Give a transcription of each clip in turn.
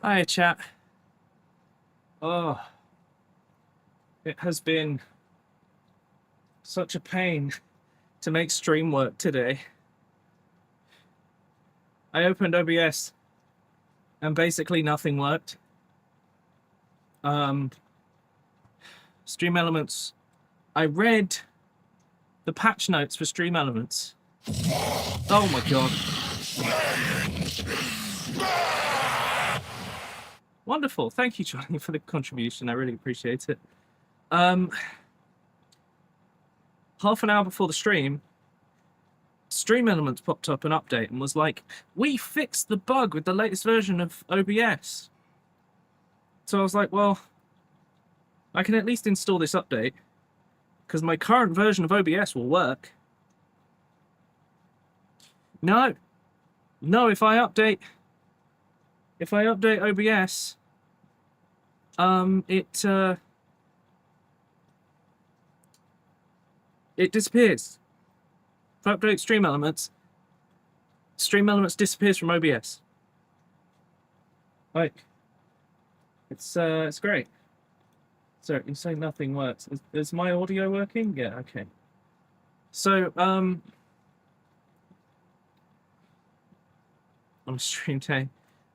Hi, chat. Oh, it has been such a pain to make stream work today. I opened OBS and basically nothing worked. Stream Elements. I read the patch notes for Stream Elements. Oh my god. Wonderful. Thank you, Johnny, for the contribution. I really appreciate it. Half an hour before the stream, Stream Elements popped up an update and was like, we fixed the bug with the latest version of OBS. So I was like, well, I can at least install this update because my current version of OBS will work. No, if I update OBS, it disappears. If I update Stream Elements disappears from OBS. Like, it's great. So you say nothing works. Is my audio working? Yeah, okay. So on stream day,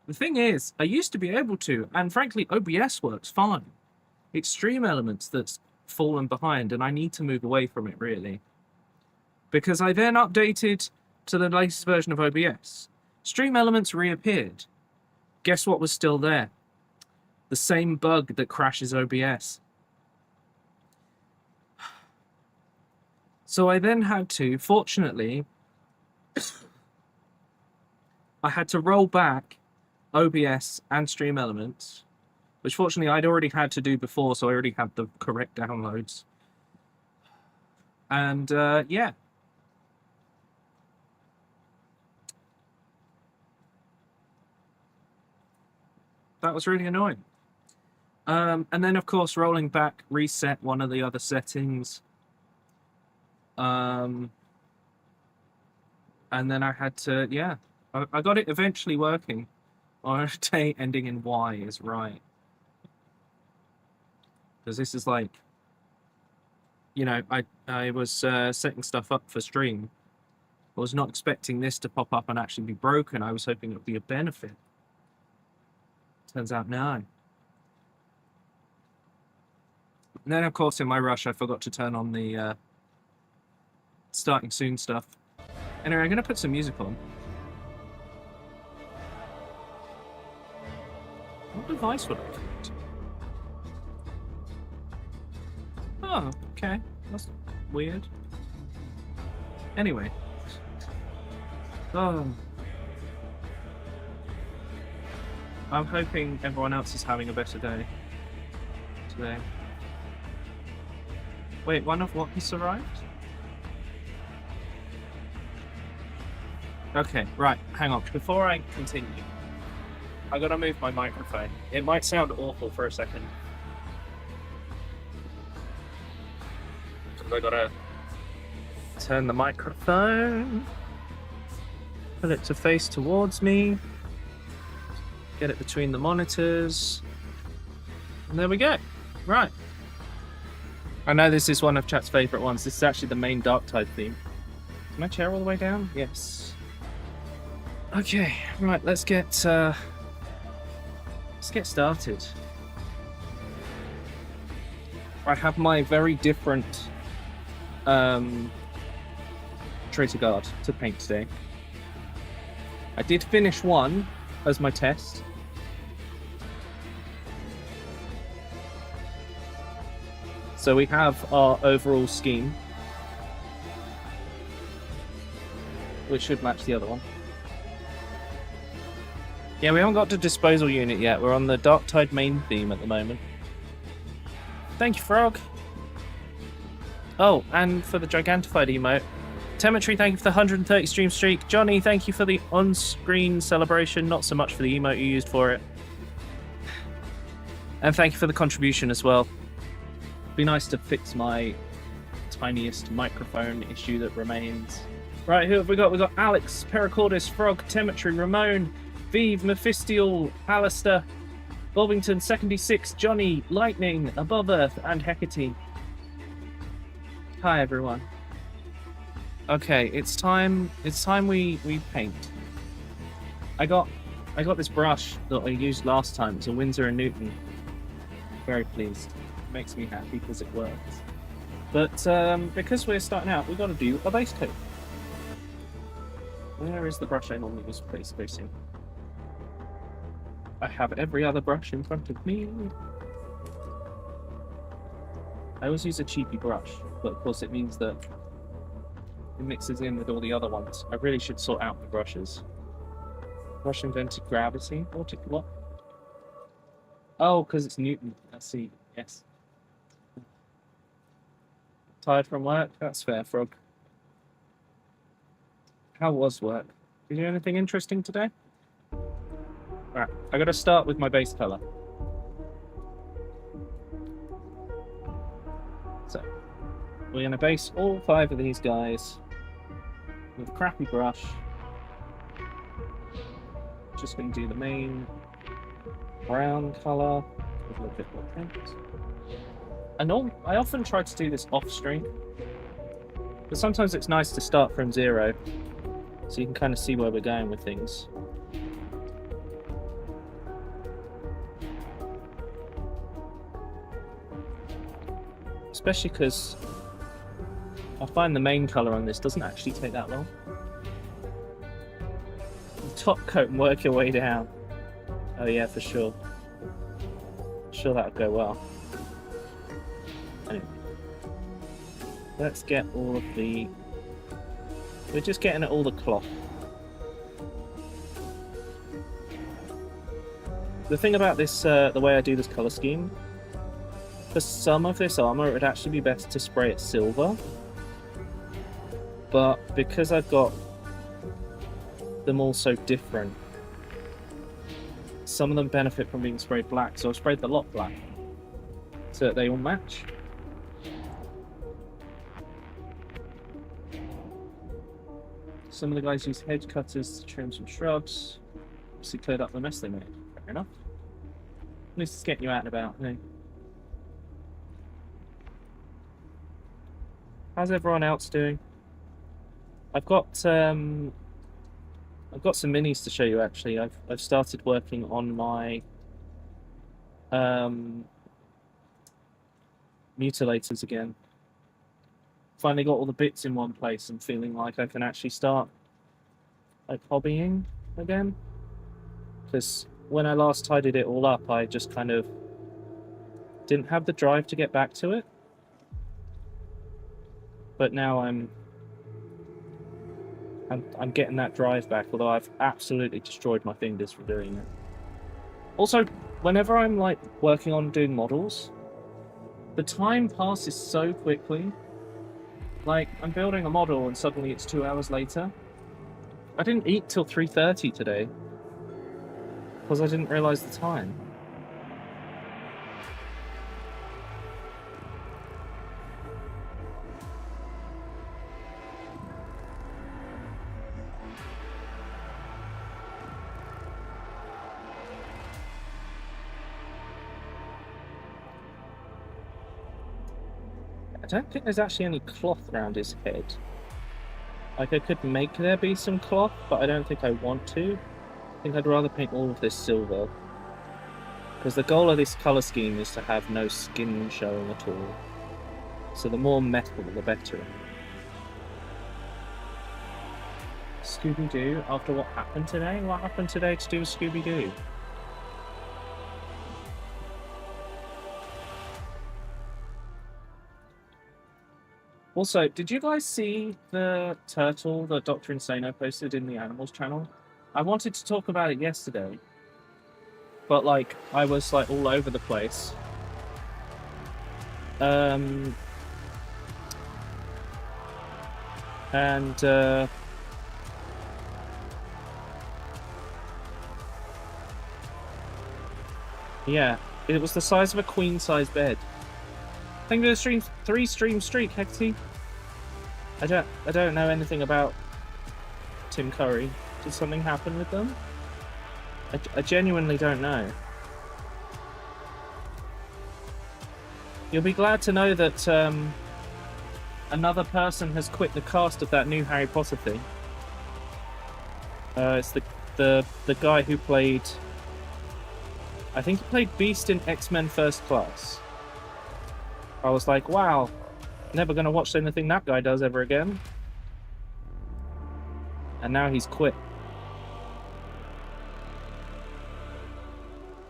the thing is, I used to be able to, and frankly, OBS works fine. It's Stream Elements that's fallen behind, and I need to move away from it, really. Because I then updated to the latest version of OBS. Stream Elements reappeared. Guess what was still there? The same bug that crashes OBS. So I then had to, fortunately, I had to roll back OBS and Stream Elements, which fortunately I'd already had to do before, so I already had the correct downloads. And yeah. That was really annoying. And then, of course, rolling back, reset one of the other settings. And then I had to, yeah. I got it eventually working. On a day ending in Y is right. Because this is like, you know, I was setting stuff up for stream. I was not expecting this to pop up and actually be broken. I was hoping it would be a benefit. Turns out no. And then, of course, in my rush, I forgot to turn on the starting soon stuff. Anyway, I'm going to put some music on. What device would I put? Oh, okay. That's weird. Anyway. Oh. I'm hoping everyone else is having a better day today. Wait, one of what has arrived? Okay, right, hang on. Before I continue, I gotta move my microphone. It might sound awful for a second. So I gotta turn the microphone, put it to face towards me, get it between the monitors, and there we go. Right. I know this is one of chat's favourite ones. This is actually the main Darktide theme. Is my chair all the way down? Yes. Okay, right, let's get started. I have my very different Traitor Guard to paint today. I did finish one as my test. So we have our overall scheme, which should match the other one. Yeah, we haven't got to disposal unit yet. We're on the Darktide main theme at the moment. Thank you, Frog. Oh, and for the Gigantified emote. Temetry, thank you for the 130 stream streak. Johnny, thank you for the on-screen celebration. Not so much for the emote you used for it. And thank you for the contribution as well. Be nice to fix my tiniest microphone issue that remains. Right, who have we got? We've got Alex, Pericordis, Frog, Temetry, Ramon, Vive, Mephistial, Alistair, Bolvington, 76, Johnny, Lightning, Above Earth, and Hecate. Hi everyone. Okay, it's time we paint. I got this brush that I used last time. It's a Winsor & Newton. Very pleased. It makes me happy because it works. But because we're starting out, we've got to do a base coat. Where is the brush I normally use for base coating? I have every other brush in front of me. I always use a cheapy brush, but of course it means that it mixes in with all the other ones. I really should sort out the brushes. Brush invented gravity? What? Oh, because it's Newton. I see. Yes. Tired from work? That's fair, Frog. How was work? Did you do anything interesting today? Alright, I gotta start with my base colour. So, we're gonna base all 5 of these guys with a crappy brush. Just gonna do the main brown colour with a little bit more paint. I often try to do this off stream, but sometimes it's nice to start from 0 so you can kind of see where we're going with things. Especially because I find the main colour on this doesn't actually take that long. Top coat and work your way down. Oh yeah, for sure. Sure that would go well. Anyway, let's get all of the... We're just getting at all the cloth. The thing about this, the way I do this colour scheme, for some of this armour it would actually be best to spray it silver. But because I've got them all so different, some of them benefit from being sprayed black, so I've sprayed the lot black so that they all match. Some of the guys use hedge cutters to trim some shrubs. Obviously cleared up the mess they made. Fair enough. At least it's getting you out and about, hey? How's everyone else doing? I've got some minis to show you actually. I've started working on my mutilators again. Finally got all the bits in one place and feeling like I can actually start like hobbying again. Because when I last tidied it all up, I just kind of didn't have the drive to get back to it. But now I'm getting that drive back, although I've absolutely destroyed my fingers from doing it. Also, whenever I'm like working on doing models, the time passes so quickly. Like, I'm building a model and suddenly it's 2 hours later. I didn't eat till 3:30 today because I didn't realise the time. I don't think there's actually any cloth around his head. Like, I could make there be some cloth, but I don't think I want to. I think I'd rather paint all of this silver. Because the goal of this colour scheme is to have no skin showing at all. So the more metal, the better. Scooby-Doo, after what happened today? What happened today to do with Scooby-Doo? Also, did you guys see the turtle that Dr. Insano posted in the Animals channel? I wanted to talk about it yesterday, but like, I was like all over the place. Yeah, it was the size of a queen-size bed. Thank you for the 3-stream streak, Hecate. I don't know anything about Tim Curry. Did something happen with them? I genuinely don't know. You'll be glad to know that another person has quit the cast of that new Harry Potter thing. It's the guy who played... I think he played Beast in X-Men First Class. I was like, wow, never going to watch anything that guy does ever again. And now he's quit.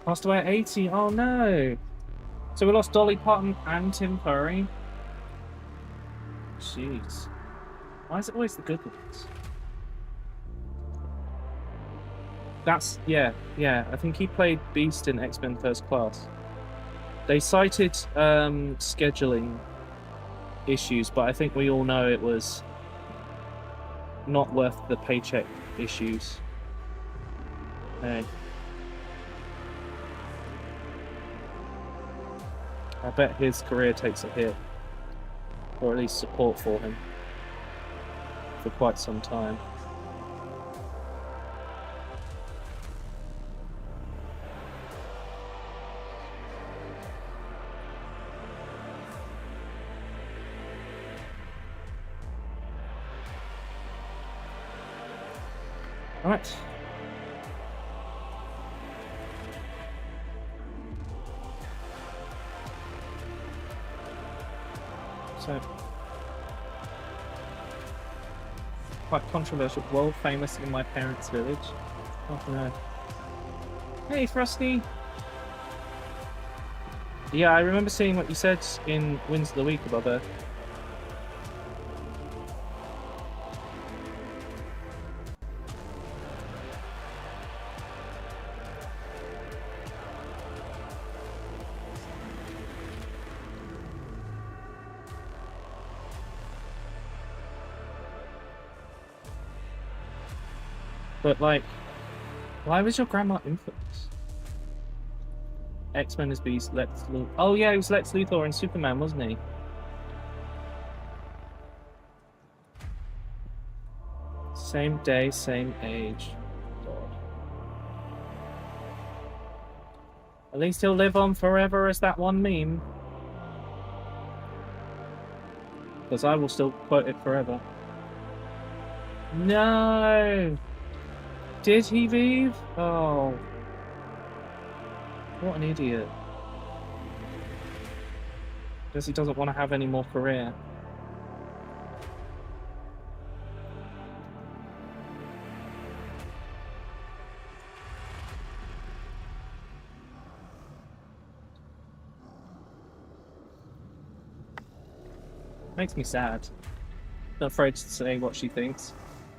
Passed away at 80. Oh no. So we lost Dolly Parton and Tim Curry. Jeez. Why is it always the good ones? That's, yeah. I think he played Beast in X-Men First Class. They cited scheduling issues, but I think we all know it was not worth the paycheck issues. Hey. I bet his career takes a hit. Or at least support for him. For quite some time. Right. So, quite controversial. World famous in my parents' village. Oh no. Hey, Frosty! Yeah, I remember seeing what you said in Wins of the Week above Earth. But, like, why was your grandma infamous? X-Men is Beast, Lex Luthor. Oh, yeah, he was Lex Luthor in Superman, wasn't he? Same day, same age. God. At least he'll live on forever as that one meme. Because I will still quote it forever. No! Did he leave? Oh. What an idiot. Guess he doesn't want to have any more career. Makes me sad. Not afraid to say what she thinks.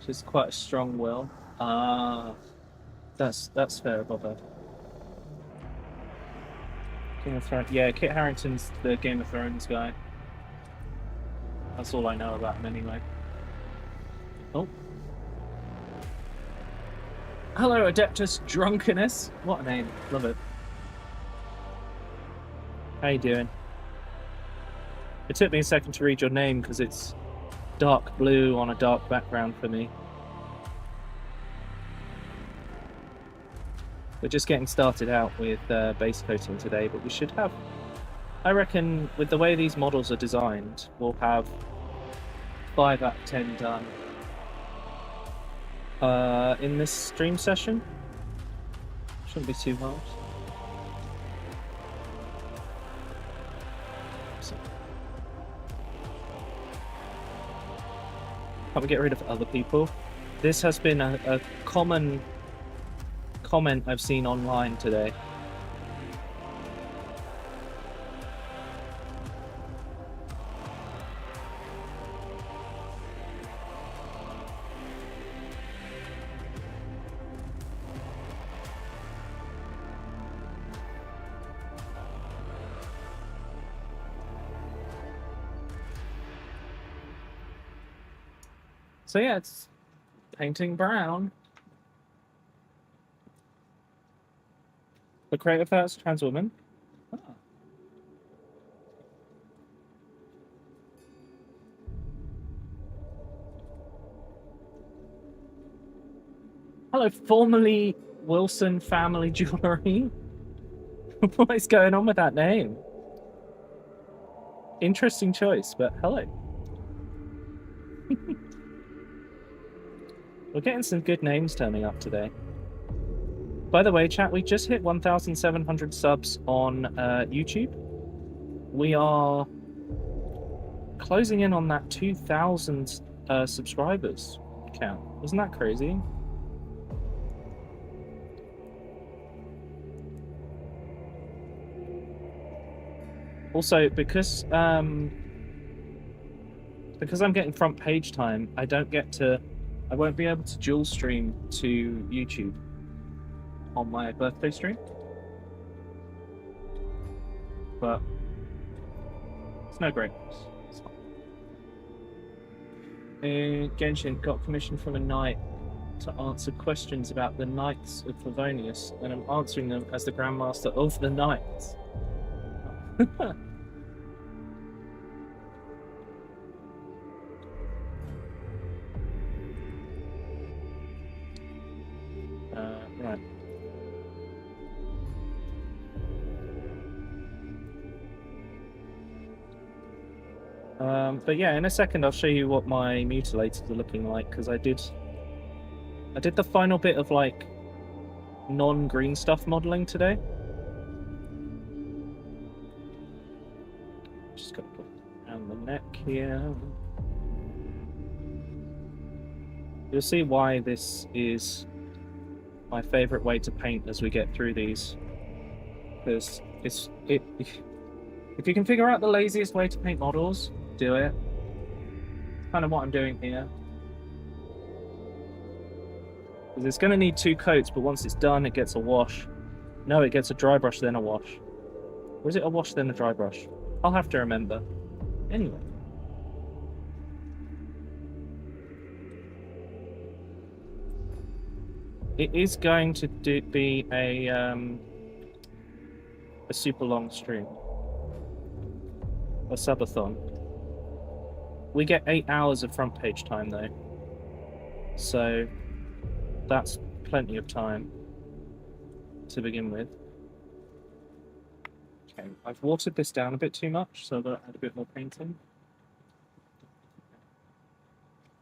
She's quite a strong will. Ah, that's fair, Bobber. Game of Thrones. Yeah, Kit Harington's the Game of Thrones guy. That's all I know about him anyway. Oh. Hello, Adeptus Drunkenness. What a name. Love it. How you doing? It took me a second to read your name because it's dark blue on a dark background for me. We're just getting started out with base coating today, but we should have... I reckon with the way these models are designed, we'll have 5 out of 10 done in this stream session. Shouldn't be too hard. So. Can't we get rid of other people? This has been a common comment I've seen online today. So yeah, it's painting brown. The creator first, trans woman. Oh. Hello, formerly Wilson Family Jewelry. What is going on with that name? Interesting choice, but hello. We're getting some good names turning up today. By the way, chat, we just hit 1,700 subs on YouTube. We are closing in on that 2,000 subscribers count. Isn't that crazy? Also, because I'm getting front page time, I won't be able to dual stream to YouTube on my birthday stream. But it's no great news. Genshin got commissioned from a knight to answer questions about the Knights of Favonius, and I'm answering them as the Grandmaster of the Knights. Right. But yeah, in a second I'll show you what my mutilators are looking like, because I did the final bit of like non-green stuff modeling today. Just gotta put around the neck here. You'll see why this is my favorite way to paint as we get through these, because if you can figure out the laziest way to paint models, do it. Kind of what I'm doing here. Because it's going to need 2 coats, but once it's done, it gets a wash. No, it gets a dry brush, then a wash. Or is it a wash, then a dry brush? I'll have to remember. Anyway. It is going to be a super long stream. A subathon. We get 8 hours of front page time though. So that's plenty of time to begin with. Okay, I've watered this down a bit too much, so that I add a bit more painting.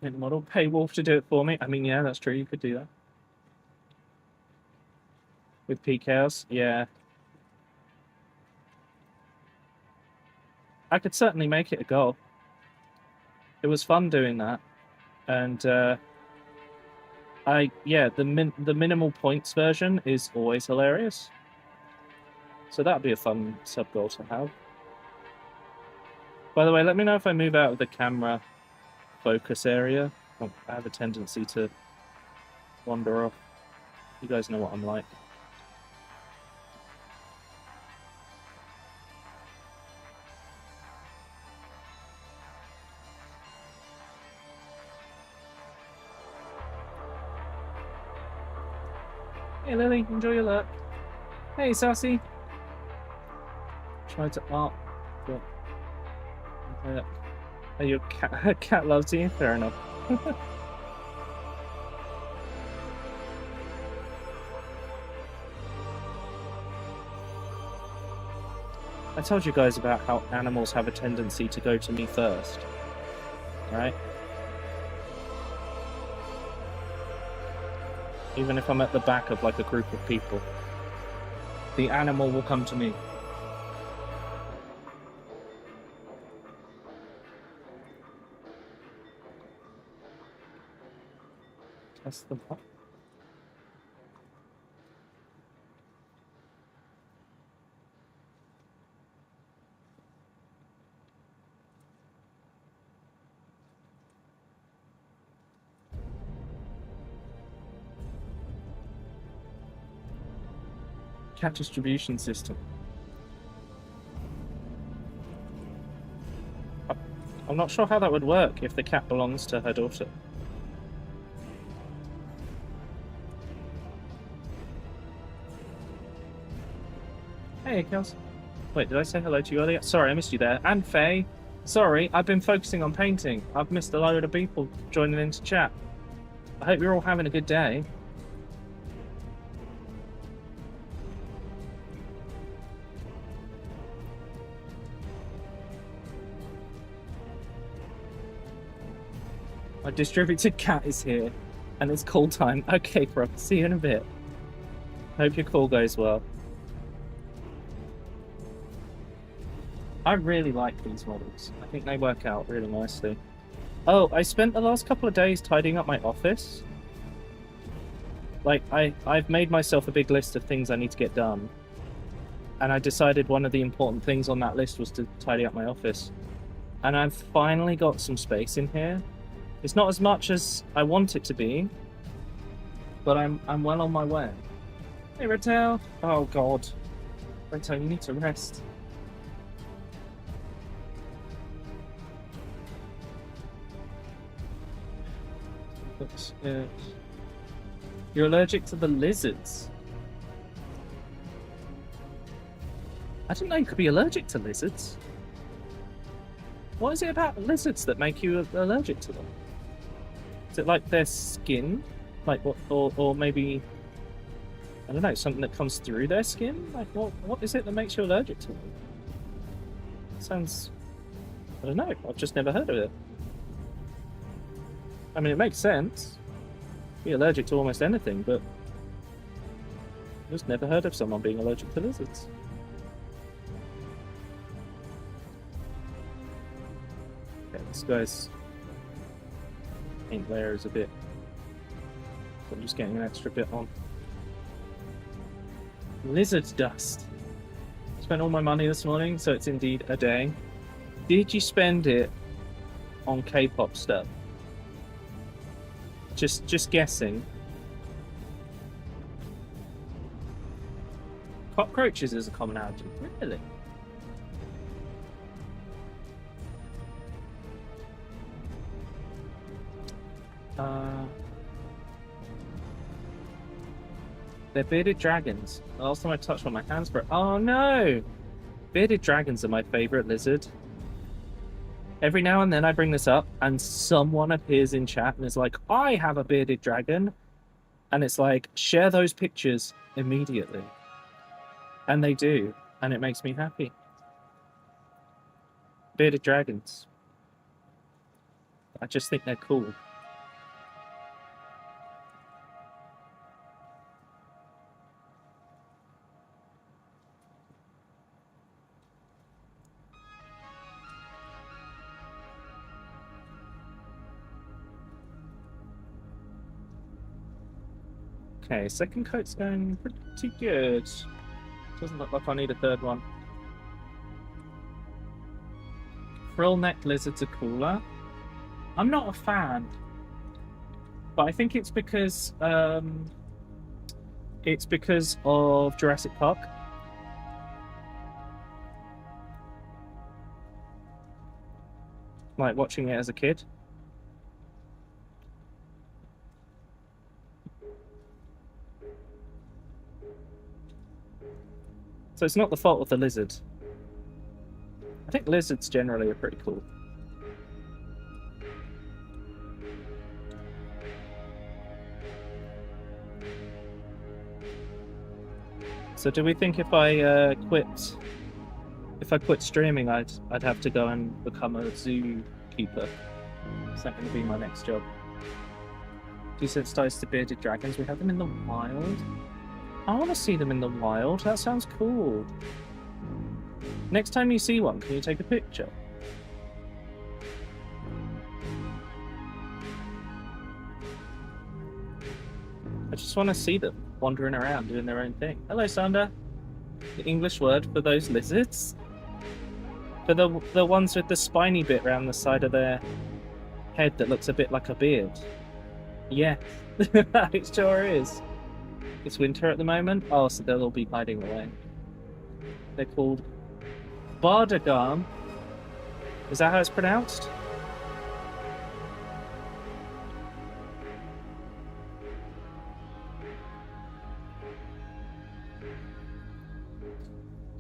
Paint the model, pay Wolf to do it for me. I mean, yeah, that's true, you could do that. With PKs, yeah. I could certainly make it a goal. It was fun doing that, and the minimal points version is always hilarious. So that'd be a fun sub goal to have. By the way, let me know if I move out of the camera focus area. Oh, I have a tendency to wander off. You guys know what I'm like. Hey Lily, enjoy your lurk. Hey Sassy. Try to art, but oh, your cat loves you. Fair enough. I told you guys about how animals have a tendency to go to me first, right? Even if I'm at the back of like a group of people, the animal will come to me. Test the what? Cat distribution system. I'm not sure how that would work if the cat belongs to her daughter. Hey, Kels. Wait, did I say hello to you earlier? Sorry, I missed you there. And Faye. Sorry, I've been focusing on painting. I've missed a load of people joining into chat. I hope you're all having a good day. My distributed cat is here, and it's call time. Okay, bro. See you in a bit. Hope your call goes well. I really like these models. I think they work out really nicely. Oh, I spent the last couple of days tidying up my office. Like, I've made myself a big list of things I need to get done. And I decided one of the important things on that list was to tidy up my office. And I've finally got some space in here. It's not as much as I want it to be, but I'm well on my way. Hey, Redtail. Oh, God. Redtail, you need to rest. Looks good. You're allergic to the lizards. I didn't know you could be allergic to lizards. What is it about lizards that make you allergic to them? Is it like their skin? Like what, or maybe, I don't know, something that comes through their skin? Like what is it that makes you allergic to them? Sounds, I don't know, I've just never heard of it. I mean, it makes sense. Be allergic to almost anything, but I've just never heard of someone being allergic to lizards. Okay, this guy's paint layer is a bit, so I'm just getting an extra bit on. Lizard dust. Spent all my money this morning, so it's indeed a day. Did you spend it on K-pop stuff? Just guessing. Cockroaches is a common allergen. Really? They're bearded dragons. The last time I touched one, my hands broke. Oh no! Bearded dragons are my favorite lizard. Every now and then I bring this up and someone appears in chat and is like, I have a bearded dragon. And it's like, share those pictures immediately. And they do. And it makes me happy. Bearded dragons. I just think they're cool. Okay, second coat's going pretty good. Doesn't look like I need a third one. Frill-necked lizards are cooler. I'm not a fan, but I think it's because of Jurassic Park. Like watching it as a kid. So it's not the fault of the lizard. I think lizards generally are pretty cool. So do we think if I quit streaming, I'd have to go and become a zookeeper? Is that going to be my next job? Desensitized to bearded dragons. We have them in the wild. I want to see them in the wild. That sounds cool. Next time you see one, can you take a picture? I just want to see them wandering around doing their own thing. Hello, Sander. The English word for those lizards? For the ones with the spiny bit around the side of their head that looks a bit like a beard. Yeah, it sure is. It's winter at the moment. Oh, so they'll all be hiding away. They're called Bardagam. Is that how it's pronounced?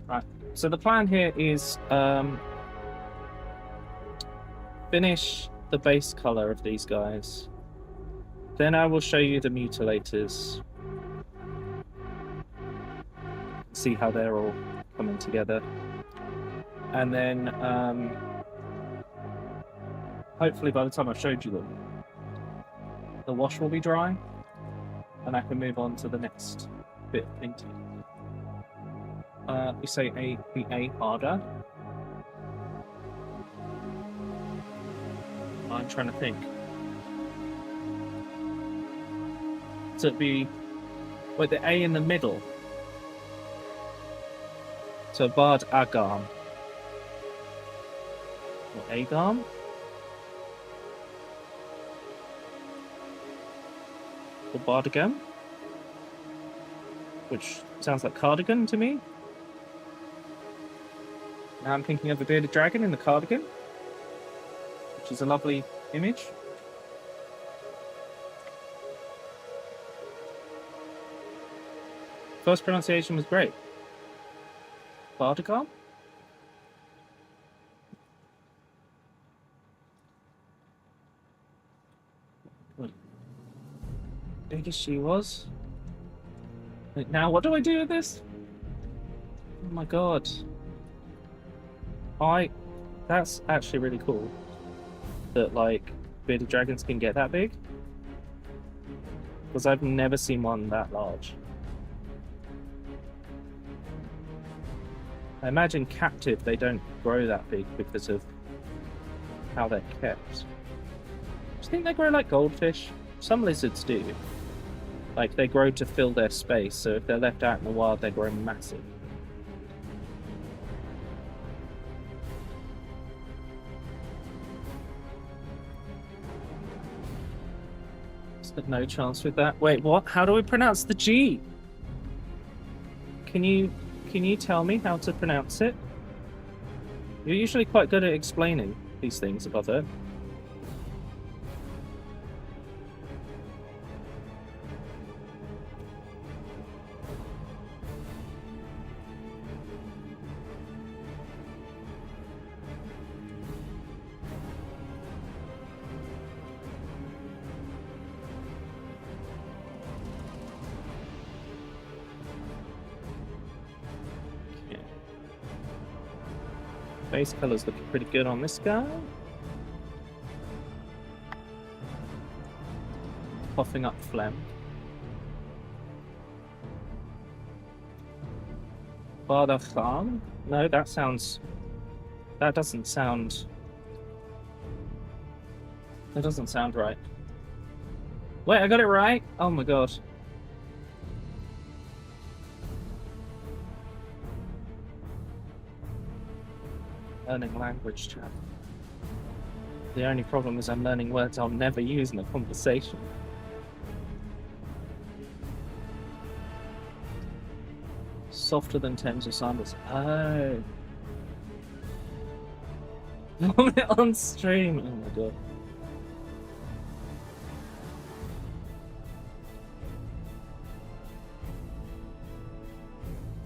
Right. So the plan here is finish the base color of these guys. Then I will show you the mutilators. See how they're all coming together. And then hopefully by the time I've showed you them, the wash will be dry, and I can move on to the next bit of painting. We say the A harder. I'm trying to think. So it'd be with the A in the middle. So Bard Agam. Or Agam? Or Bardigan? Which sounds like cardigan to me. Now I'm thinking of the bearded dragon in the cardigan, which is a lovely image. First pronunciation was great. Bardigan? What big as she was. Now what do I do with this? Oh my god. That's actually really cool. That like bearded dragons can get that big. Because I've never seen one that large. I imagine captive they don't grow that big because of how they're kept. Do you think they grow like goldfish? Some lizards do. Like they grow to fill their space, so if they're left out in the wild they grow massive. No chance with that. Wait, what? How do we pronounce the G? Can you tell me how to pronounce it? You're usually quite good at explaining these things above it. Base color's looking pretty good on this guy. Coughing up phlegm. Bada Khan? No, that doesn't sound right. Wait, I got it right? Oh my god. Learning language chat. The only problem is I'm learning words I'll never use in a conversation. Softer than Thames or Sanders. Oh. Vomit on stream. Oh my god.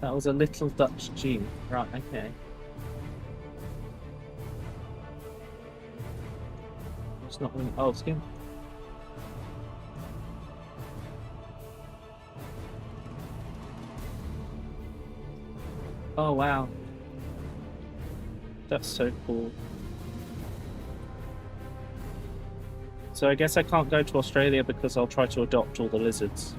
That was a little Dutch G. Right, okay. It's not really. Oh, skin. Oh wow. That's so cool. So I guess I can't go to Australia because I'll try to adopt all the lizards.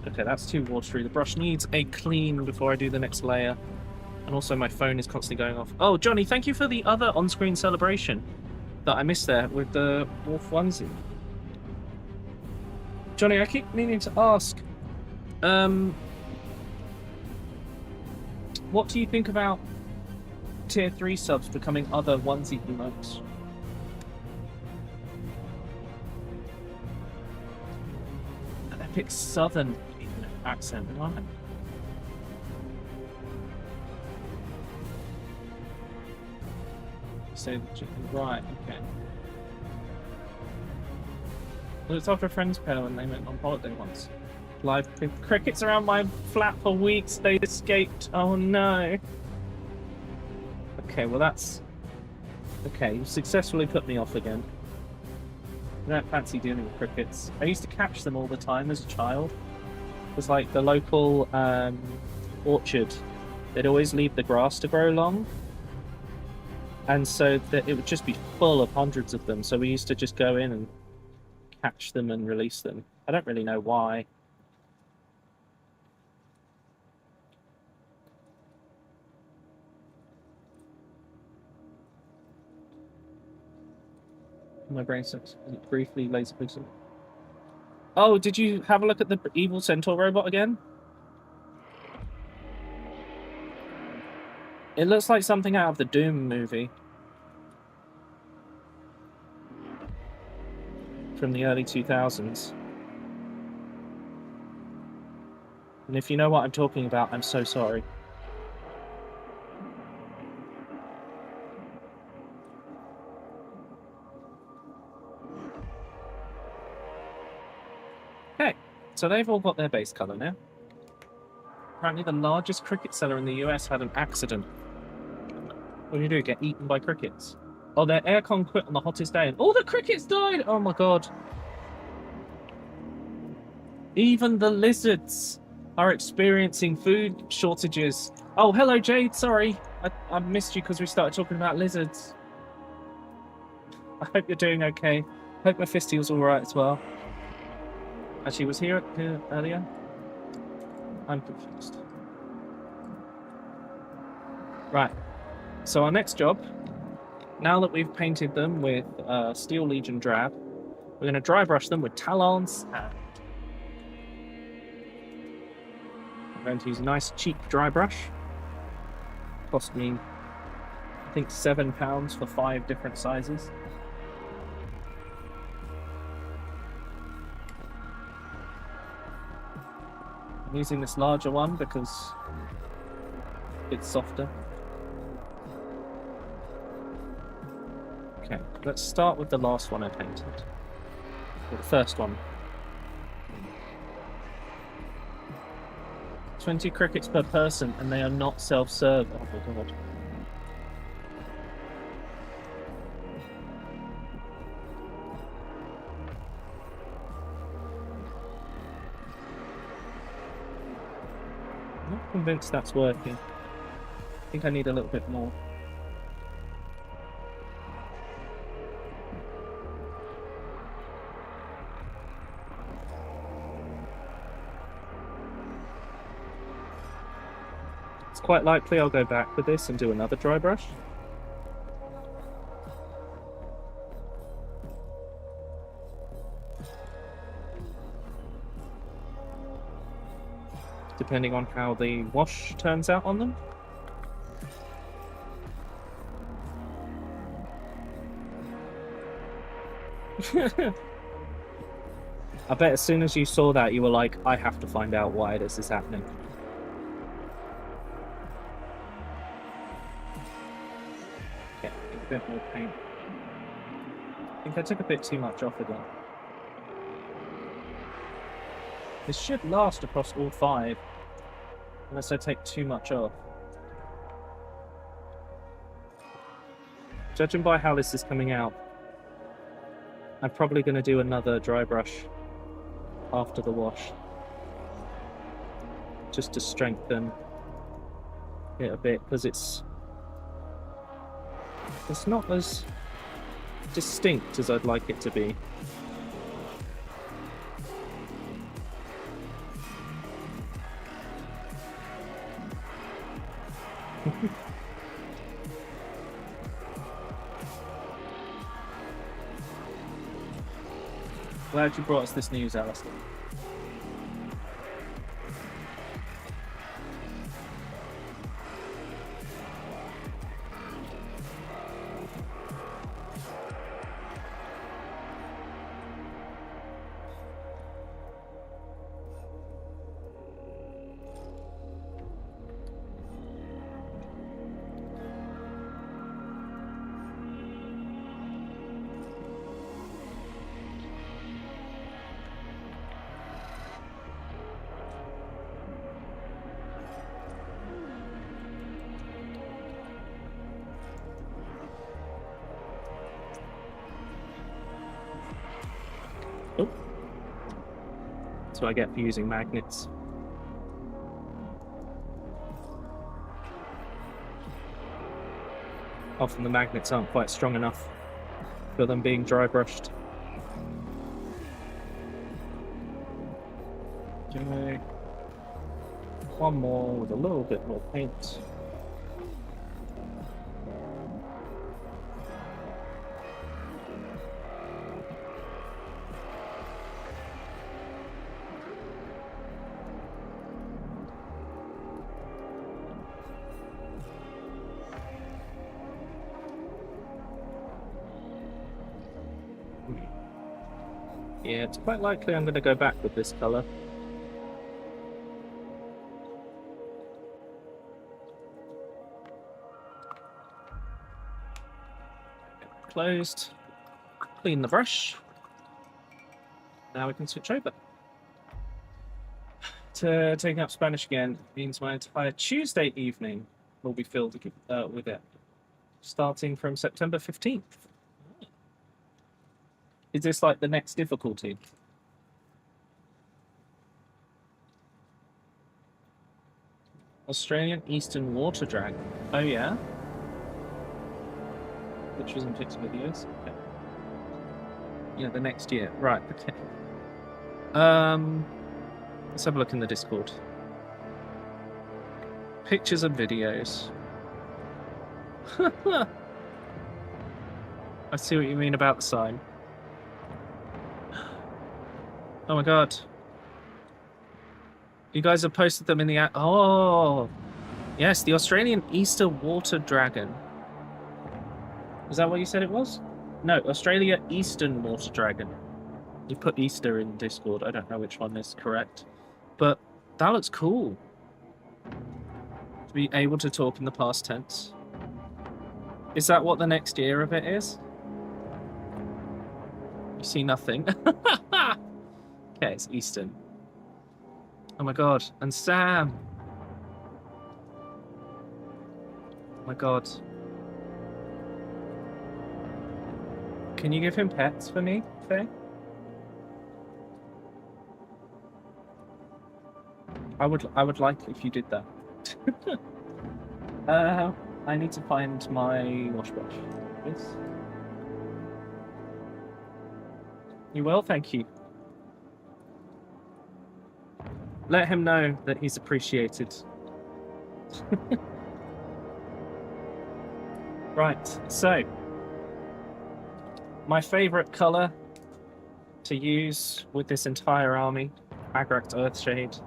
Okay, that's too watery. The brush needs a clean before I do the next layer. And also my phone is constantly going off. Oh, Johnny, thank you for the other on-screen celebration that I missed there with the wolf onesie. Johnny, I keep meaning to ask, what do you think about tier 3 subs becoming other onesie emotes? An epic southern accent, aren't I? So, right, okay. Well, it's after a friend's pair when they went on holiday once. Live crickets around my flat for weeks, they escaped. Oh no. Okay, well that's... Okay, you successfully put me off again. I don't fancy dealing with crickets. I used to catch them all the time as a child. It was like the local orchard. They'd always leave the grass to grow long. And so that it would just be full of hundreds of them. So we used to just go in and catch them and release them. I don't really know why. My brain starts briefly laser pixel. Oh, did you have a look at the evil centaur robot again? It looks like something out of the Doom movie. From the early 2000s. And if you know what I'm talking about, I'm so sorry. Okay, so they've all got their base colour now. Apparently the largest cricket seller in the US had an accident. What do you do? Get eaten by crickets? Oh, their aircon quit on the hottest day and all the crickets died! Oh my god. Even the lizards are experiencing food shortages. Oh, hello Jade, sorry. I missed you because we started talking about lizards. I hope you're doing okay. Hope Mephistiel's alright as well. Actually, was here earlier? I'm confused. Right. So our next job, now that we've painted them with Steel Legion drab, we're going to dry brush them with Talon's and I'm going to use a nice cheap dry brush. Cost me, I think, £7 for 5 different sizes. I'm using this larger one because it's softer. Okay, let's start with the last one I painted. Or the first one. 20 crickets per person, and they are not self-serve. Oh my god. I'm not convinced that's working. I think I need a little bit more. It's quite likely I'll go back with this and do another dry brush. Depending on how the wash turns out on them. I bet as soon as you saw that, you were like, I have to find out why this is happening. Okay, a bit more paint. I think I took a bit too much off again. This should last across all 5, unless I take too much off. Judging by how this is coming out, I'm probably going to do another dry brush after the wash, just to strengthen it a bit, because it's not as distinct as I'd like it to be. Glad you brought us this news, Alistair. Oh. That's what I get for using magnets. Often the magnets aren't quite strong enough for them being dry brushed. Okay. One more with a little bit more paint. Yeah, it's quite likely I'm going to go back with this colour. Closed. Clean the brush. Now we can switch over. To taking up Spanish again means my entire Tuesday evening will be filled with it, starting from September 15th. Is this like the next difficulty? Australian Eastern Water Dragon. Oh yeah? Pictures and pics videos. Okay. Yeah, the next year. Right, okay. Let's have a look in the Discord. Pictures and videos. I see what you mean about the sign. Oh my god. You guys have posted them in the... Oh! Yes, the Australian Easter Water Dragon. Is that what you said it was? No, Australia Eastern Water Dragon. You put Easter in Discord. I don't know which one is correct. But that looks cool. To be able to talk in the past tense. Is that what the next year of it is? You see nothing. Okay, it's Eastern. Oh my god. And Sam! Oh my god. Can you give him pets for me, Faye? I would like if you did that. I need to find my wash brush. Yes. You will, thank you. Let him know that he's appreciated. Right, so my favourite colour to use with this entire army, Agrax Earthshade.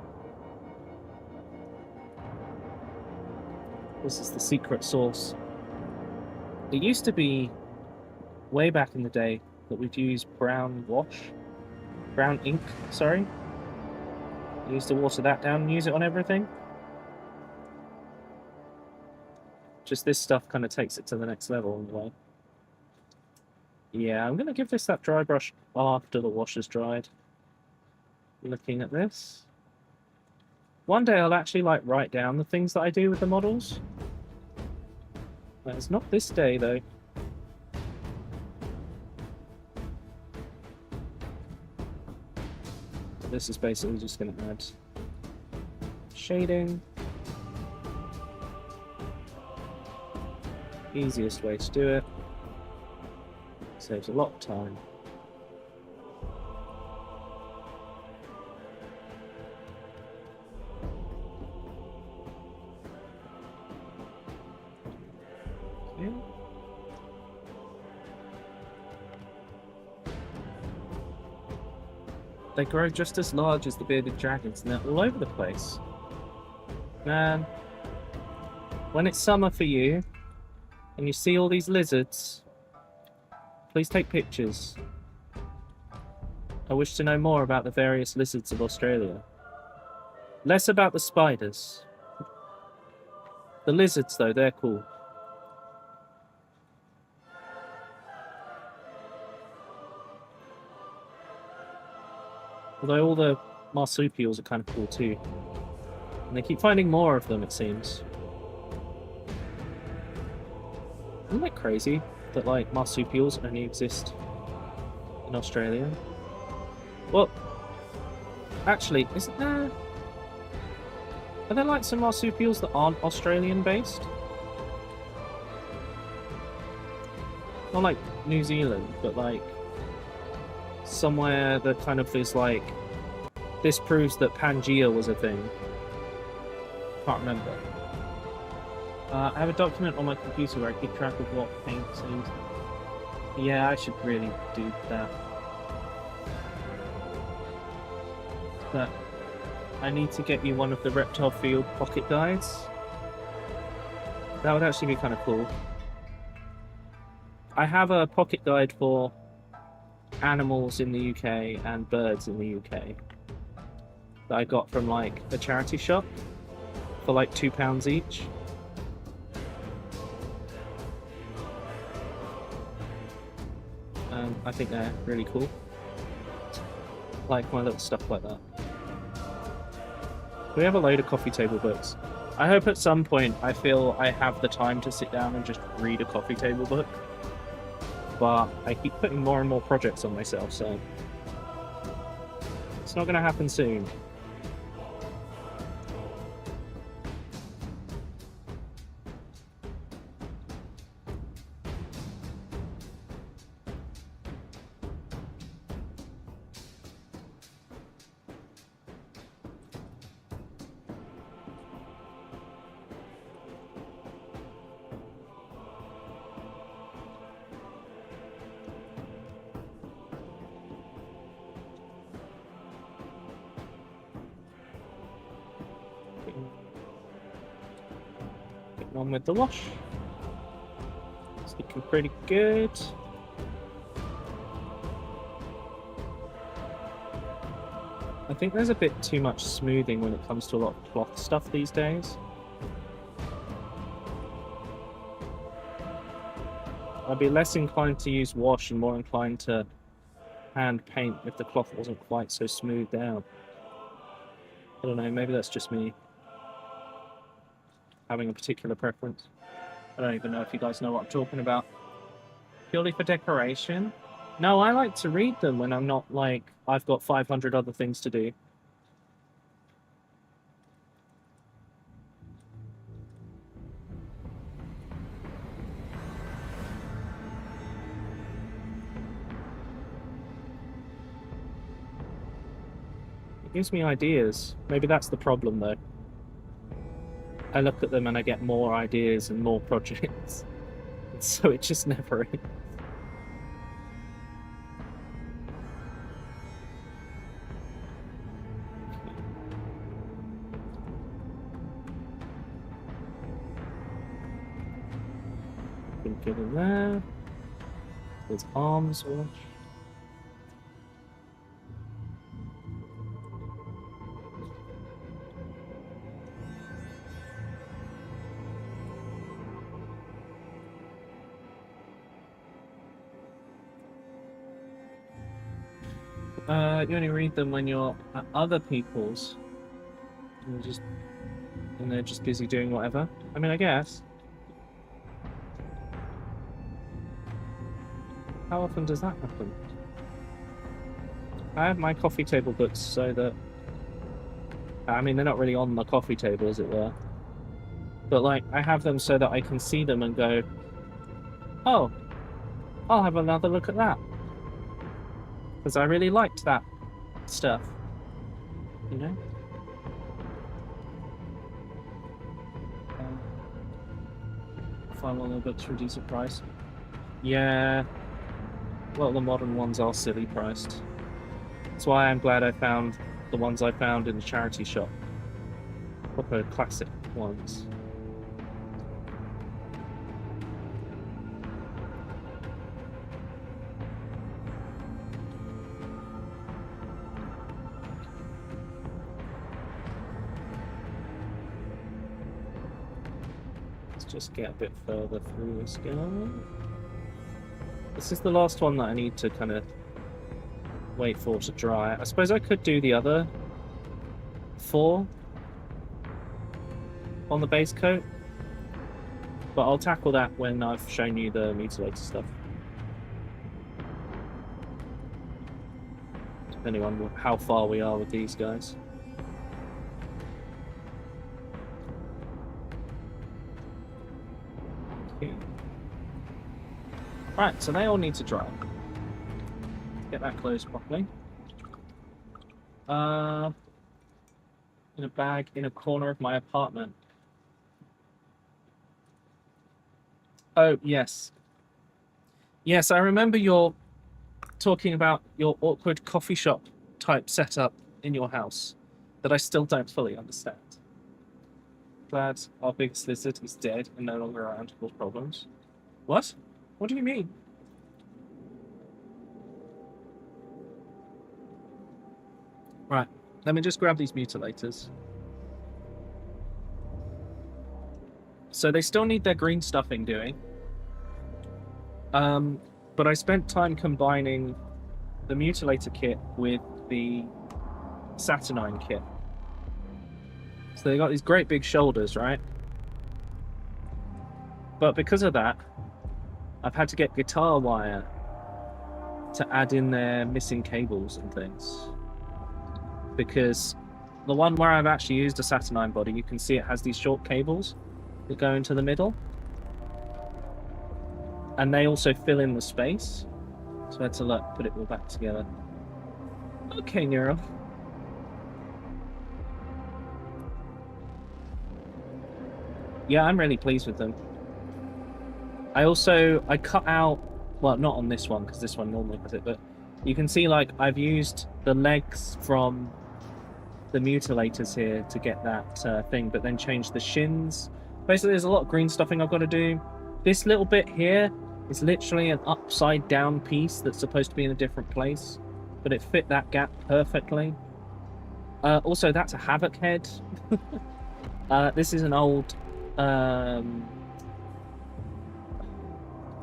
This is the secret sauce. It used to be, way back in the day, that we'd use brown ink, sorry. I used to water that down and use it on everything. Just this stuff kind of takes it to the next level in a way. Yeah, I'm going to give this that dry brush after the wash is dried. Looking at this. One day I'll actually like write down the things that I do with the models. It's not this day though. This is basically just going to add shading. Easiest way to do it. Saves a lot of time. Okay. They grow just as large as the bearded dragons, and they're all over the place. Man, when it's summer for you, and you see all these lizards, please take pictures. I wish to know more about the various lizards of Australia. Less about the spiders. The lizards, though, they're cool. Although all the marsupials are kind of cool too. And they keep finding more of them, it seems. Isn't that crazy? That, like, marsupials only exist in Australia? Well, actually, isn't there... Are there, like, some marsupials that aren't Australian-based? not like New Zealand, but like somewhere that kind of is like, this proves that Pangea was a thing. Can't remember. I have a document on my computer where I keep track of what paints and... Yeah, I should really do that. But I need to get you one of the Reptile Field pocket guides. That would actually be kind of cool. I have a pocket guide for animals in the UK and birds in the UK that I got from like a charity shop for like £2 each. I think they're really cool. Like my little stuff like that. We have a load of coffee table books. I hope at some point I feel I have the time to sit down and just read a coffee table book. But I keep putting more and more projects on myself, so it's not going to happen soon. Getting on with the wash. It's looking pretty good. I think there's a bit too much smoothing when it comes to a lot of cloth stuff these days. I'd be less inclined to use wash and more inclined to hand paint if the cloth wasn't quite so smoothed out. I don't know, maybe that's just me having a particular preference. I don't even know if you guys know what I'm talking about. Purely for decoration? No, I like to read them when I'm not like, I've got 500 other things to do. It gives me ideas. Maybe that's the problem though. I look at them and I get more ideas and more projects. So it just never ends. Been good in there. There's arms wash. You only read them when you're at other people's and they're just busy doing whatever. I mean, I guess. How often does that happen? I have my coffee table books so that... I mean, they're not really on the coffee table, as it were. But, like, I have them so that I can see them and go, oh, I'll have another look at that. Because I really liked that stuff. You know? Find one of the books for a decent price. Yeah. Well, the modern ones are silly priced. That's why I'm glad I found the ones I found in the charity shop. Proper classic ones. Let's just get a bit further through this guy. This is the last one that I need to kind of wait for to dry. I suppose I could do the other 4 on the base coat, but I'll tackle that when I've shown you the mutilator stuff. Depending on how far we are with these guys. Okay. Right, so they all need to dry. Get that closed properly. In a bag in a corner of my apartment. Oh, yes. Yes, I remember you're talking about your awkward coffee shop type setup in your house that I still don't fully understand. Glad our biggest lizard is dead and no longer around to cause problems. What? What do you mean? Right, let me just grab these mutilators. So they still need their green stuffing doing. But I spent time combining the mutilator kit with the Saturnine kit. So they got these great big shoulders, right? But because of that, I've had to get guitar wire to add in their missing cables and things. Because the one where I've actually used a Saturnine body, you can see it has these short cables that go into the middle. And they also fill in the space. So I had to put it all back together. Okay, Neural. Yeah, I'm really pleased with them. I cut out, well, not on this one, because this one normally has it, but you can see, like, I've used the legs from the mutilators here to get that thing, but then changed the shins. Basically, there's a lot of green stuffing I've got to do. This little bit here is literally an upside down piece that's supposed to be in a different place, but it fit that gap perfectly. Also, that's a Havoc head. This is an old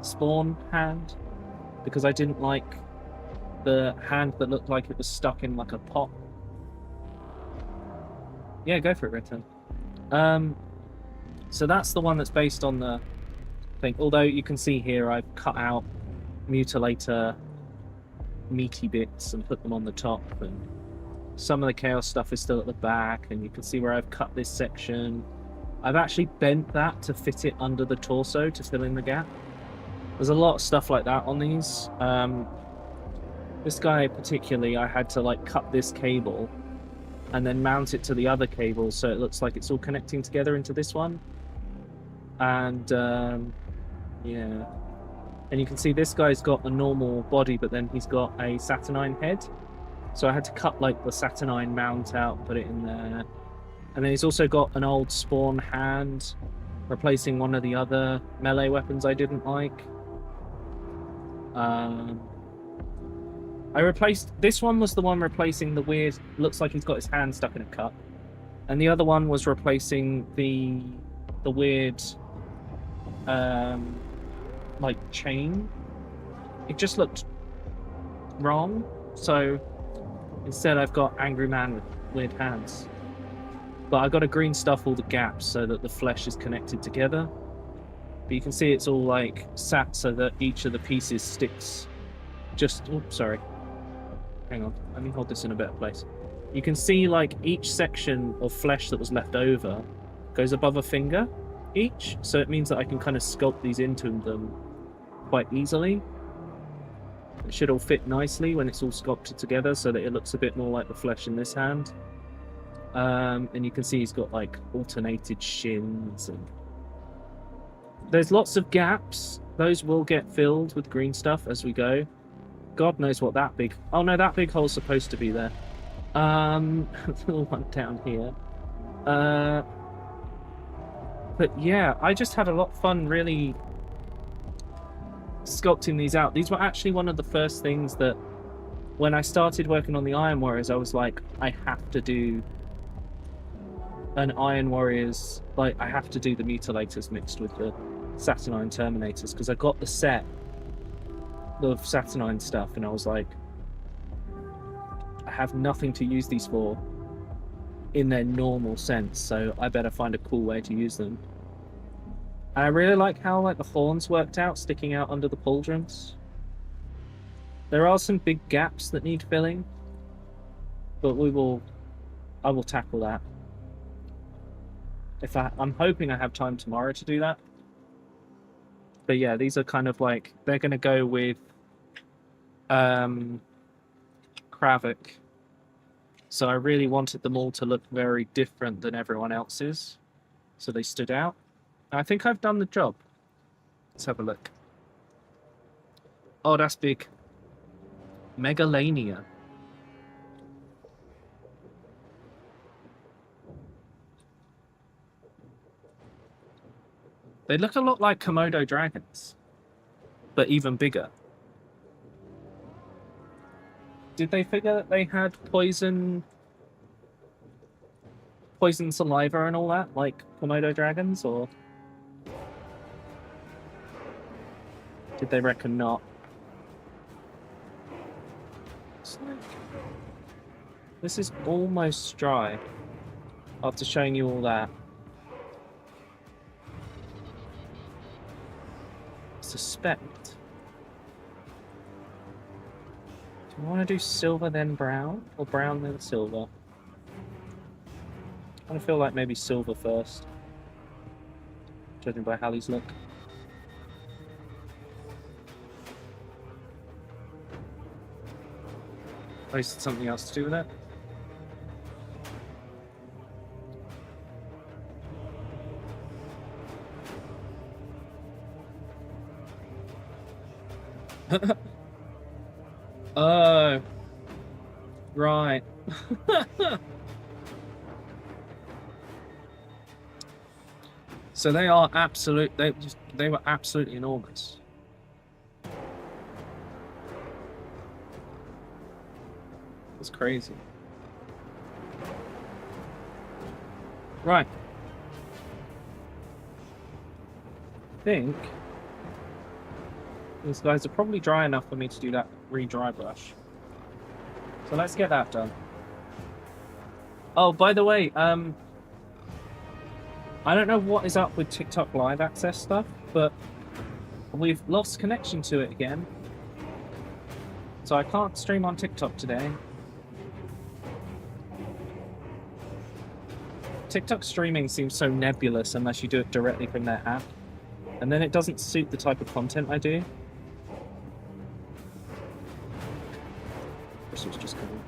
spawn hand, because I didn't like the hand that looked like it was stuck in like a pot. Yeah, go for it, Return. So that's the one that's based on the thing. Although you can see here I've cut out mutilator meaty bits and put them on the top, and some of the chaos stuff is still at the back, and you can see where I've cut this section. I've actually bent that to fit it under the torso to fill in the gap. There's a lot of stuff like that on these. This guy particularly, I had to like cut this cable and then mount it to the other cable so it looks like it's all connecting together into this one. And yeah, and you can see this guy's got a normal body, but then he's got a Saturnine head. So I had to cut like the Saturnine mount out, put it in there. And then he's also got an old spawn hand, replacing one of the other melee weapons I didn't like. I replaced, this one was the one replacing the weird, looks like he's got his hand stuck in a cup. And the other one was replacing the weird, like chain. It just looked wrong. So instead I've got Angry Man with weird hands. But I got to green stuff all the gaps so that the flesh is connected together. But you can see it's all like sat so that each of the pieces sticks just, oops, sorry. Hang on, let me hold this in a better place. You can see like each section of flesh that was left over goes above a finger each. So it means that I can kind of sculpt these into them quite easily. It should all fit nicely when it's all sculpted together so that it looks a bit more like the flesh in this hand. And you can see he's got like alternated shins, and there's lots of gaps. Those will get filled with green stuff as we go. God knows what that big, oh no, that big hole's supposed to be there. Little one down here. But yeah, I just had a lot of fun really sculpting these out. These were actually one of the first things that when I started working on the Iron Warriors, I was like, I have to do an Iron Warriors, like I have to do the mutilators mixed with the Saturnine Terminators, because I got the set of Saturnine stuff and I was like, I have nothing to use these for in their normal sense, so I better find a cool way to use them. And I really like how like the horns worked out, sticking out under the pauldrons. There are some big gaps that need filling, but I will tackle that. I'm hoping I have time tomorrow to do that. But yeah, these are kind of like, they're going to go with Kravik. So I really wanted them all to look very different than everyone else's. So they stood out. I think I've done the job. Let's have a look. Oh, that's big. Megalania. They look a lot like Komodo dragons, but even bigger. Did they figure that they had poison saliva and all that, like Komodo dragons, or did they reckon not? It's like, this is almost dry after showing you all that. Suspect. Do you want to do silver then brown, or brown then silver? I kind of feel like maybe silver first, judging by how these look. Oh, is it something else to do with that? Oh, right. So they are absolute. They were absolutely enormous. It's crazy. Right. I think these guys are probably dry enough for me to do that re-dry brush. So let's get that done. Oh, by the way, I don't know what is up with TikTok live access stuff, but we've lost connection to it again. So I can't stream on TikTok today. TikTok streaming seems so nebulous unless you do it directly from their app. And then it doesn't suit the type of content I do. This was just coming.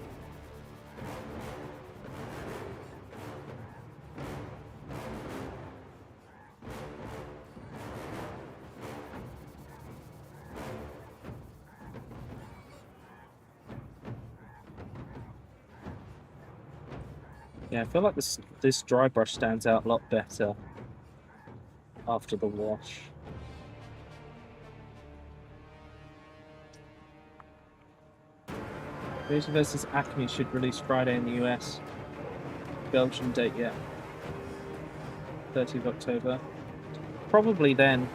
Yeah, I feel like this dry brush stands out a lot better after the wash. Rage vs. Acme should release Friday in the US. Belgium date yet. 30th of October. Probably then.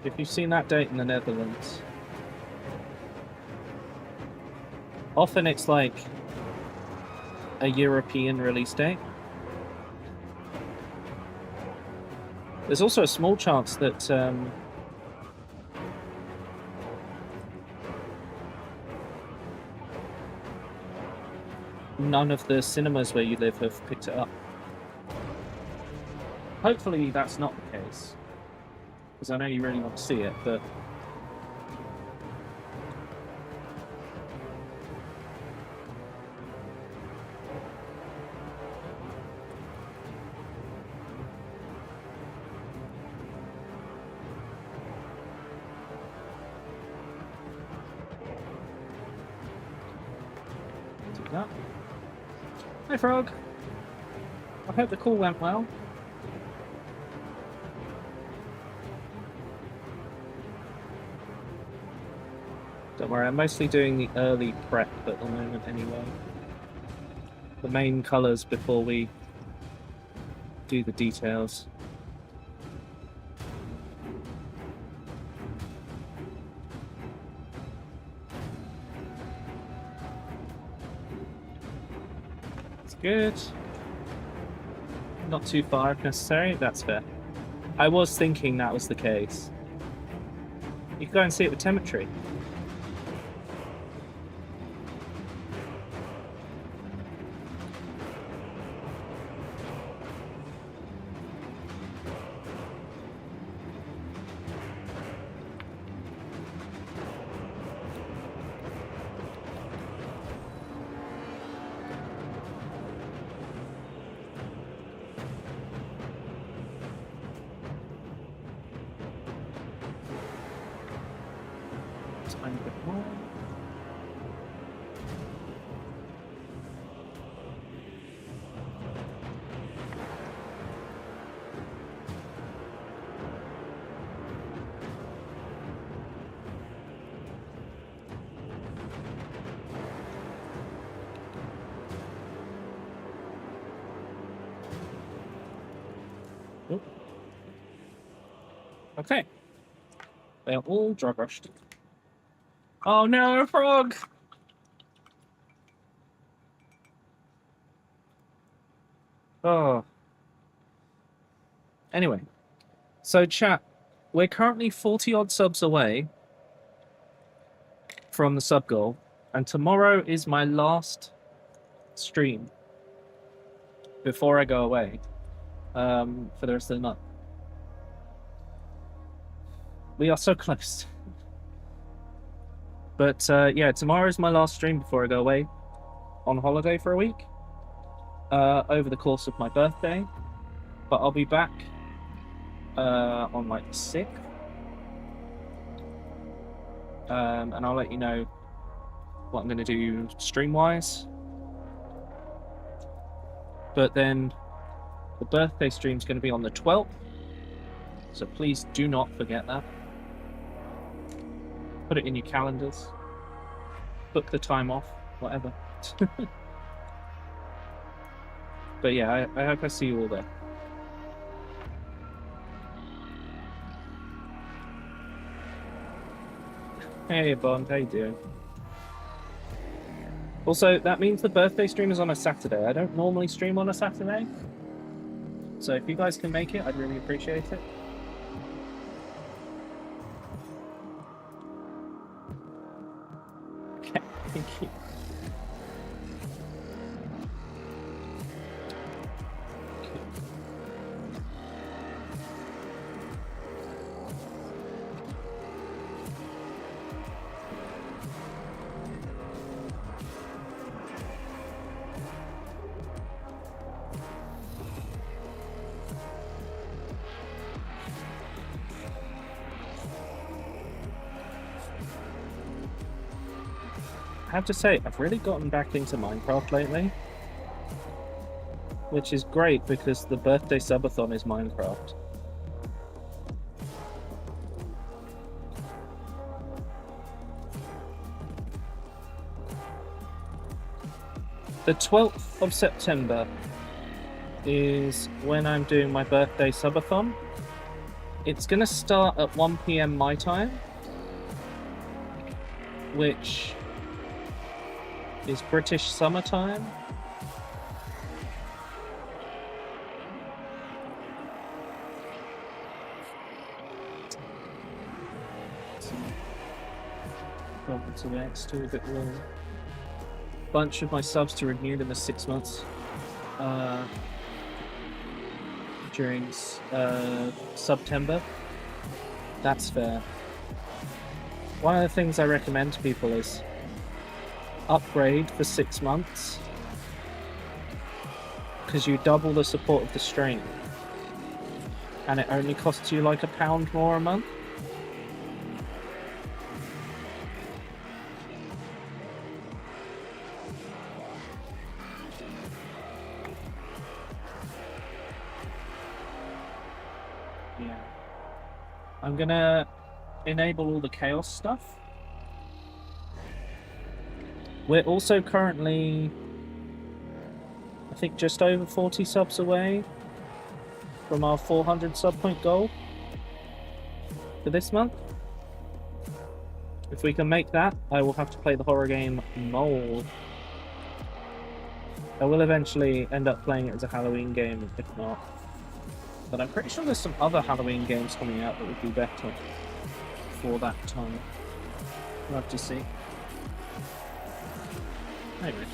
If you've seen that date in the Netherlands. Often it's like a European release date. There's also a small chance that none of the cinemas where you live have picked it up. Hopefully that's not the case, because I know you really want to see it, but that. Hi, Frog. I hope the call went well. Don't worry, I'm mostly doing the early prep at the moment anyway. The main colours before we do the details. Good. Not too far if necessary, that's fair. I was thinking that was the case. You can go and see it with telemetry. tiny bit more. Oop. Okay. They are all dry brushed. Oh no, frog! Oh. Anyway, so chat, we're currently 40 odd subs away from the sub goal, and tomorrow is my last stream before I go away for the rest of the month. We are so close. But yeah, tomorrow is my last stream before I go away on holiday for a week over the course of my birthday. But I'll be back on like the 6th. And I'll let you know what I'm going to do stream-wise. But then the birthday stream is going to be on the 12th. So please do not forget that. Put it in your calendars. Book the time off, whatever. But yeah, I hope I see you all there. Hey Bond, how you doing? Also, that means the birthday stream is on a Saturday. I don't normally stream on a Saturday. So if you guys can make it, I'd really appreciate it. Okay, thank you. I have to say, I've really gotten back into Minecraft lately, which is great because the birthday subathon is Minecraft. The 12th of September is when I'm doing my birthday subathon. It's going to start at 1 PM my time, which is British summertime. Welcome to the next to a bit more. Bunch of my subs to renew in the 6 months during September. That's fair. One of the things I recommend to people is upgrade for 6 months because you double the support of the stream and it only costs you like £1 more a month. Yeah, I'm gonna enable all the chaos stuff. We're also currently, I think, just over 40 subs away from our 400 sub point goal for this month. If we can make that, I will have to play the horror game Mole. I will eventually end up playing it as a Halloween game, if not. But I'm pretty sure there's some other Halloween games coming out that would be better for that time. We'll have to see. Anyway.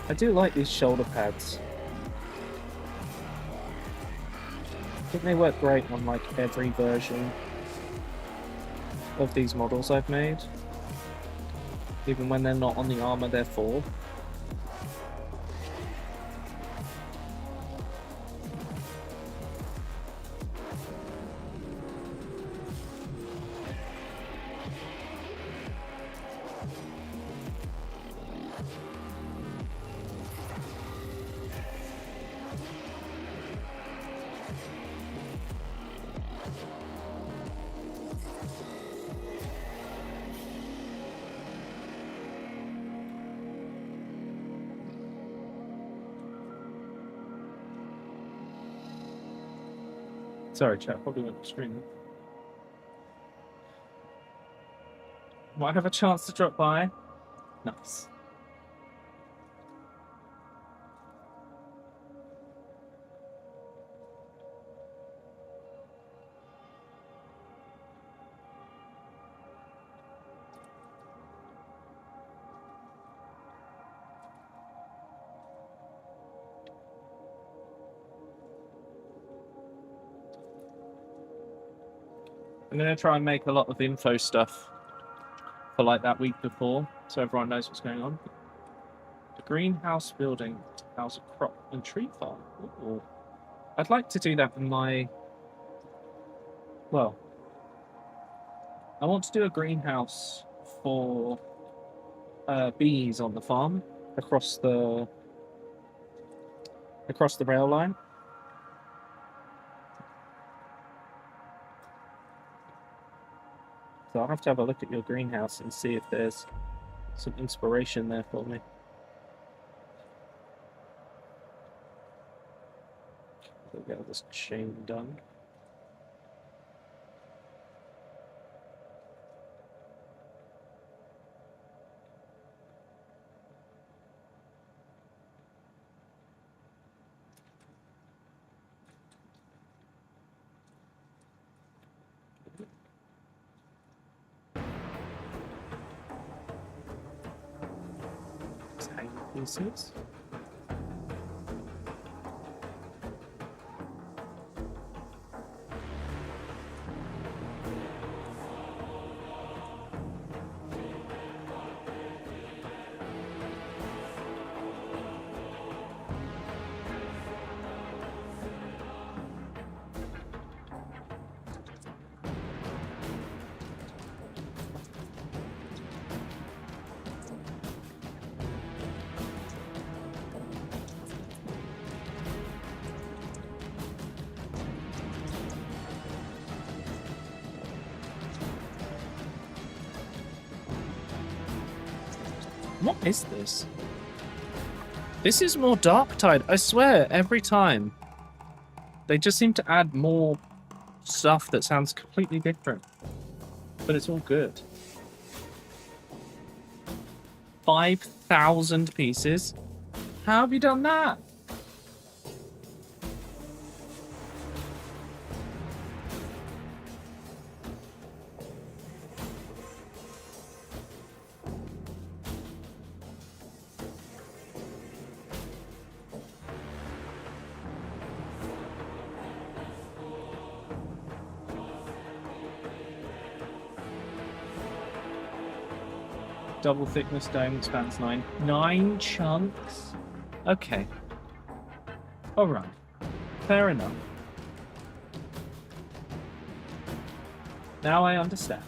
I do like these shoulder pads. I think they work great on like every version of these models I've made. even when they're not on the armor they're for. Sorry, chat, probably went streaming. Might have a chance to drop by. Nice. I'm going to try and make a lot of info stuff for like that week before, so everyone knows what's going on. The greenhouse building house a crop and tree farm. Ooh. I'd like to do that in my... Well, I want to do a greenhouse for bees on the farm across the rail line. So I'll have to have a look at your greenhouse and see if there's some inspiration there for me. We'll get this chain done. Tiny pieces. What is this? This is more Darktide, I swear, every time. They just seem to add more stuff that sounds completely different. But it's all good. 5,000 pieces? How have you done that? Double thickness dome that spans 9 chunks? Okay. Alright. Fair enough. Now I understand.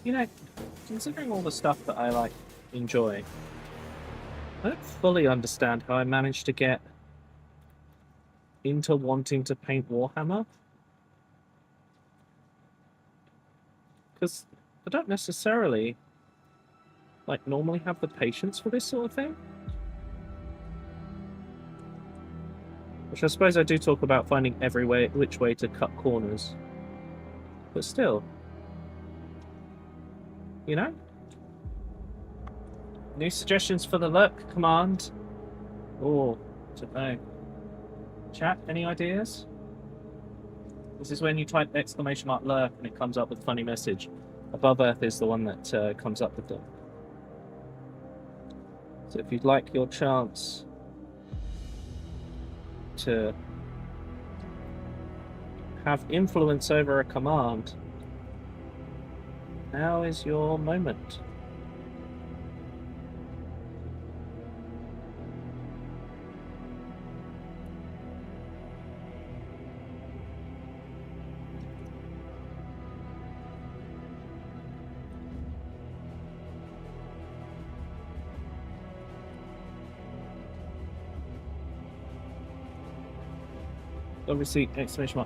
You know, considering all the stuff that I, like, enjoy, I don't fully understand how I managed to get into wanting to paint Warhammer. Because I don't necessarily like normally have the patience for this sort of thing. Which I suppose I do talk about finding which way to cut corners. But still. You know? New suggestions for the lurk command? Oh, don't know. Chat, any ideas? This is when you type !lurk and it comes up with funny message. Above Earth is the one that comes up with them. So if you'd like your chance to have influence over a command, now is your moment. Obviously,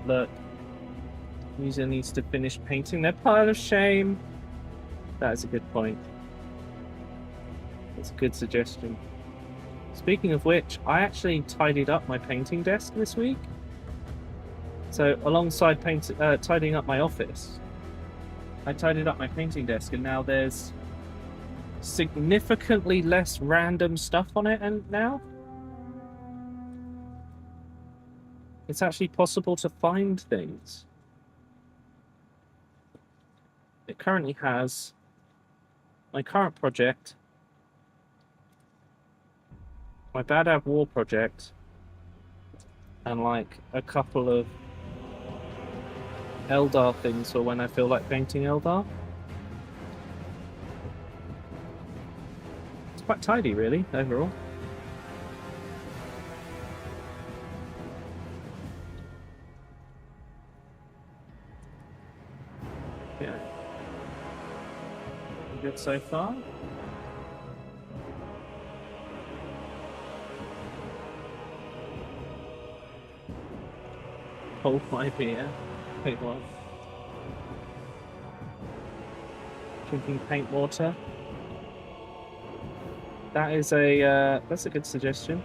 !lurk. User needs to finish painting their pile of shame. That is a good point. That's a good suggestion. Speaking of which, I actually tidied up my painting desk this week. So alongside tidying up my office, I tidied up my painting desk, and now there's significantly less random stuff on it. And now it's actually possible to find things. It currently has my current project, my Bad Ab War project, and like a couple of Eldar things for when I feel like painting Eldar. It's quite tidy, really, overall. Yeah. Good so far. Hold my beer. Wait, what? Drinking paint water. That is that's a good suggestion.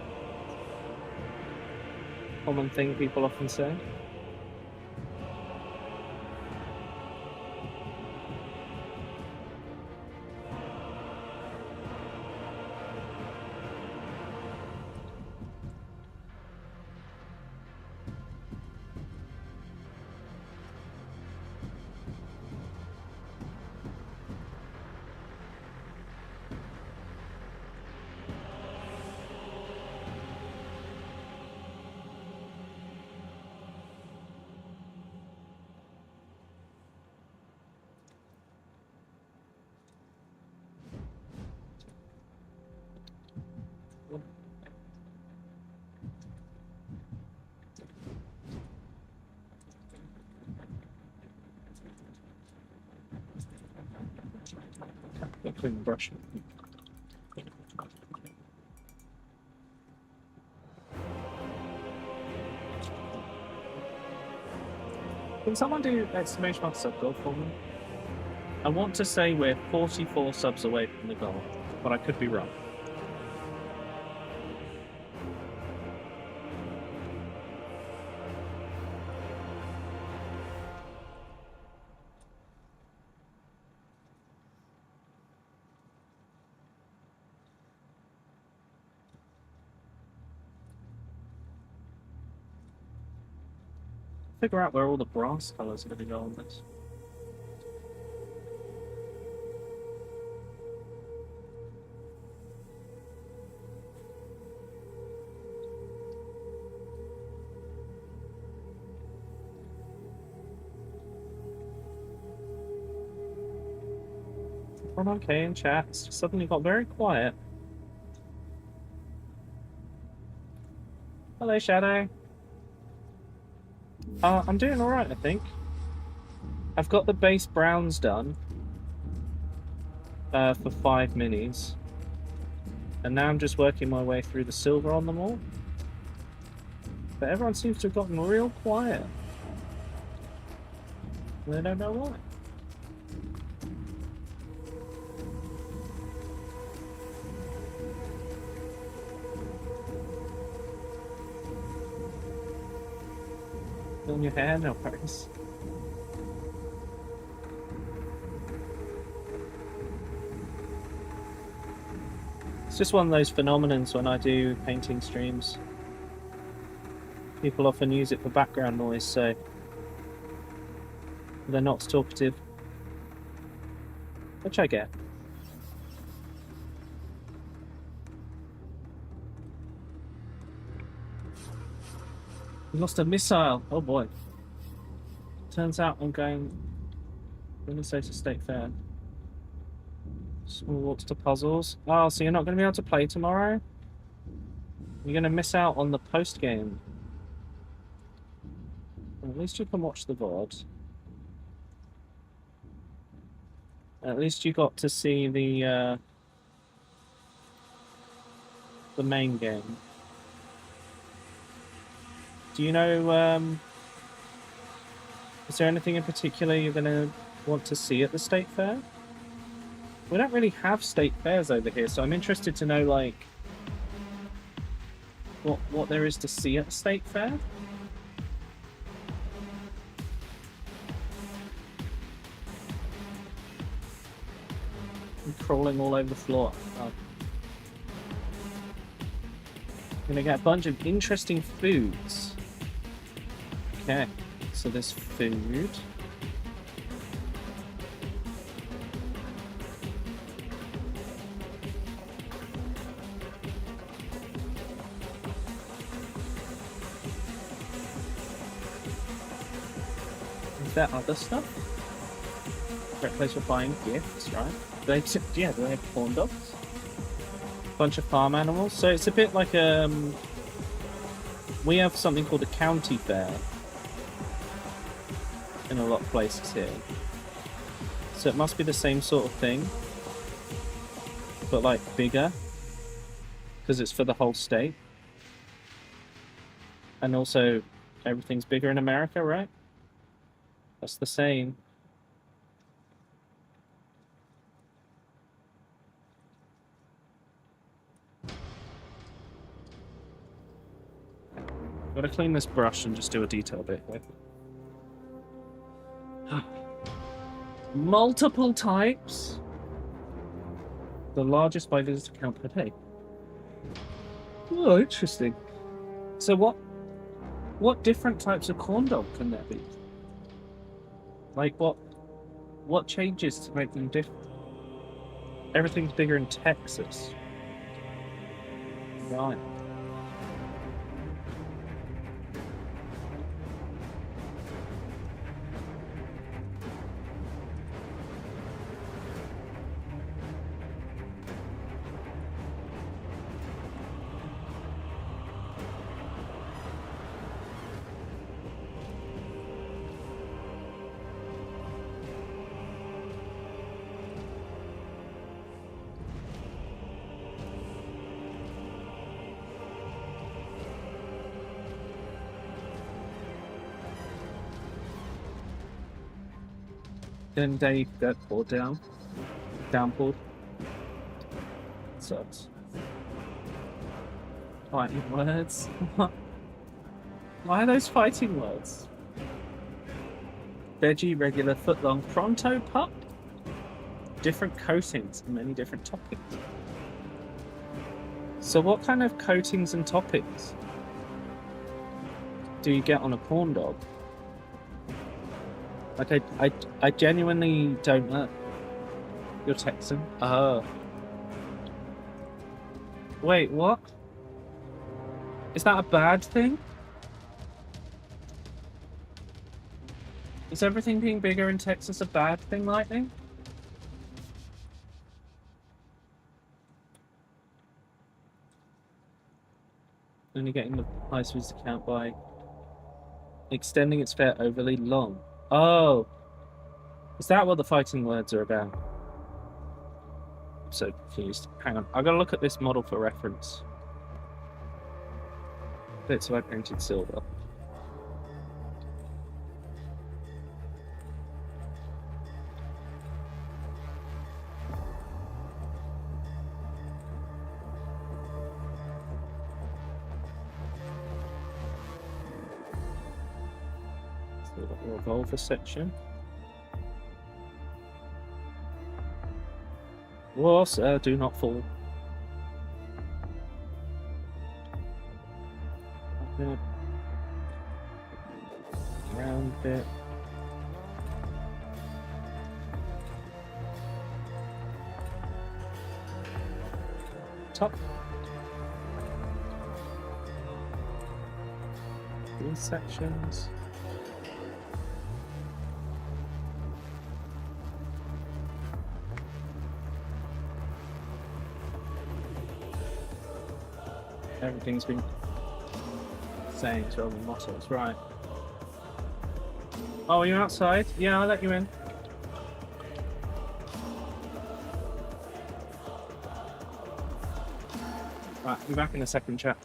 Common thing people often say. Clean the brush. Can someone do !sub goal for me? I want to say we're 44 subs away from the goal, but I could be wrong. Figure out where all the brass colours are going to go on this. I'm okay in chat. It's just suddenly got very quiet. Hello, Shadow. I'm doing alright, I think. I've got the base browns done for 5 minis. And now I'm just working my way through the silver on them all. But everyone seems to have gotten real quiet. And I don't know why. your hair? No worries. It's just one of those phenomenons when I do painting streams. People often use it for background noise, so they're not talkative. Which I get. We lost a missile. Oh boy. Turns out I'm going Minnesota State Fair. Small walks to puzzles. Oh, so you're not going to be able to play tomorrow? You're going to miss out on the post game. Well, at least you can watch the VOD. At least you got to see the main game. Do you know, is there anything in particular you're going to want to see at the State Fair? We don't really have state fairs over here, so I'm interested to know, like, what there is to see at the State Fair. I'm crawling all over the floor. Oh. Gonna get a bunch of interesting foods. Okay, so there's food. Is there other stuff? Great place for buying gifts, right? They have corn dogs. Bunch of farm animals. So it's a bit like we have something called a county fair in a lot of places here. So it must be the same sort of thing, but like bigger, because it's for the whole state. And also everything's bigger in America, right? That's the same. Gotta clean this brush and just do a detail bit with. Multiple types. The largest by visitor count per day. Oh, interesting. So what different types of corn dog can there be? Like what changes to make them different? Everything's bigger in Texas. Right. Then they got pulled down. Downpulled. Sucks. Fighting words? Why are those fighting words? Veggie, regular, footlong, pronto, pup? Different coatings and many different toppings. So what kind of coatings and toppings do you get on a corn dog? Like, I genuinely don't know. You're Texan? Oh. Wait, what? Is that a bad thing? Is everything being bigger in Texas a bad thing, Lightning? Only getting the highest visitor count by extending its fair overly long. Oh, is that what the fighting words are about? I'm so confused. Hang on, I've got to look at this model for reference. Bits I painted silver. We've got the revolver section. Whoa, sir, do not fall. Up a bit. Round a bit. Top. These sections. Everything's been saying to the muscles, right? Oh, you're outside? Yeah, I'll let you in. Right, I'll be back in a second, chat.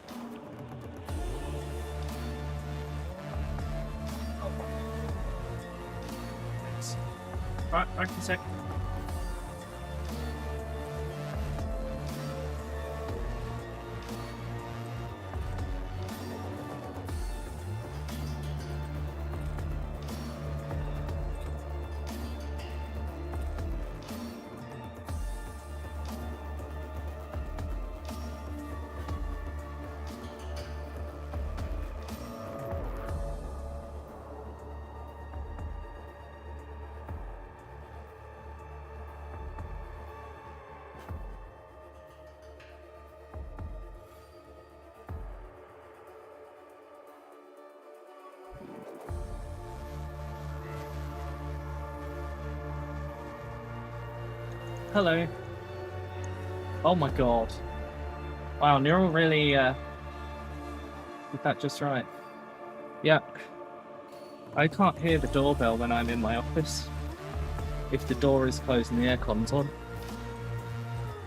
Right, back in a sec. Hello. Oh my god. Wow, Neural really did that just right. Yeah. I can't hear the doorbell when I'm in my office. If the door is closed and the aircon's on.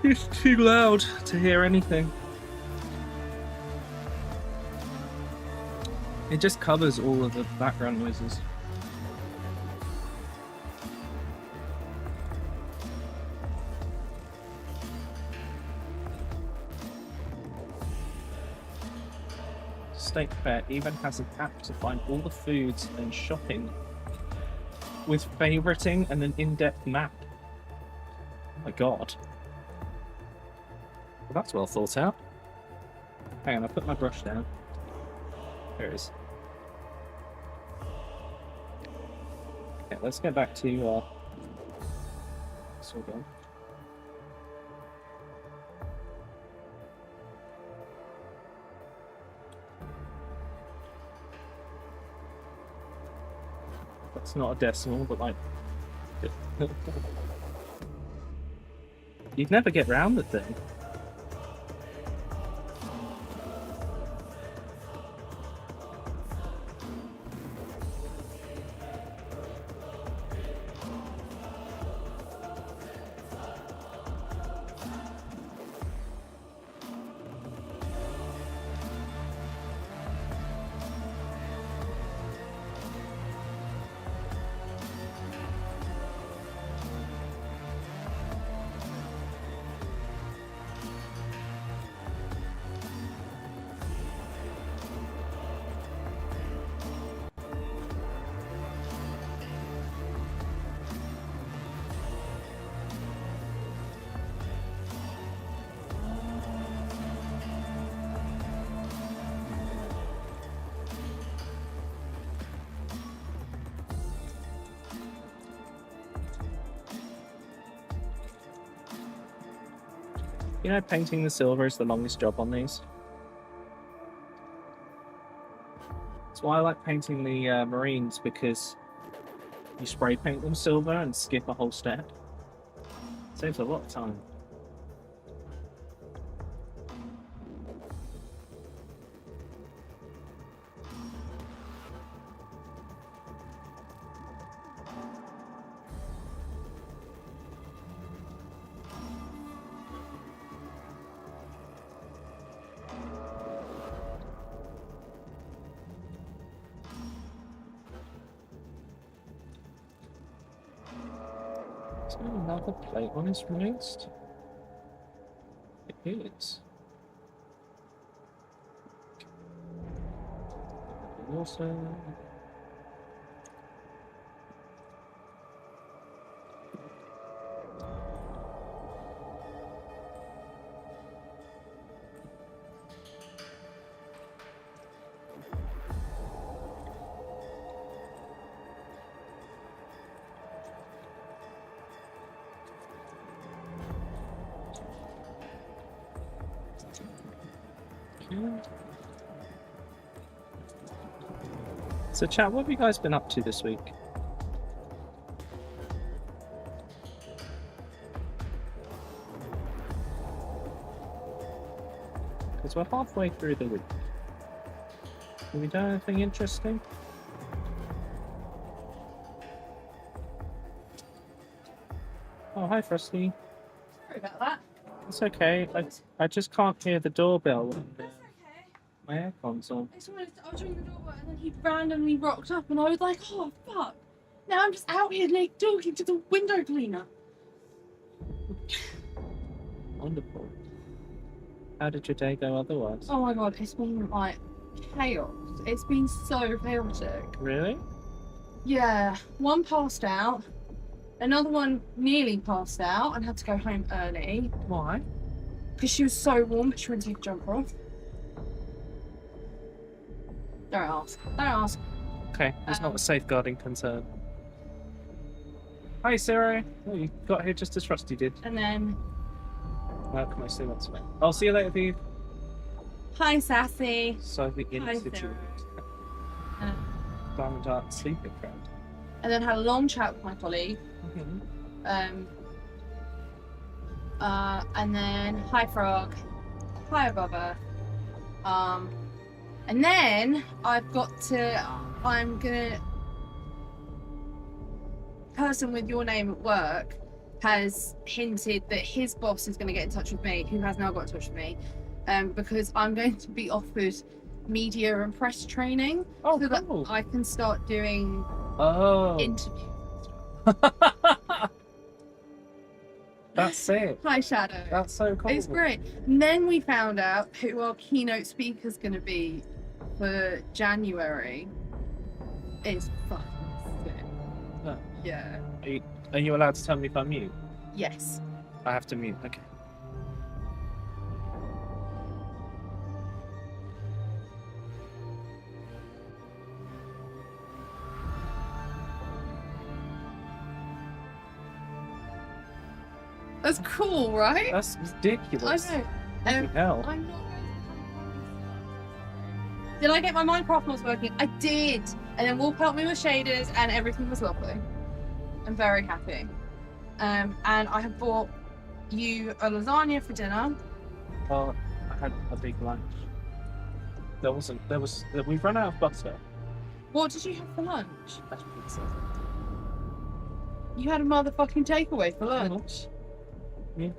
It's too loud to hear anything. It just covers all of the background noises. State Fair even has an app to find all the foods and shopping with favoriting and an in-depth map. Oh my god. Well, that's well thought out. Hang on, I put my brush down. There it is. Okay, let's get back to Sorghum. That's not a decimal, but like... You'd never get round the thing. You know, painting the silver is the longest job on these. That's why I like painting the Marines, because you spray paint them silver and skip a whole step. Saves a lot of time. Is there another plate on his waist? It is. Also... So, chat, what have you guys been up to this week? Because we're halfway through the week. Have we done anything interesting? Oh, hi, Frosty. Sorry about that. It's okay. I just can't hear the doorbell when That's okay. my aircon's on. I was ringing the doorbell and then he randomly rocked up and I was like, oh fuck. Now I'm just out here like talking to the window cleaner. Wonderful. How did your day go otherwise? Oh my god, it's been like chaos. It's been so chaotic. Really? Yeah, one passed out. Another one nearly passed out and had to go home early. Why? Because she was so warm, but she wouldn't take a jumper off. Don't ask. Don't ask. Okay, it's not a safeguarding concern. Hi, Sarah. Oh, you got here just as Frosty did. And then, How can I say that to me? I'll see you later, Viv. hi, Sassy. So the Hi, Institute. Sarah. Diamond Art Sleeping Crowd. And then had a long chat with my colleague. And then hi Frog, hi Bubba. And then I'm gonna person with your name at work has hinted that his boss is gonna get in touch with me, who has now got in touch with me, because I'm going to be offered media and press training so that I can start doing interviews. That's sick. Hi Shadow. That's so cool. It's great. And then we found out who our keynote speaker's going to be for January. It's fucking sick. Oh. Yeah. Are you allowed to tell me if I'm mute? Yes. I have to mute. Okay. That's cool, right? That's ridiculous. I know. Fucking hell. I'm not. Did I get my Minecraft mods working? I did. And then Wolf helped me with shaders, and everything was lovely. I'm very happy. And I have bought you a lasagna for dinner. Well, I had a big lunch. We've run out of butter. What did you have for lunch? That's pizza. You had a motherfucking takeaway for lunch. Yeah.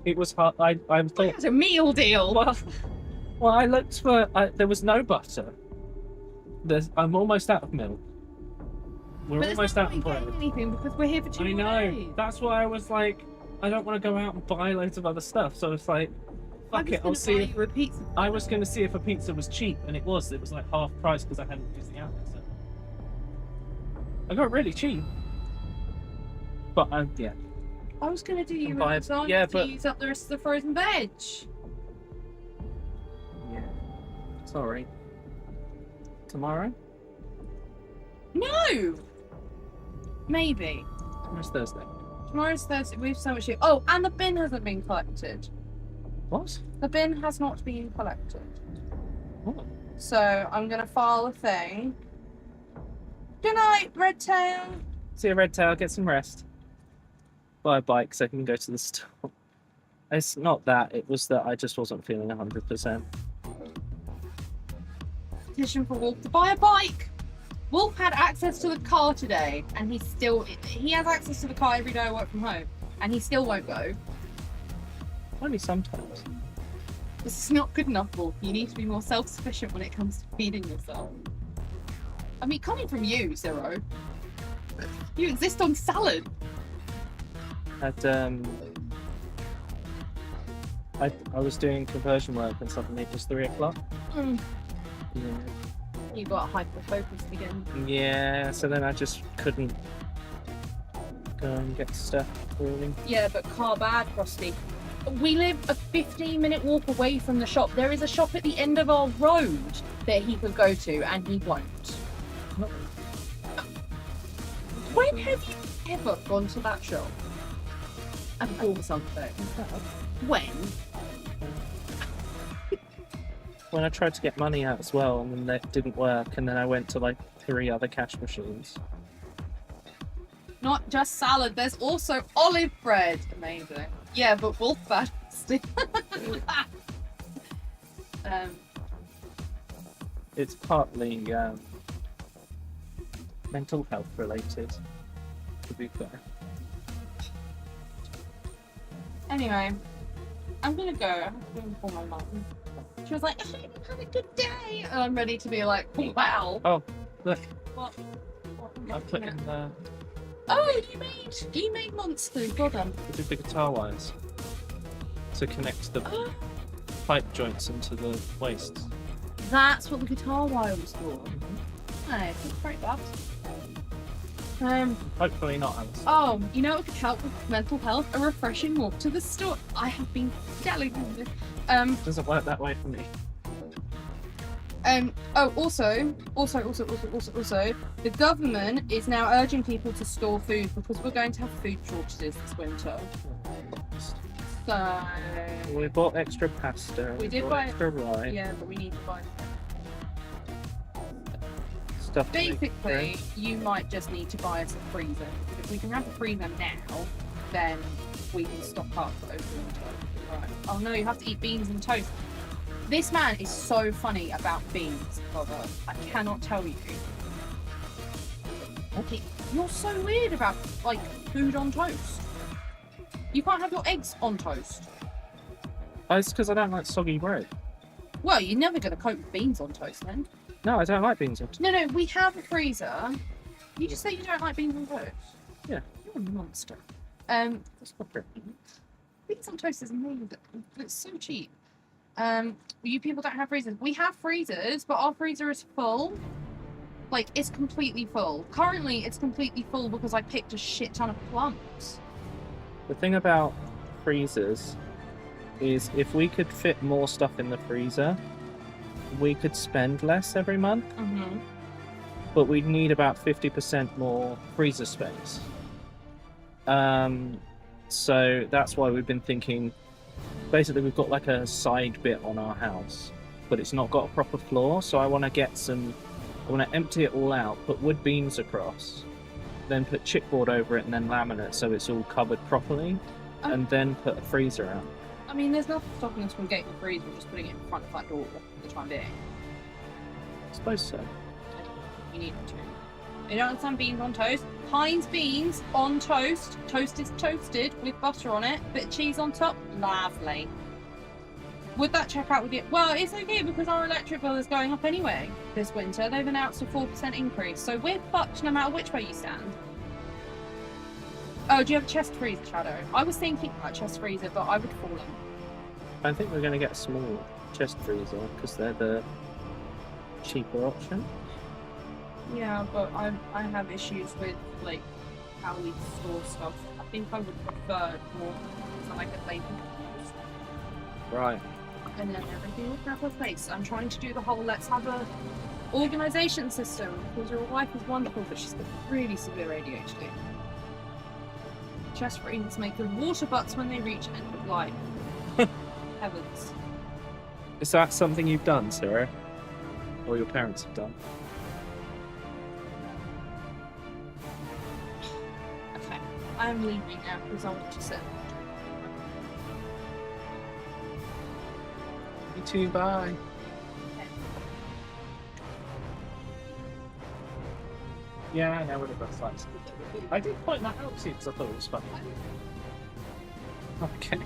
It was hard. I thought. It's a meal deal. Well, I looked for. There was no butter. I'm almost out of milk. We're almost out of bread. Anything because we're here for 2 days. I know. That's why I was like, I don't want to go out and buy loads of other stuff. So it's like, fuck it. I'll see. You a pizza. I was going to see if a pizza was cheap, and it was. It was like half price because I hadn't used the outlet. So I got it really cheap. But yeah. I was going to do you a buy- lasagna yeah, to but- use up the rest of the frozen veg. Yeah. Sorry. Tomorrow? No! Maybe. Tomorrow's Thursday. Tomorrow's Thursday. We have so much shit. Oh, and the bin hasn't been collected. What? The bin has not been collected. What? So I'm going to file a thing. Good night, Redtail. See you, Redtail. Get some rest. Buy a bike so I can go to the store. It's not that. It was that I just wasn't feeling 100%. Petition for Wolf to buy a bike. Wolf had access to the car today, and he has access to the car every day I work from home, and he still won't go. Only sometimes. This is not good enough, Wolf. You need to be more self-sufficient when it comes to feeding yourself. I mean, coming from you, Zero, you exist on salad. I was doing conversion work and suddenly it was 3 o'clock. Mm. Yeah. You got hyper-focused again. Yeah, so then I just couldn't go and get stuff really. Yeah, but car bad, Frosty. We live a 15-minute walk away from the shop. There is a shop at the end of our road that he could go to, and he won't. When have you ever gone to that shop and bought something? When? when I tried to get money out as well, and then that didn't work, and then I went to like 3 other cash machines. Not just salad, there's also olive bread. Amazing. Yeah, but wolf fasting. It's partly mental health related, to be fair. Anyway, I'm gonna go. I'm going to call my mum. She was like, "I had a good day," and I'm ready to be like, "Wow." Oh, look, What I put in the Oh, you made monsters. Well done. the guitar wires to connect the pipe joints into the waste. That's what the guitar wire was for. Nice. That's great, that. Hopefully not, Alice. Oh, you know what could help with mental health? A refreshing walk to the store. I have been telling you this. Doesn't work that way for me. Also, the government is now urging people to store food because we're going to have food shortages this winter. So We bought extra pasta. We did bought buy- extra rice. yeah, but we need to buy. Stuff. to make Basically, bread. you might just need to buy us a freezer. If we can have the freezer now, then we can stock up over winter. Right. Oh no, you have to eat beans and toast. This man is so funny about beans, brother. I cannot tell you. Okay, you're so weird about like food on toast. You can't have your eggs on toast. Oh, it's because I don't like soggy bread. Well, you're never going to cope with beans on toast then. No, I don't like beans on toast. No, we have a freezer. You just say you don't like beans on toast. Yeah. You're a monster. That's not true. Beans on toast is amazing. It's so cheap. You people don't have freezers. We have freezers, but our freezer is full. Like, it's completely full. Currently, it's completely full because I picked a shit ton of plums. The thing about freezers is if we could fit more stuff in the freezer, we could spend less every month, Mm-hmm. but we'd need about 50% more freezer space. So that's why we've been thinking, basically we've got like a side bit on our house, but it's not got a proper floor, so I want to empty it all out, put wood beams across, then put chipboard over it and then laminate so it's all covered properly, and then put a freezer out. I mean, there's nothing stopping us from getting the freezer and just putting it in front of that door for the time being. I suppose so. You need to. You don't understand beans on toast? Heinz beans on toast. Toast is toasted with butter on it, bit of cheese on top. Lovely. Would that check out with you? Well, it's okay because our electric bill is going up anyway this winter. They've announced a 4% increase, so we're fucked no matter which way you stand. Oh, do you have a chest freezer, Shadow? I was thinking about chest freezer, but I would fall in. I think we're going to get a small chest freezer because they're the cheaper option. Yeah, but I have issues with like how we store stuff. I think I would prefer more so I could label it. Right. And then everything will have a place. I'm trying to do the whole let's have a organisation system because your wife is wonderful, but she's got really severe ADHD. Chest freezers make good water butts when they reach end of life. Heavens. Is that something you've done, Sarah? Or your parents have done? Okay, I'm leaving now because I want to sit. You too, bye. Yeah, I know what it looks like. I did point that out to you because I thought it was funny. Okay.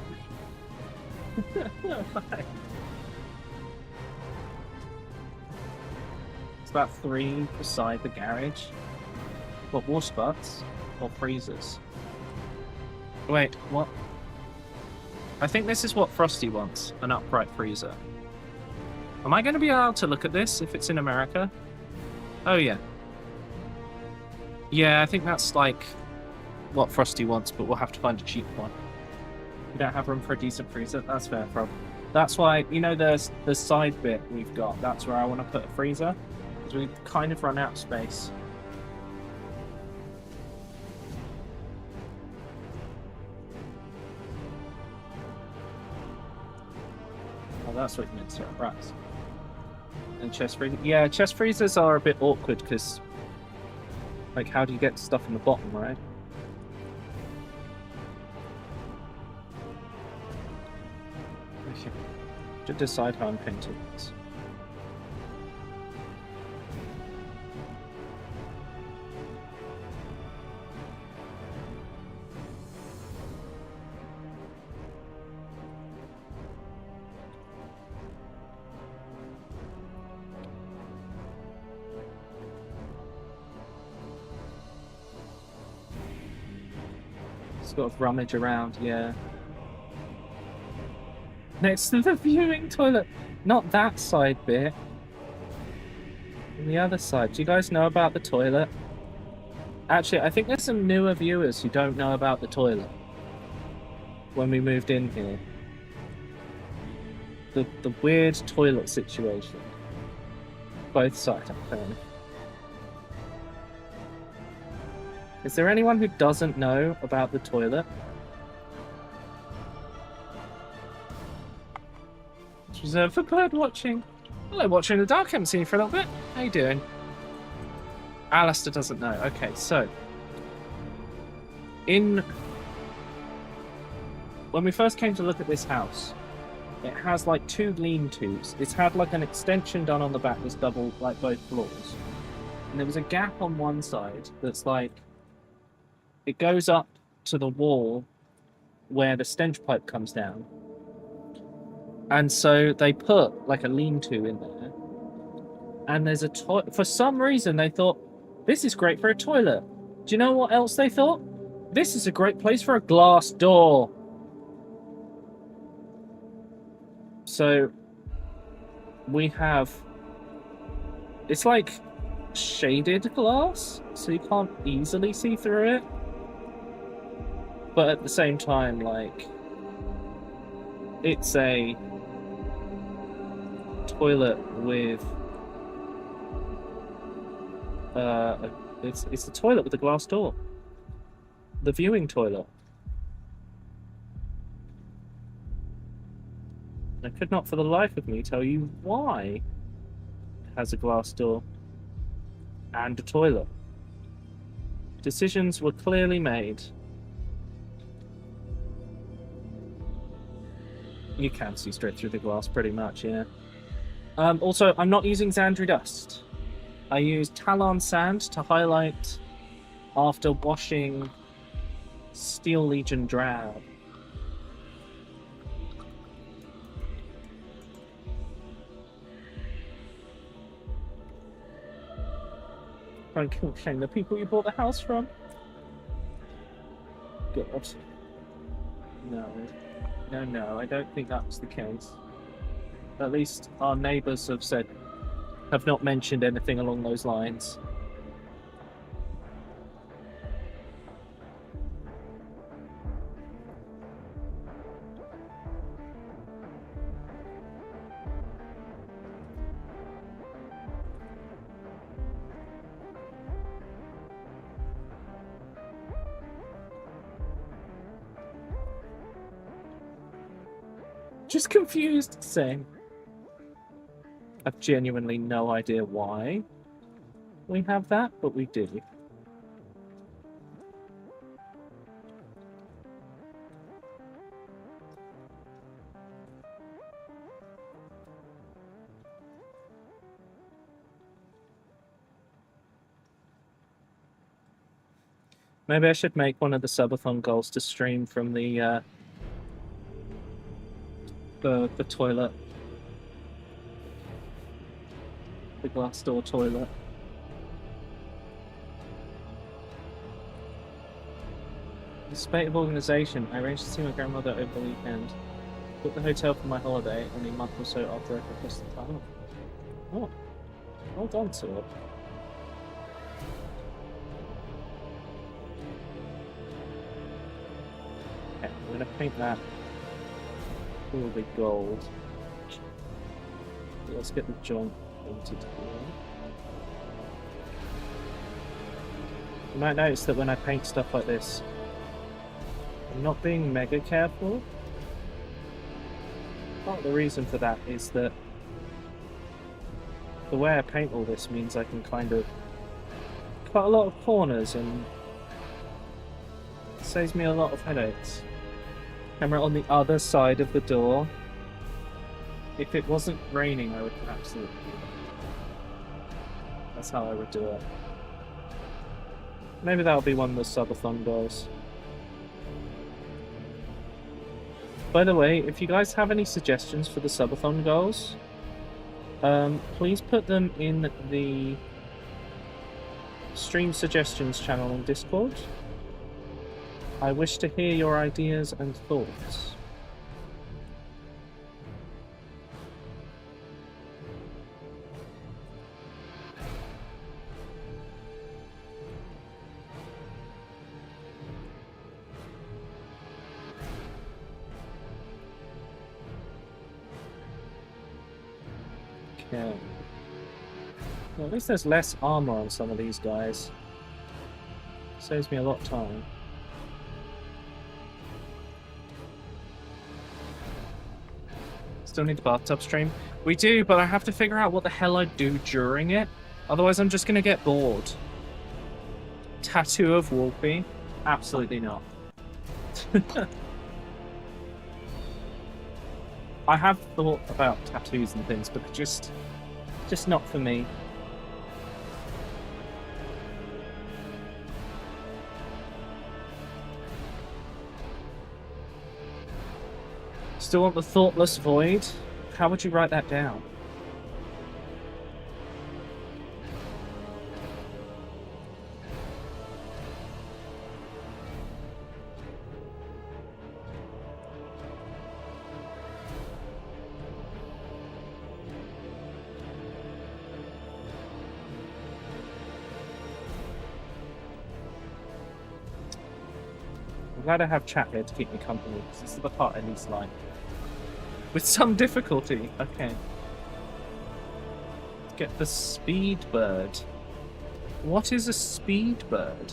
It's about 3 beside the garage. What, water butts or freezers? Wait, what? I think this is what Frosty wants, an upright freezer. Am I going to be able to look at this if it's in America? Oh yeah. Yeah, I think that's like what Frosty wants, but we'll have to find a cheap one. We don't have room for a decent freezer. That's fair, Frog. That's why, you know, there's the side bit we've got. That's where I want to put a freezer, because we've kind of run out of space. Oh, that's what you meant to say, rats. And chest freezers. Yeah, chest freezers are a bit awkward because, like, how do you get stuff in the bottom, right? Okay. To decide how I'm painting this. Sort of rummage around, yeah. Next to the viewing toilet. Not that side bit. On the other side. Do you guys know about the toilet? Actually, I think there's some newer viewers who don't know about the toilet. When we moved in here. The weird toilet situation. Both sides, apparently. Is there anyone who doesn't know about the toilet? It's reserved for bird watching. Hello, watching in the dark. I haven't seen you for a little bit. How you doing? Alistair doesn't know. Okay, so when we first came to look at this house, it has like 2 lean-tos. It's had like an extension done on the back that's double like both floors, and there was a gap on one side that's like. It goes up to the wall where the stench pipe comes down. And so they put like a lean-to in there. And there's a toilet. For some reason, they thought, this is great for a toilet. Do you know what else they thought? This is a great place for a glass door. So we have... It's like shaded glass, so you can't easily see through it. But at the same time, like, it's a toilet with it's a toilet with a glass door. The viewing toilet. I could not for the life of me tell you why it has a glass door and a toilet. Decisions were clearly made. You can see straight through the glass pretty much, yeah. Also, I'm not using Xandri Dust. I use Talon Sand to highlight after washing Steel Legion Drab. Trying to shame the people you bought the house from. God. No, I don't think that was the case. At least our neighbours have not mentioned anything along those lines. Just confused, same. I've genuinely no idea why we have that, but we do. Maybe I should make one of the subathon goals to stream from the toilet. The glass door toilet. The spate of organisation. I arranged to see my grandmother over the weekend. Booked the hotel for my holiday only a month or so after I crossed the tunnel. Oh. Well done to it. Okay, I'm gonna paint that all the gold. Let's get the joint painted here. You might notice that when I paint stuff like this, I'm not being mega careful. Part of the reason for that is that the way I paint all this means I can kind of cut a lot of corners and saves me a lot of headaches. Camera on the other side of the door. If it wasn't raining, I would absolutely do that. That's how I would do it. Maybe that'll be one of the subathon goals. By the way, if you guys have any suggestions for the subathon goals, please put them in the stream suggestions channel on Discord. I wish to hear your ideas and thoughts. Okay. Well, at least there's less armor on some of these guys. Saves me a lot of time. Still need the bathtub stream? We do, but I have to figure out what the hell I do during it. Otherwise I'm just gonna get bored. Tattoo of Wolfie? Absolutely not. I have thought about tattoos and things, but just not for me. Still want the thoughtless void? How would you write that down? I'm glad I have chat here to keep me company, because this is the part I least like. With some difficulty. Okay. Get the speed bird. What is a speed bird?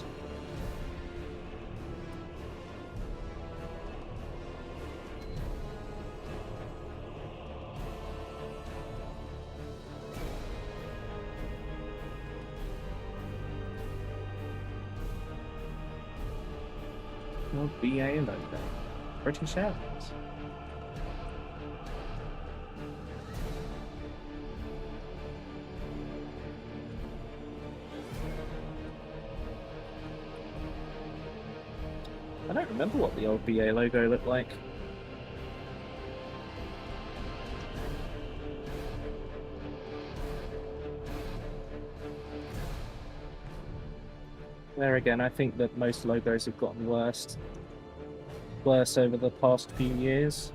No BA logo. British Airways. I don't remember what the old BA logo looked like. There again, I think that most logos have gotten worse over the past few years.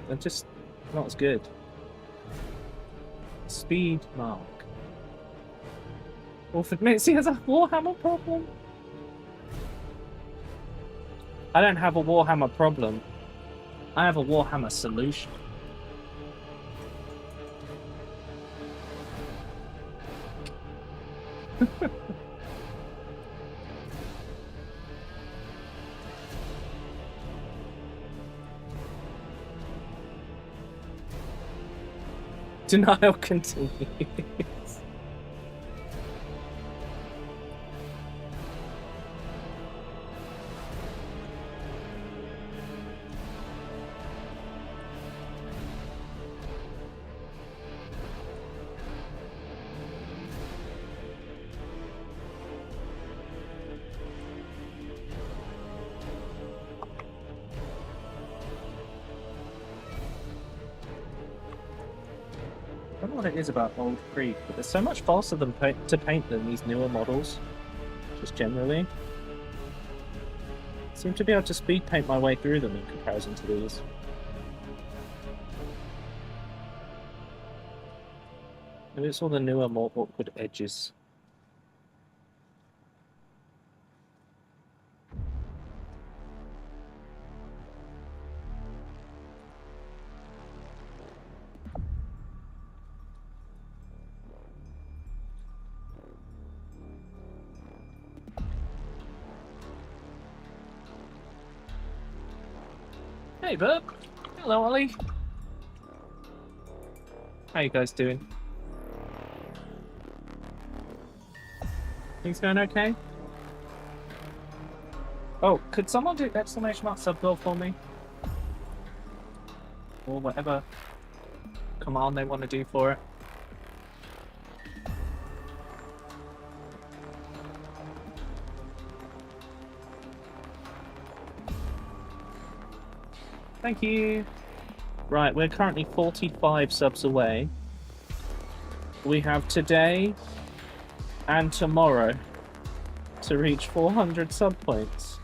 They're just not as good. Speed mark. Wolf admits he has a Warhammer problem. I don't have a Warhammer problem. I have a Warhammer solution. Denial continues. I don't know what it is about Old Creek, but they're so much faster to paint than these newer models, just generally. I seem to be able to speed paint my way through them in comparison to these. Maybe it's all the newer, more awkward edges. Hey, Bert. Hello, Ollie. How you guys doing? Things going okay? Oh, could someone do exclamation mark subgoal for me? Or whatever command they want to do for it. Thank you. Right, we're currently 45 subs away. We have today and tomorrow to reach 400 sub points.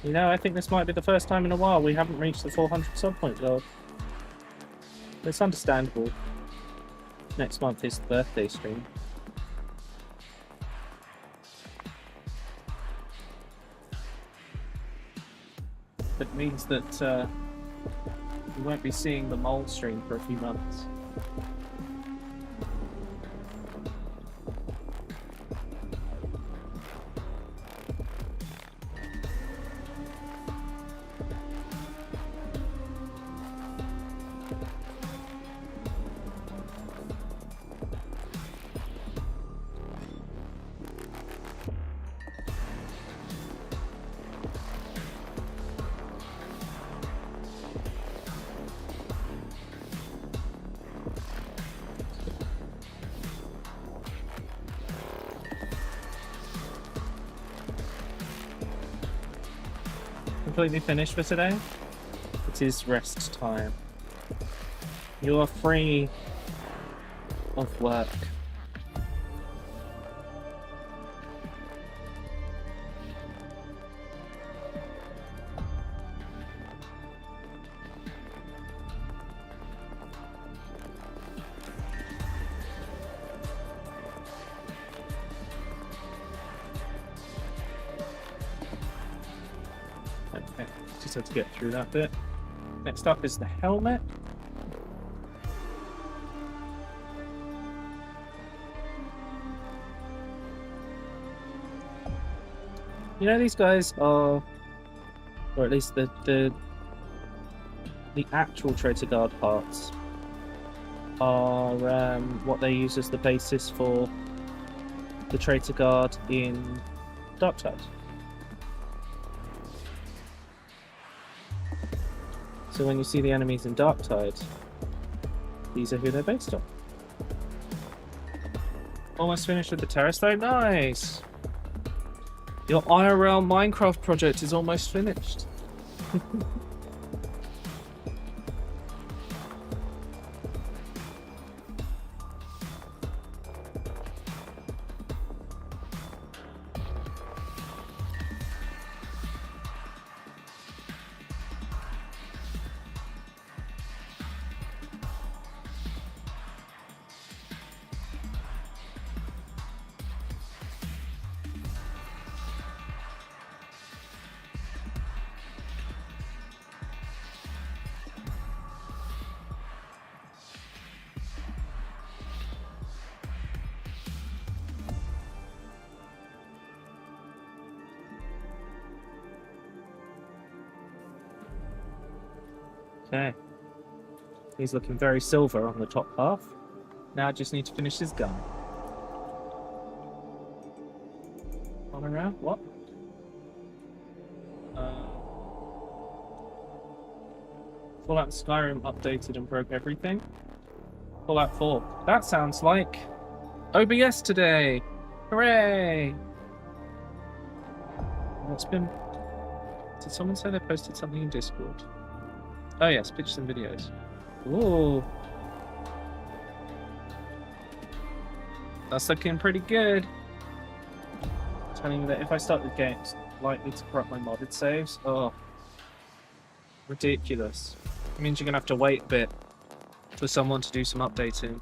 You know, I think this might be the first time in a while we haven't reached the 400 sub point goal. It's understandable. Next month is the birthday stream. It means that we won't be seeing the mole stream for a few months. Completely finished for today? It is rest time. You are free of work. Okay, just have to get through that bit. Next up is the helmet. You know, these guys are, or at least the actual Traitor Guard parts are what they use as the basis for the Traitor Guard in Darktide. So when you see the enemies in Darktide, these are who they're based on. Almost finished with the terrace though, nice! Your IRL Minecraft project is almost finished. Okay. He's looking very silver on the top half. Now I just need to finish his gun. On around? What? Fallout Skyrim updated and broke everything. Fallout 4. That sounds like OBS today! Hooray! What's been... Did someone say they posted something in Discord? Oh yes, pictures and videos. Ooh. That's looking pretty good. Telling me that if I start the game, it's likely to corrupt my modded saves. Oh. Ridiculous. It means you're going to have to wait a bit for someone to do some updating.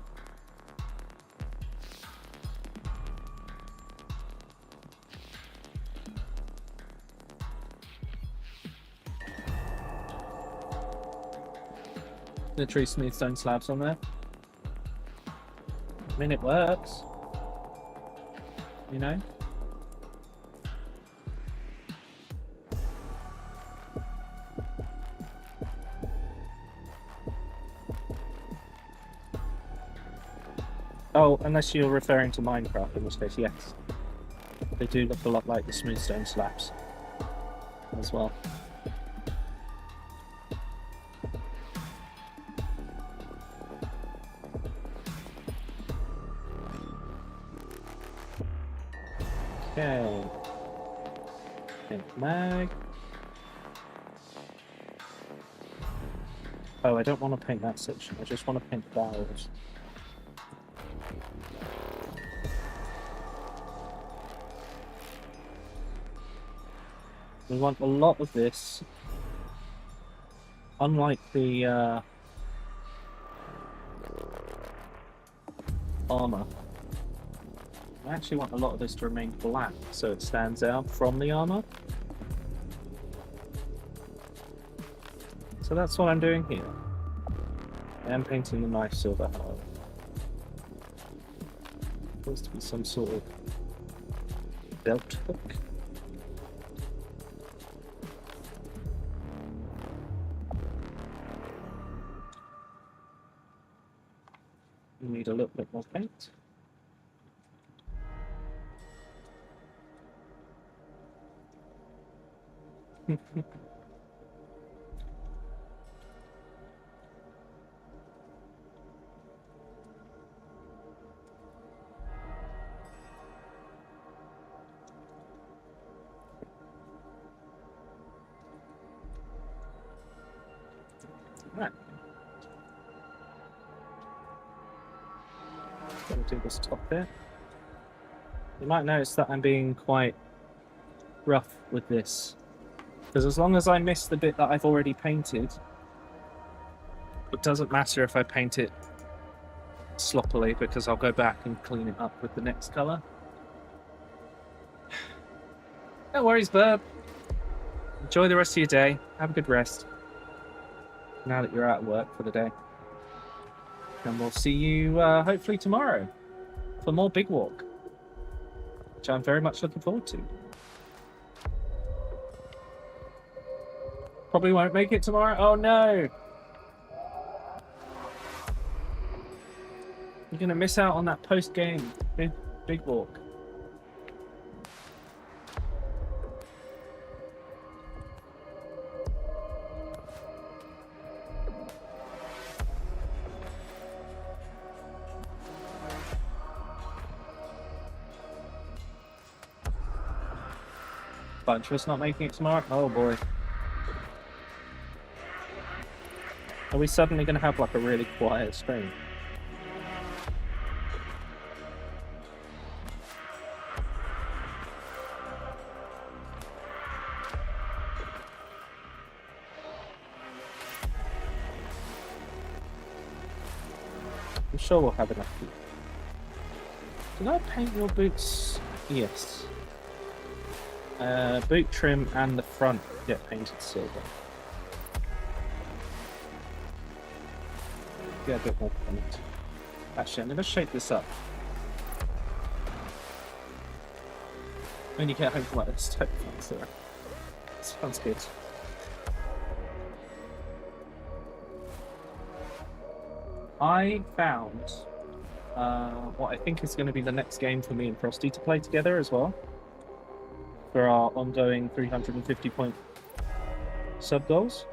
Literally smooth stone slabs on there. I mean, it works. You know? Oh, unless you're referring to Minecraft, in which case, yes. They do look a lot like the smooth stone slabs as well. Okay. Pink mag. Oh, I don't want to paint that section. I just want to paint barrels. We want a lot of this. Unlike the armor, I actually want a lot of this to remain black so it stands out from the armor. So that's what I'm doing here. I am painting the knife silver, however. Supposed to be some sort of belt hook. You need a little bit more paint. Right. Gonna do this top bit. You might notice that I'm being quite rough with this, because as long as I miss the bit that I've already painted, it doesn't matter if I paint it sloppily, because I'll go back and clean it up with the next colour. No worries, Burb. Enjoy the rest of your day. Have a good rest. Now that you're out of work for the day. And we'll see you hopefully tomorrow for more Big Walk, which I'm very much looking forward to. Probably won't make it tomorrow. Oh no! You're going to miss out on that post-game big Walk. Bunch of us not making it tomorrow? Oh boy. Are we suddenly going to have like a really quiet stream? I'm sure we'll have enough. Did I paint your boots? Yes. Boot trim and the front get painted silver. Get a bit more paint. Actually, I'm going to shake this up. When you get home from work, let's take that. Sounds good. I found what I think is going to be the next game for me and Frosty to play together as well, for our ongoing 350 point sub goals.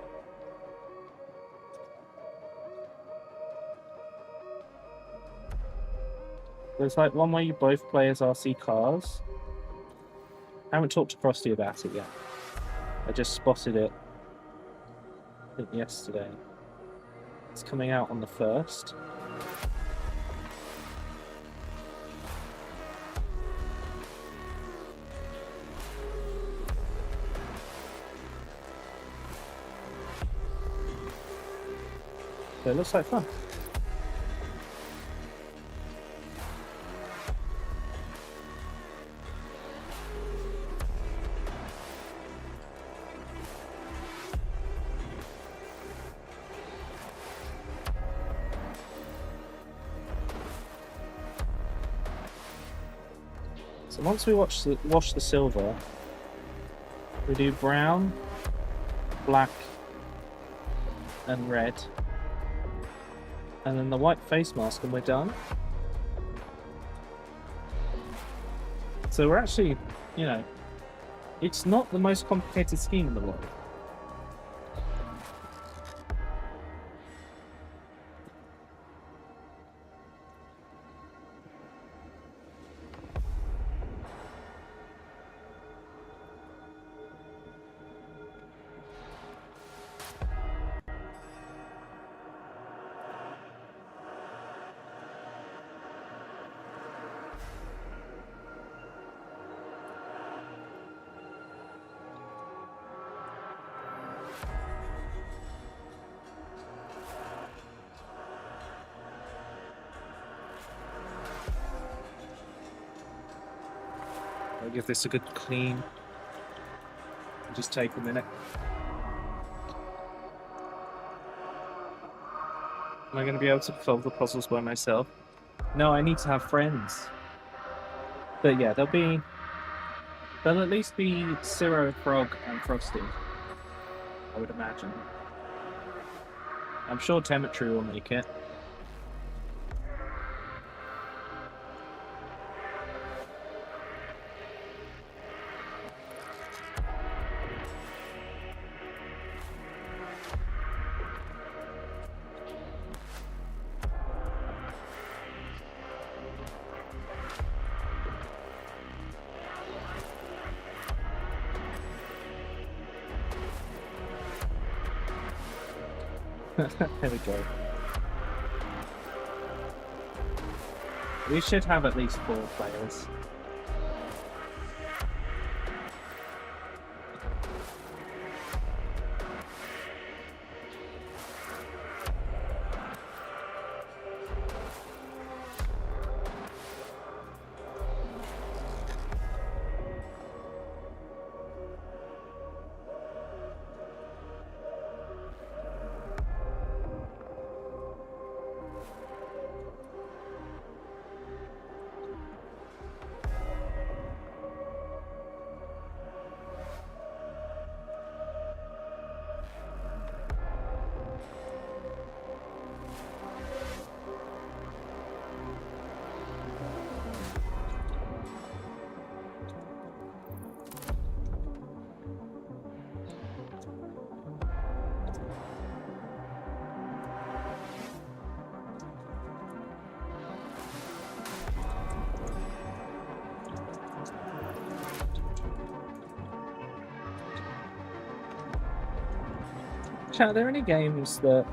There's like one where you both play as RC cars. I haven't talked to Frosty about it yet. I just spotted it, I think yesterday. It's coming out on the 1st. So it looks like fun. So once we wash the silver, we do brown, black, and red. And then the white face mask and we're done. So we're actually, you know, it's not the most complicated scheme in the world. I'll give this a good clean. Just take a minute. Am I going to be able to solve the puzzles by myself? No, I need to have friends. But yeah, there'll at least be Ciro, Frog, and Frosty. I would imagine. I'm sure Temetry will make it. There we go. We should have at least 4 players. Chat, are there any games that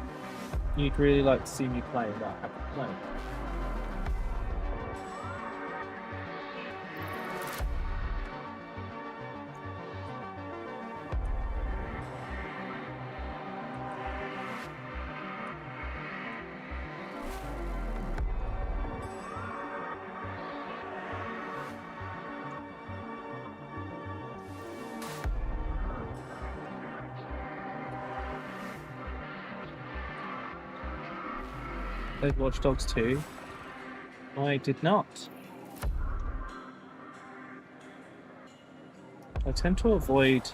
you'd really like to see me play that I haven't played? Played Watch Dogs 2? I did not. I tend to avoid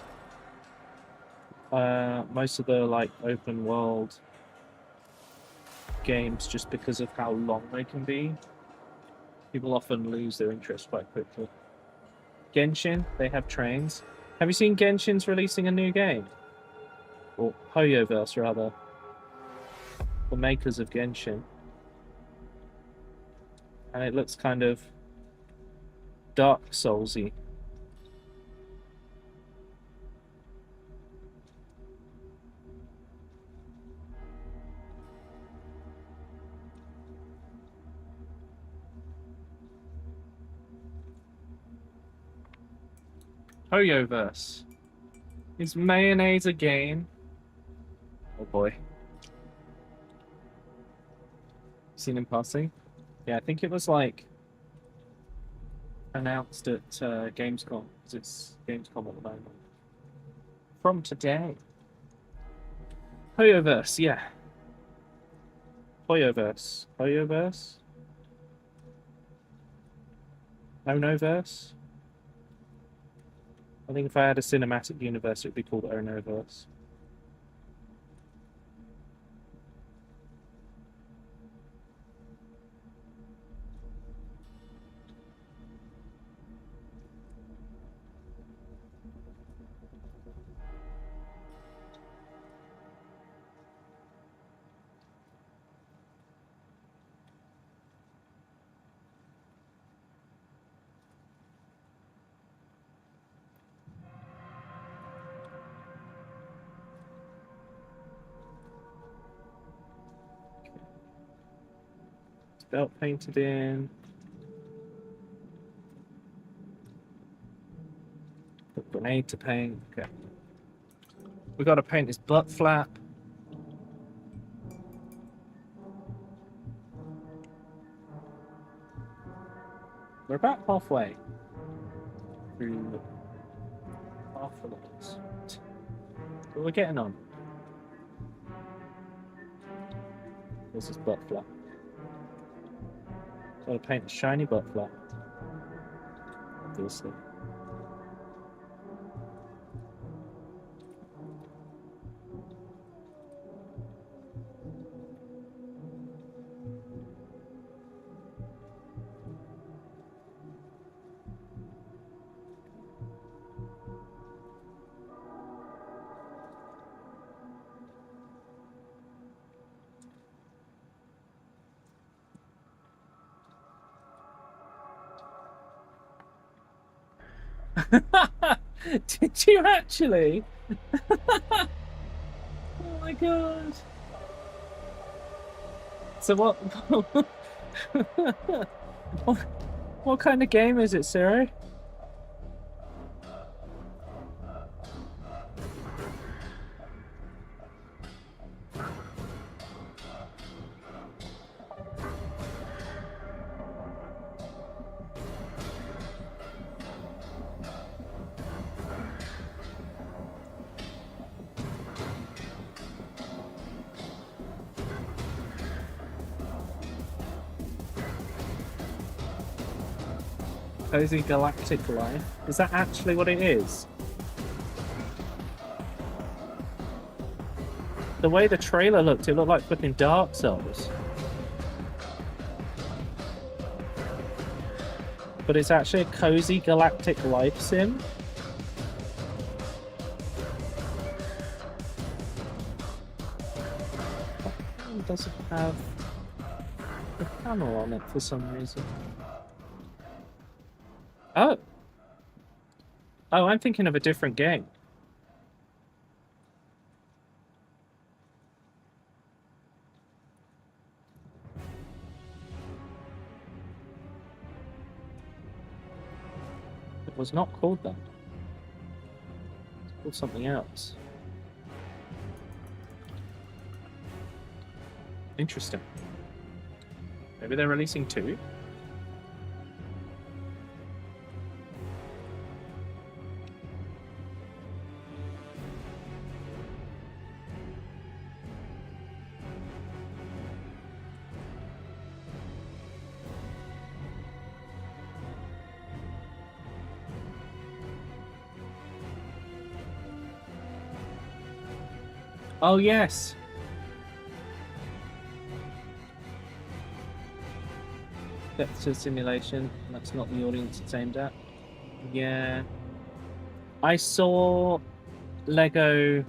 most of the like open world games just because of how long they can be. People often lose their interest quite quickly. Genshin, they have trains. Have you seen Genshin's releasing a new game? Or Hoyoverse, rather. The makers of Genshin. And it looks kind of Dark Souls-y. Hoyoverse. Is mayonnaise a game? Oh boy. Seen him passing? Yeah, I think it was like announced at Gamescom, because it's Gamescom at the moment. From today. Hoyoverse, yeah. Hoyoverse. Hoyoverse? Onoverse? I think if I had a cinematic universe, it would be called Onoverse. Belt painted in. Put grenade to paint. Okay. We got to paint his butt flap. We're about halfway through half the levels. But we're getting on. This is butt flap. Got to paint a shiny butt flap. Obviously. Did you actually? Oh my god. So what what kind of game is it, Sarah? Cozy Galactic Life? Is that actually what it is? The way the trailer looked, it looked like flipping Dark Souls. But it's actually a cozy galactic life sim. It doesn't have a panel on it for some reason. Oh. Oh, I'm thinking of a different game. It was not called that. It's called something else. Interesting. Maybe they're releasing 2? Oh, yes. Vector simulation. That's not the audience it's aimed at. Yeah. I saw Lego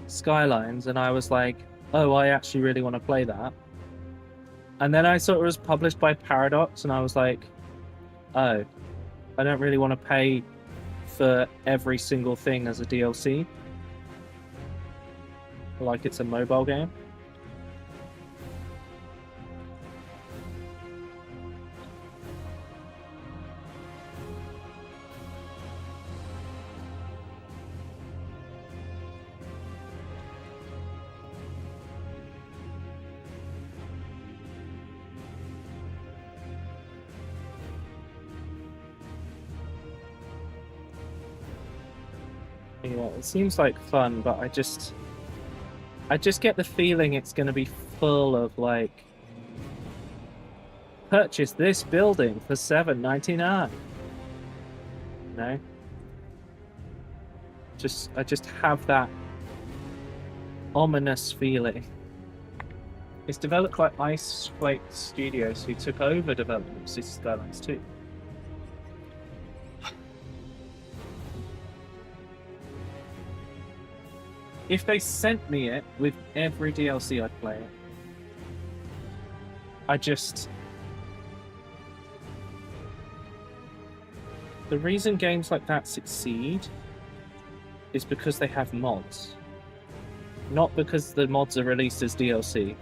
Skylines and I was like, oh, I actually really want to play that. And then I saw it was published by Paradox and I was like, oh, I don't really want to pay for every single thing as a DLC. Like it's a mobile game. Yeah, it seems like fun, but I just get the feeling it's going to be full of like, purchase this building for $7.99. You know, I just have that ominous feeling. It's developed by Ice Flake Studios, who took over development of Cities Skylines 2. If they sent me it with every DLC I'd play it. The reason games like that succeed is because they have mods. Not because the mods are released as DLC.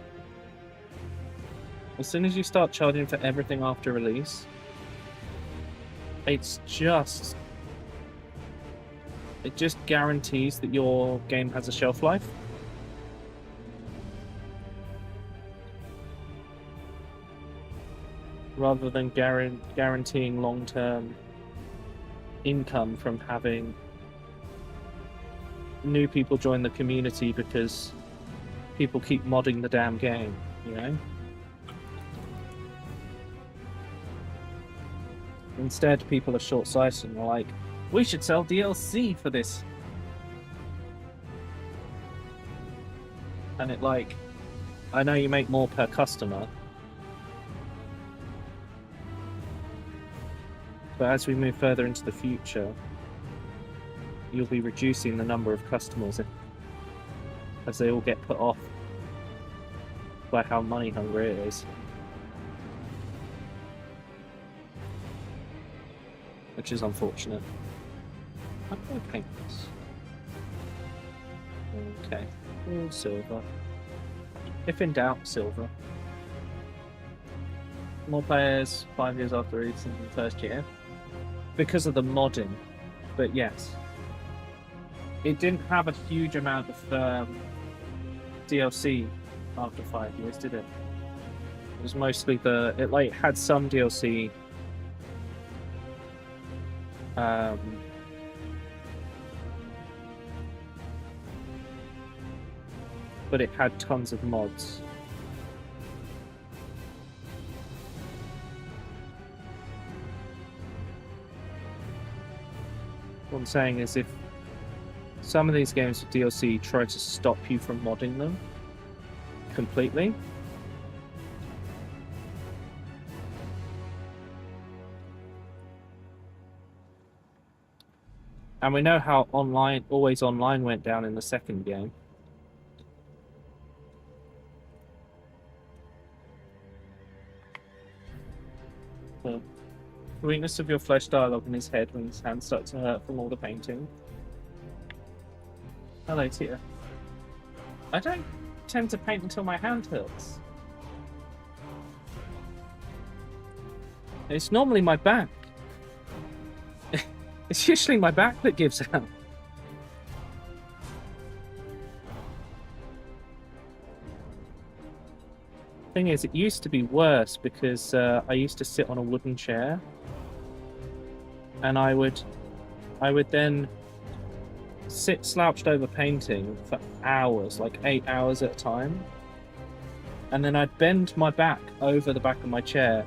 As soon as you start charging for everything after release, it just guarantees that your game has a shelf life. Rather than guaranteeing long-term income from having new people join the community because people keep modding the damn game, you know? Instead, people are short-sighted and are like, we should sell DLC for this. And it like, I know you make more per customer, but as we move further into the future, you'll be reducing the number of customers as they all get put off by how money hungry it is. Which is unfortunate. How do I paint this? Okay, all silver. If in doubt, silver. More players 5 years after releasing the first year. Because of the modding, but yes. It didn't have a huge amount of DLC after 5 years, did it? It was mostly it like had some DLC. But it had tons of mods. What I'm saying is if some of these games with DLC try to stop you from modding them completely, and we know how always online went down in the second game. The weakness of your flesh dialogue in his head when his hands start to hurt from all the painting. Hello, Tia. I don't tend to paint until my hand hurts. It's normally my back. It's usually my back that gives out. Thing is, it used to be worse because I used to sit on a wooden chair, and I would then sit slouched over painting for hours, like 8 hours at a time, and then I'd bend my back over the back of my chair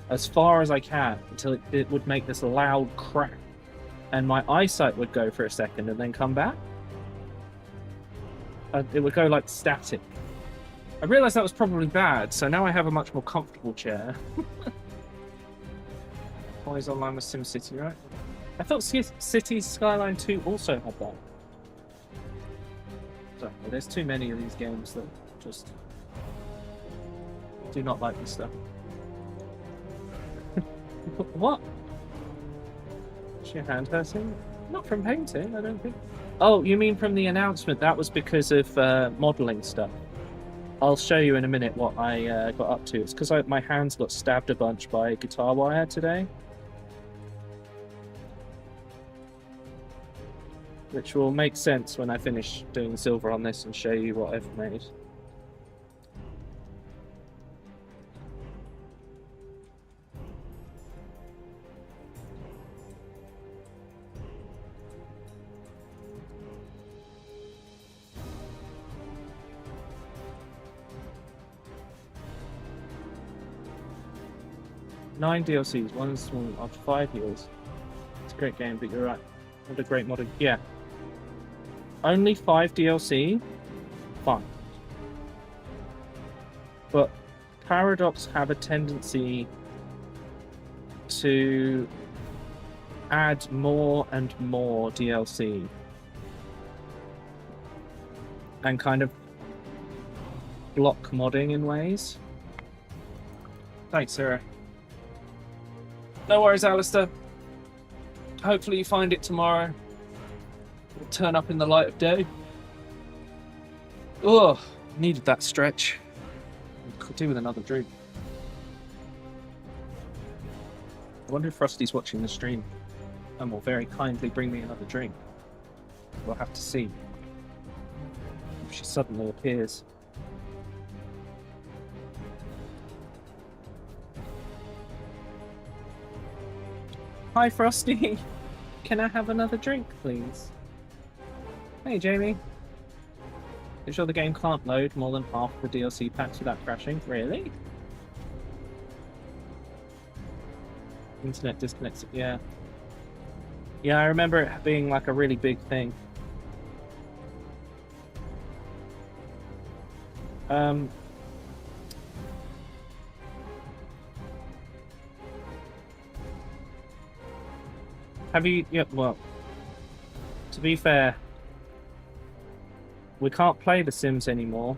as far as I can until it would make this loud crack, and my eyesight would go for a second and then come back. It would go like static. I realised that was probably bad, so now I have a much more comfortable chair. Always online with SimCity, right? I thought Cities Skyline 2 also had that. So, there's too many of these games that just do not like this stuff. What? Is your hand hurting? Not from painting, I don't think. Oh, you mean from the announcement? That was because of modelling stuff. I'll show you in a minute what I got up to. It's because my hands got stabbed a bunch by guitar wire today. Which will make sense when I finish doing silver on this and show you what I've made. Nine DLCs, one small after 5 years. It's a great game, but you're right. What a great modding. Yeah. Only 5 DLC? Fine. But Paradox have a tendency to add more and more DLC. And kind of block modding in ways. Thanks, Sarah. No worries, Alistair. Hopefully you find it tomorrow. It'll turn up in the light of day. Ugh, needed that stretch. Could do with another drink. I wonder if Frosty's watching the stream and will very kindly bring me another drink. We'll have to see if she suddenly appears. Hi, Frosty. Can I have another drink, please? Hey, Jamie. You sure the game can't load more than half the DLC packs without crashing? Really? Internet disconnects. Yeah. Yeah, I remember it being like a really big thing. Have you... Yeah, well, to be fair, we can't play The Sims anymore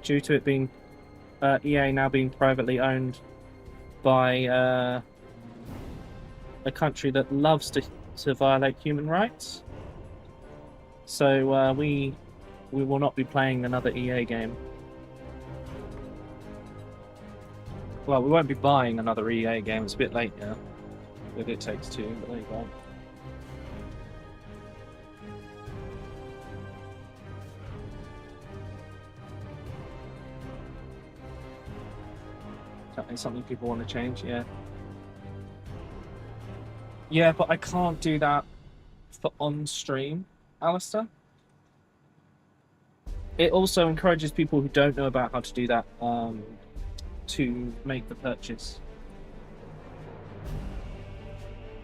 due to it being EA now being privately owned by a country that loves to violate human rights. So we will not be playing another EA game. Well, we won't be buying another EA game. It's a bit late now. If It Takes Two, but there you go. Is something people want to change? Yeah. Yeah, but I can't do that for on stream, Alistair. It also encourages people who don't know about how to do that to make the purchase.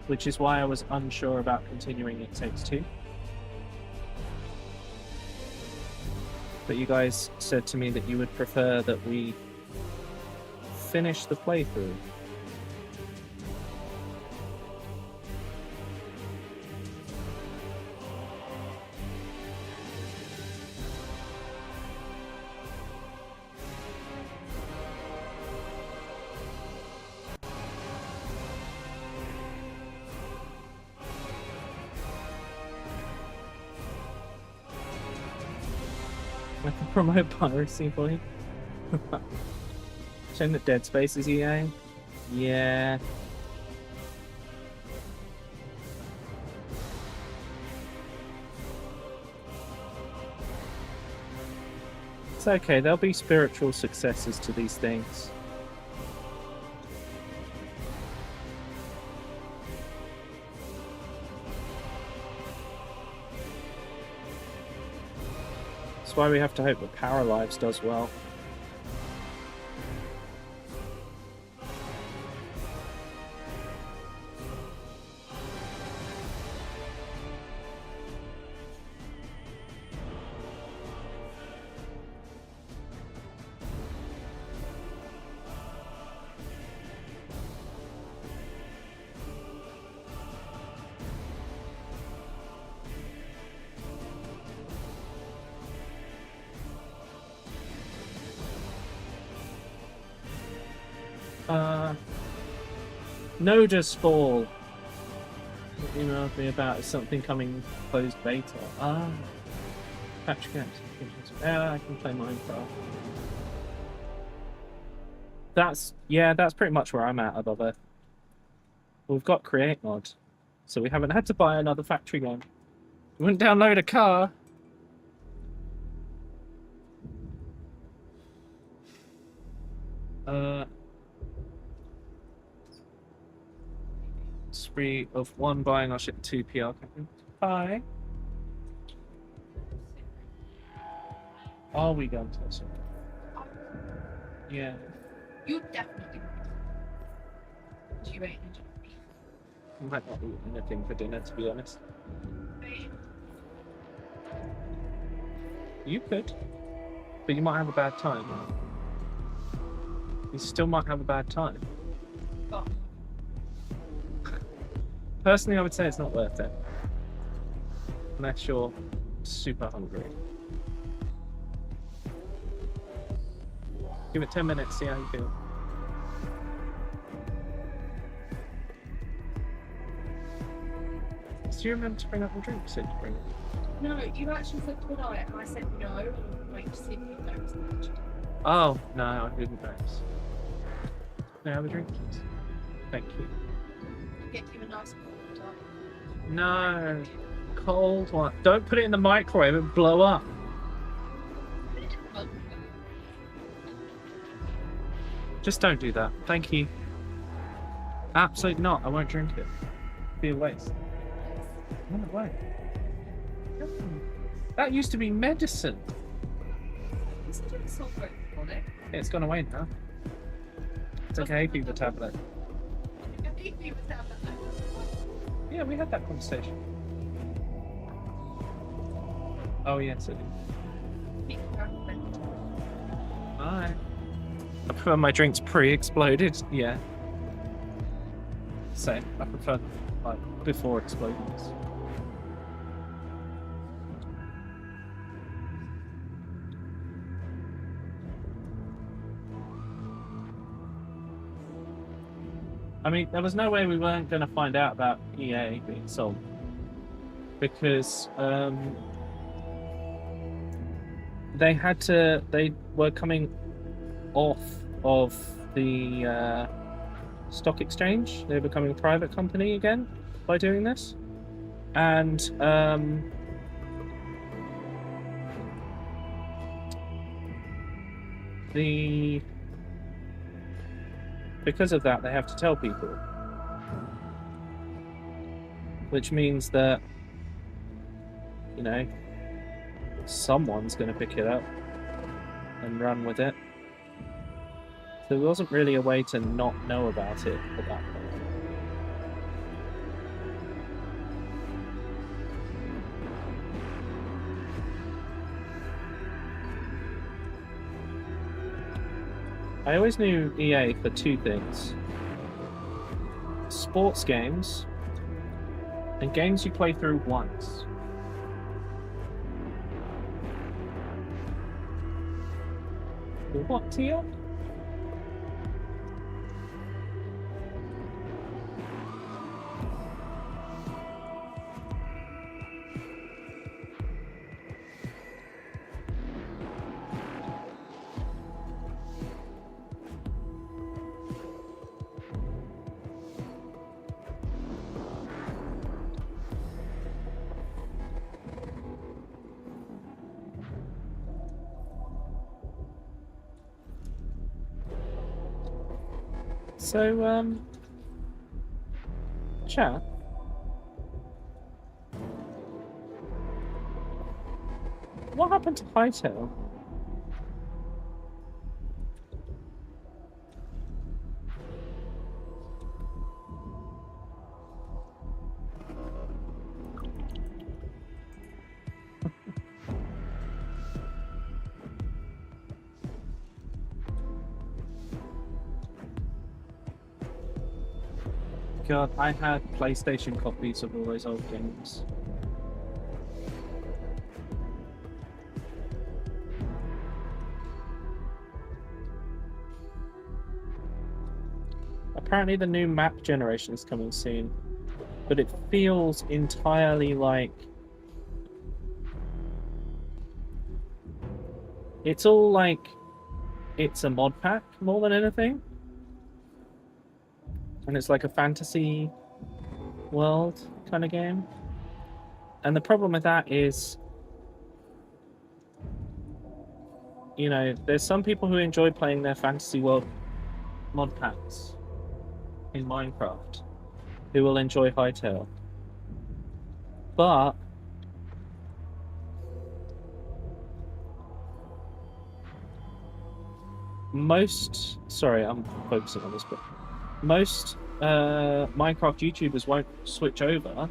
Which is why I was unsure about continuing It Takes Two. But you guys said to me that you would prefer that we finish the playthrough. I can promote piracy for you. Shame that Dead Space is EA. Yeah. It's okay, there'll be spiritual successors to these things. That's why we have to hope that Power Lives does well. Nodus Fall emailed me about something coming closed beta. Patch games. Yeah, I can play Minecraft. That's pretty much where I'm at above it. We've got Create Mod, so we haven't had to buy another factory game. We wouldn't download a car. Spree of 1 buying, I'll ship 2 PR. Bye. Are we going to this? Yeah. You definitely. You ain't enjoying. I might not eat anything for dinner, to be honest. You could, but you might have a bad time. You still might have a bad time. Oh. Personally, I would say it's not worth it. Unless you're super hungry. Give it 10 minutes, see how you feel. Do you remember to bring up the drink? You said to bring it. No, you actually said to it, and I said no, and wait to see if you noticed. Oh, no, I didn't notice. May I have a drink, please? Thank you. Get you a nice water. No. Cold one. Don't put it in the microwave and blow up. Just don't do that. Thank you. Absolutely not. I won't drink it. It'd be a waste. No way. That used to be medicine. It's gone away now. It's a hay fever tablet. Yeah, we had that conversation. Oh yes, it is. Bye. I prefer my drinks pre-exploded. Yeah. Same. I prefer like before explosions. I mean, there was no way we weren't going to find out about EA being sold because they were coming off of the stock exchange. They were becoming a private company again by doing this, and because of that, they have to tell people, which means that, you know, someone's going to pick it up and run with it. So there wasn't really a way to not know about it at that point. I always knew EA for two things: sports games and games you play through once. What, Tia? So, chat. What happened to Hightail? God, I had PlayStation copies of all those old games. Apparently the new map generation is coming soon, but it feels entirely like it's all like it's a mod pack more than anything. And it's like a fantasy world kind of game. And the problem with that is, you know, there's some people who enjoy playing their fantasy world mod packs in Minecraft who will enjoy Hightail. But most, sorry, I'm focusing on this bit. Most Minecraft YouTubers won't switch over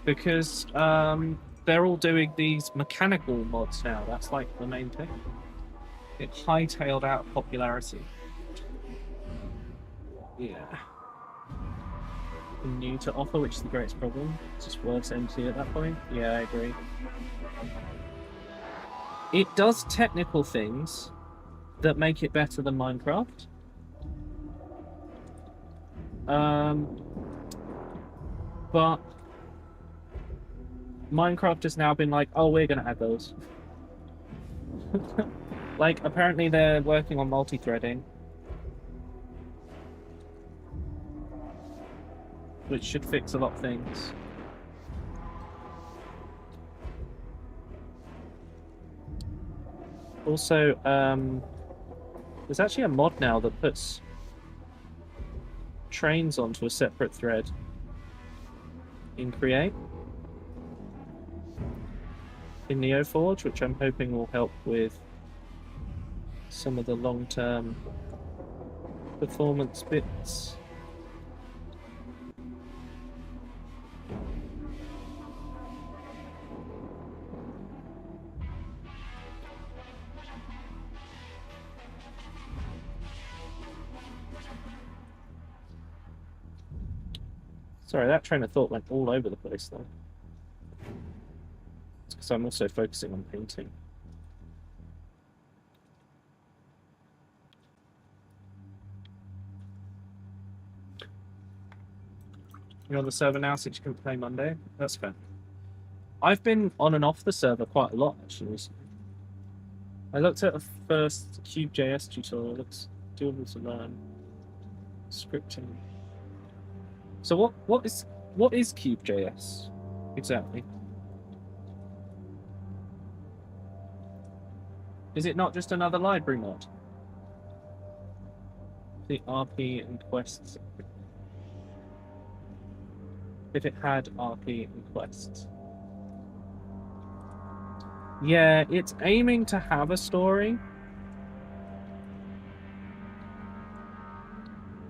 because they're all doing these mechanical mods now. That's like the main thing. It hightailed out of popularity. Yeah. New to offer, which is the greatest problem. It's just worse empty at that point. Yeah, I agree. It does technical things that make it better than Minecraft. But Minecraft has now been like, oh, we're going to add those. Like, apparently they're working on multi-threading. which should fix a lot of things. Also, there's actually a mod now that puts trains onto a separate thread in Create in NeoForge, which I'm hoping will help with some of the long-term performance bits. Sorry, that train of thought went all over the place though. It's because I'm also focusing on painting. You're on the server now since you couldn't play Monday? That's fair. I've been on and off the server quite a lot actually recently. I looked at a first Cube.js tutorial. It looks doable to learn. Scripting. So what is Cube.js exactly? Is it not just another library mod? The RP and quests. If it had RP and quests. Yeah, it's aiming to have a story.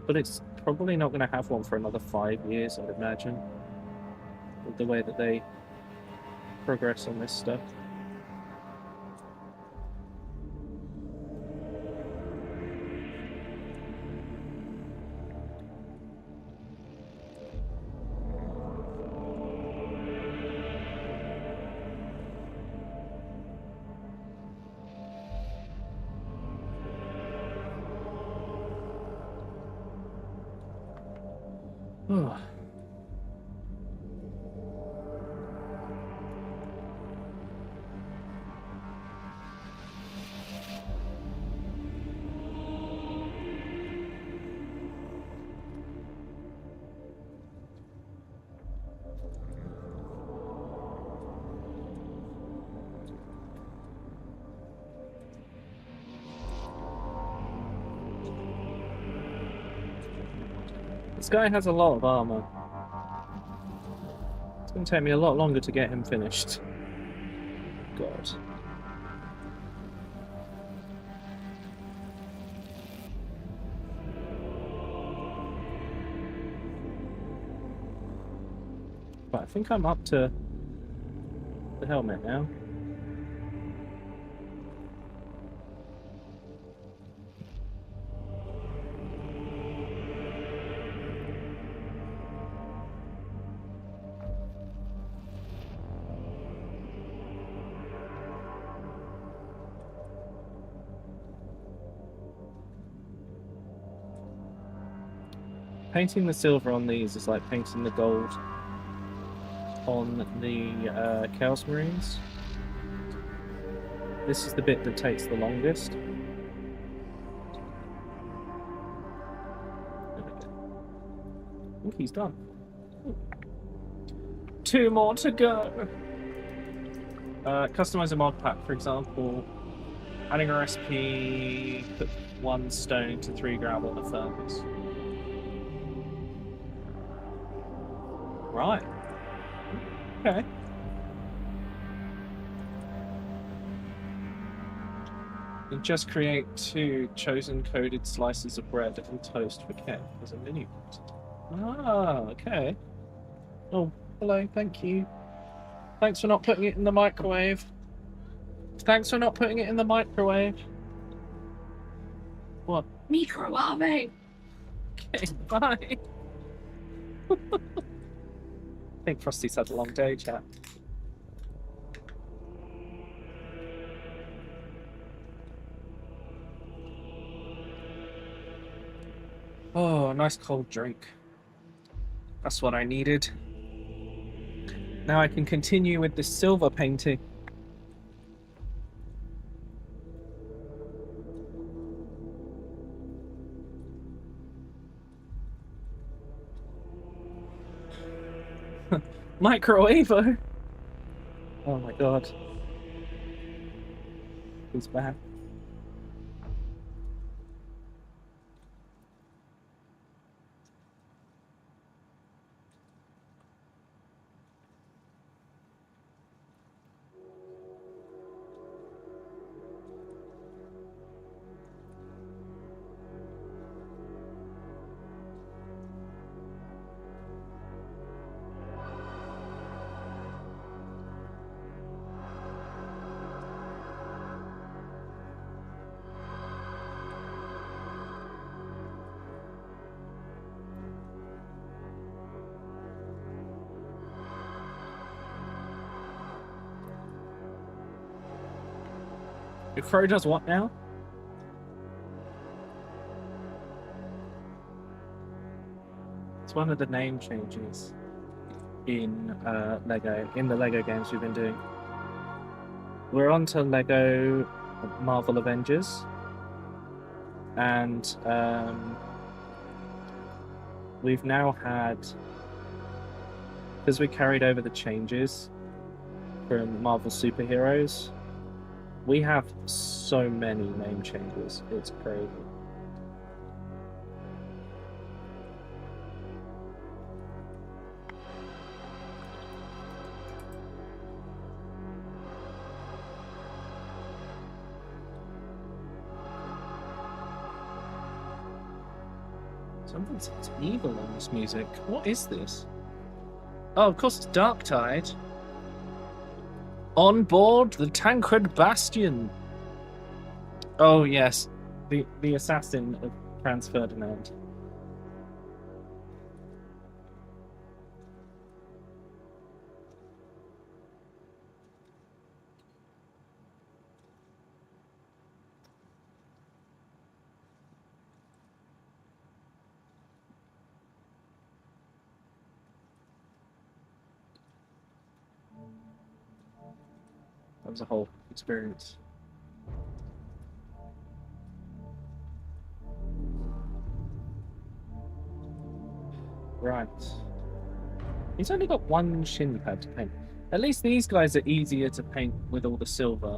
But it's probably not going to have one for another 5 years, I'd imagine. With the way that they progress on this stuff. Oh. This guy has a lot of armor. It's going to take me a lot longer to get him finished. God. But I think I'm up to the helmet now. Painting the silver on these is like painting the gold on the Chaos Marines. This is the bit that takes the longest. There we go. I think he's done. Ooh. 2 more to go. Customize a mod pack, for example. Adding a recipe, put 1 stone into 3 gravel in a furnace. Right. Okay. And just create 2 chosen coded slices of bread and toast for Ken as a menu. Ah, okay. Oh, hello, thank you. Thanks for not putting it in the microwave. Thanks for not putting it in the microwave. What? Microwave! Okay, bye. I think Frosty's had a long day, chat. Oh, a nice cold drink. That's what I needed. Now I can continue with this silver painting. Microwave! Oh my god. He's back. Your crow does what now? It's one of the name changes in Lego, in the Lego games we've been doing. We're on to Lego Marvel Avengers, and we've now had, because we carried over the changes from Marvel superheroes, we have so many name changes, it's crazy. Something sounds evil on this music. What is this? Oh, of course it's Darktide. On board the Tancred Bastion. Oh yes, the assassin of Franz Ferdinand. That was a whole experience. Right. He's only got one shin pad to paint. At least these guys are easier to paint with all the silver.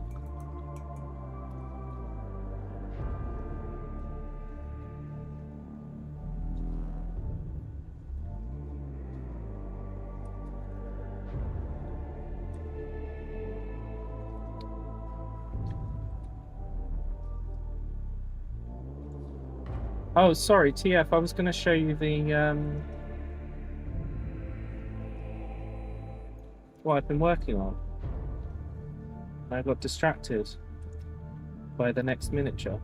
Oh, sorry, TF, I was going to show you the, what I've been working on. I got distracted by the next miniature.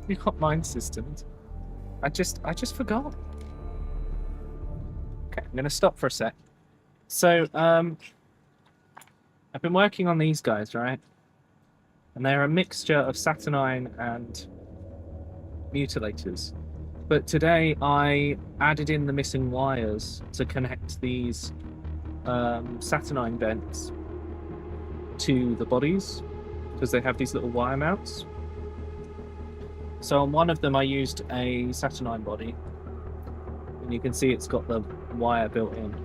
You got mind systems. I just forgot. Okay, I'm gonna stop for a sec. So, I've been working on these guys, right? And they're a mixture of Saturnine and Mutilators. But today I added in the missing wires to connect these Saturnine vents to the bodies, because they have these little wire mounts. So on one of them I used a Saturnine body, and you can see it's got the wire built in.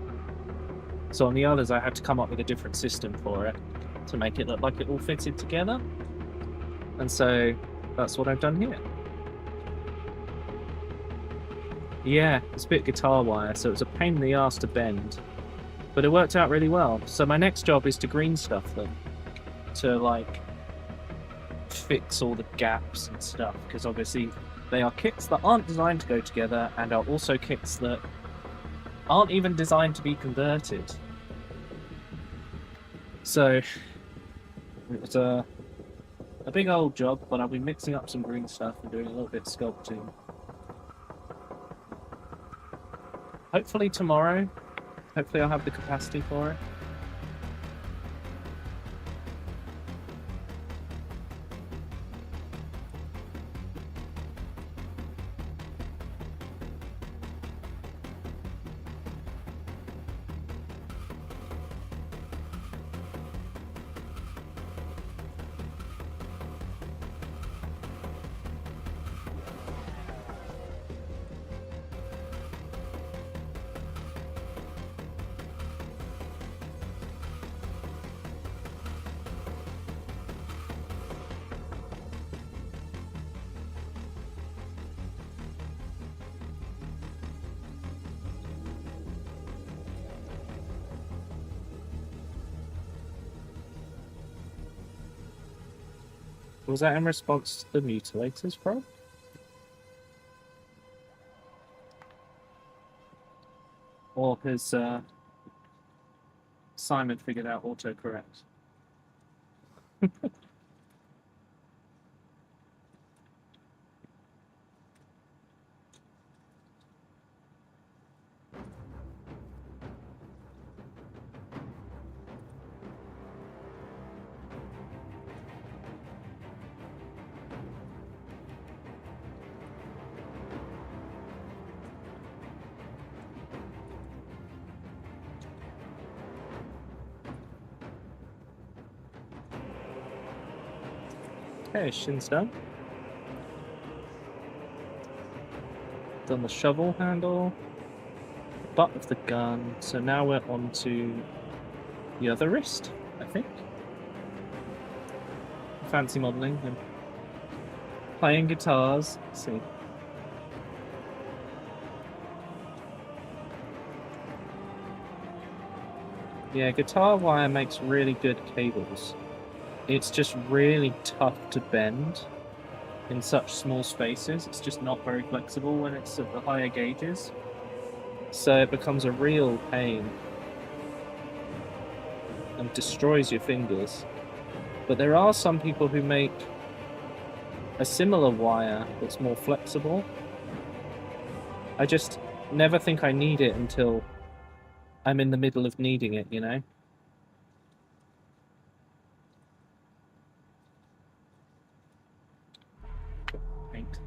So on the others I had to come up with a different system for it to make it look like it all fitted together. And so that's what I've done here. Yeah, it's a bit guitar wire, so it's a pain in the ass to bend. But it worked out really well. So my next job is to green stuff them, to like fix all the gaps and stuff, because obviously they are kits that aren't designed to go together and are also kits that aren't even designed to be converted. So it's a big old job, but I'll be mixing up some green stuff and doing a little bit of sculpting. Hopefully tomorrow. Hopefully I'll have the capacity for it. Was that in response to the Mutilators probe? Or has Simon figured out autocorrect? Okay, Shin's done. Done the shovel handle, the butt of the gun. So now we're on to the other wrist, I think. Fancy modelling and playing guitars. Let's see. Yeah, guitar wire makes really good cables. It's just really tough to bend in such small spaces. It's just not very flexible when it's at the higher gauges. So it becomes a real pain and destroys your fingers. But there are some people who make a similar wire that's more flexible. I just never think I need it until I'm in the middle of needing it, you know? Paint.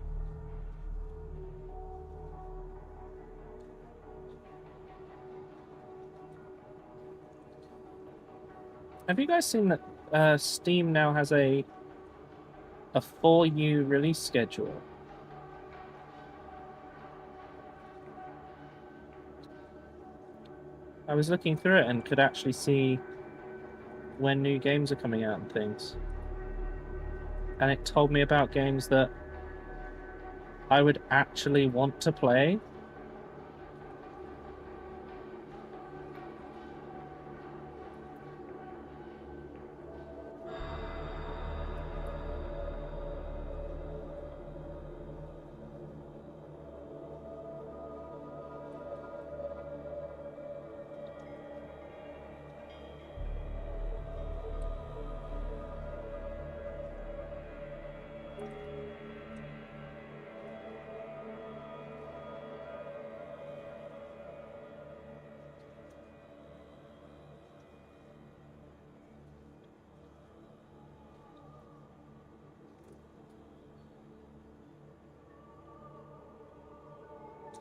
Have you guys seen that Steam now has a 4U release schedule? I was looking through it and could actually see when new games are coming out and things. And it told me about games that I would actually want to play.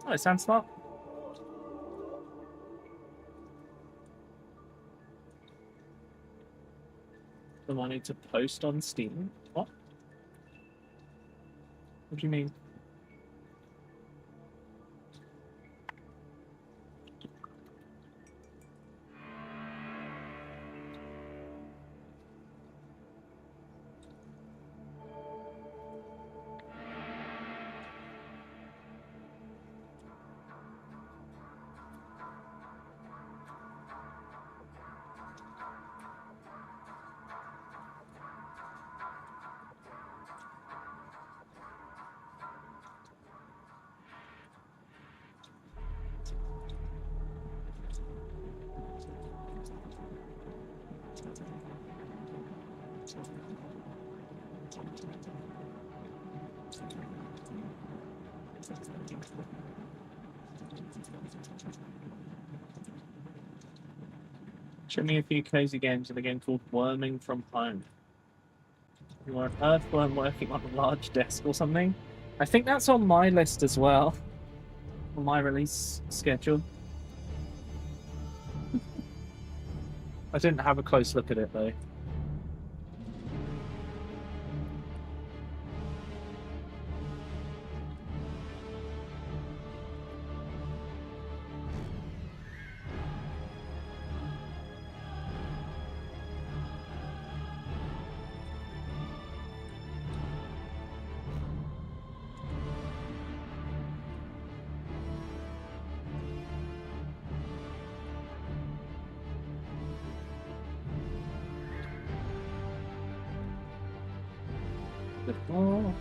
Oh, it sounds smart. The money to post on Steam? What? What do you mean? Show me a few cozy games in a game called Worming from Home. You are an earthworm working on a large desk or something. I think that's on my list as well. On my release schedule. I didn't have a close look at it though. Oh.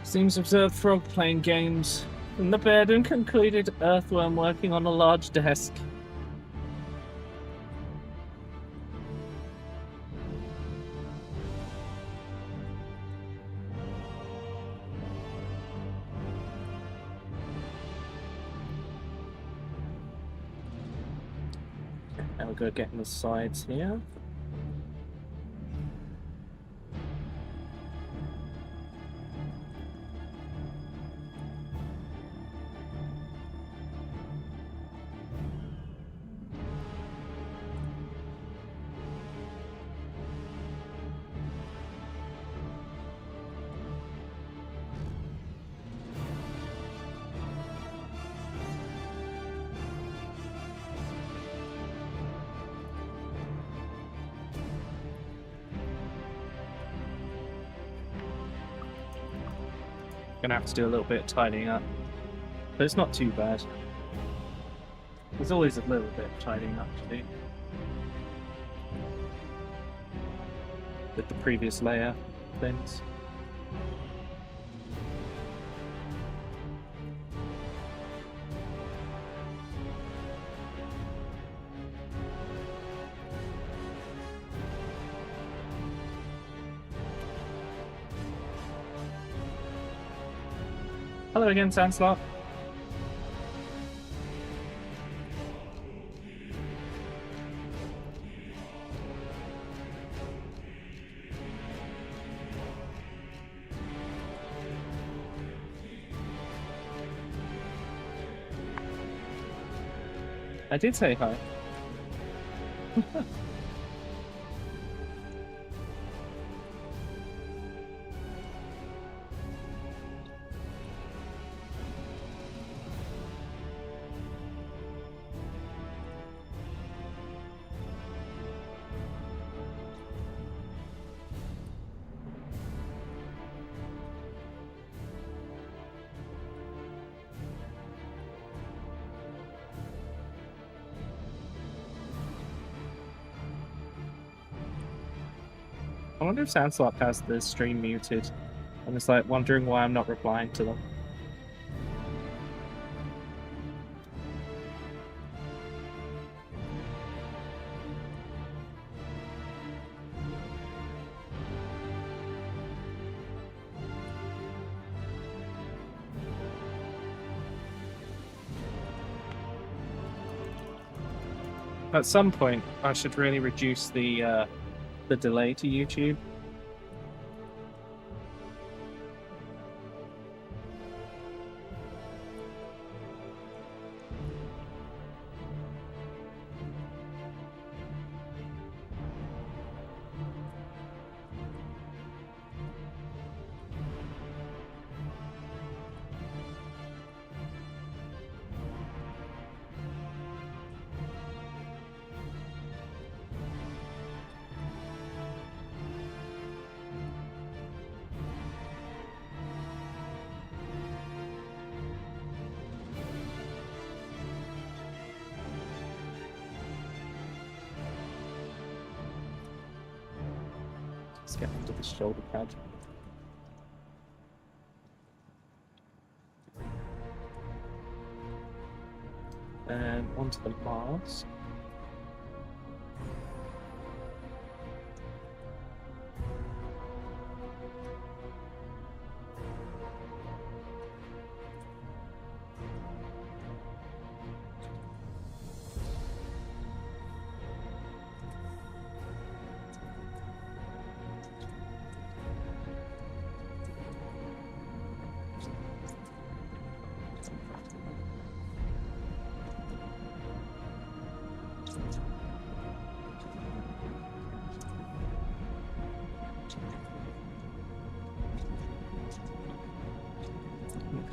Seems observed frog playing games in the bed and concluded earthworm working on a large desk. Now we'll go getting the sides here. Gonna have to do a little bit of tidying up, but it's not too bad. There's always a little bit of tidying up to do with the previous layer things. Hello again, Sandslot. I did say hi. I wonder if Sandslot has the stream muted and is like wondering why I'm not replying to them. At some point, I should really reduce the delay to YouTube. Let's get onto the shoulder pad. And onto the mask.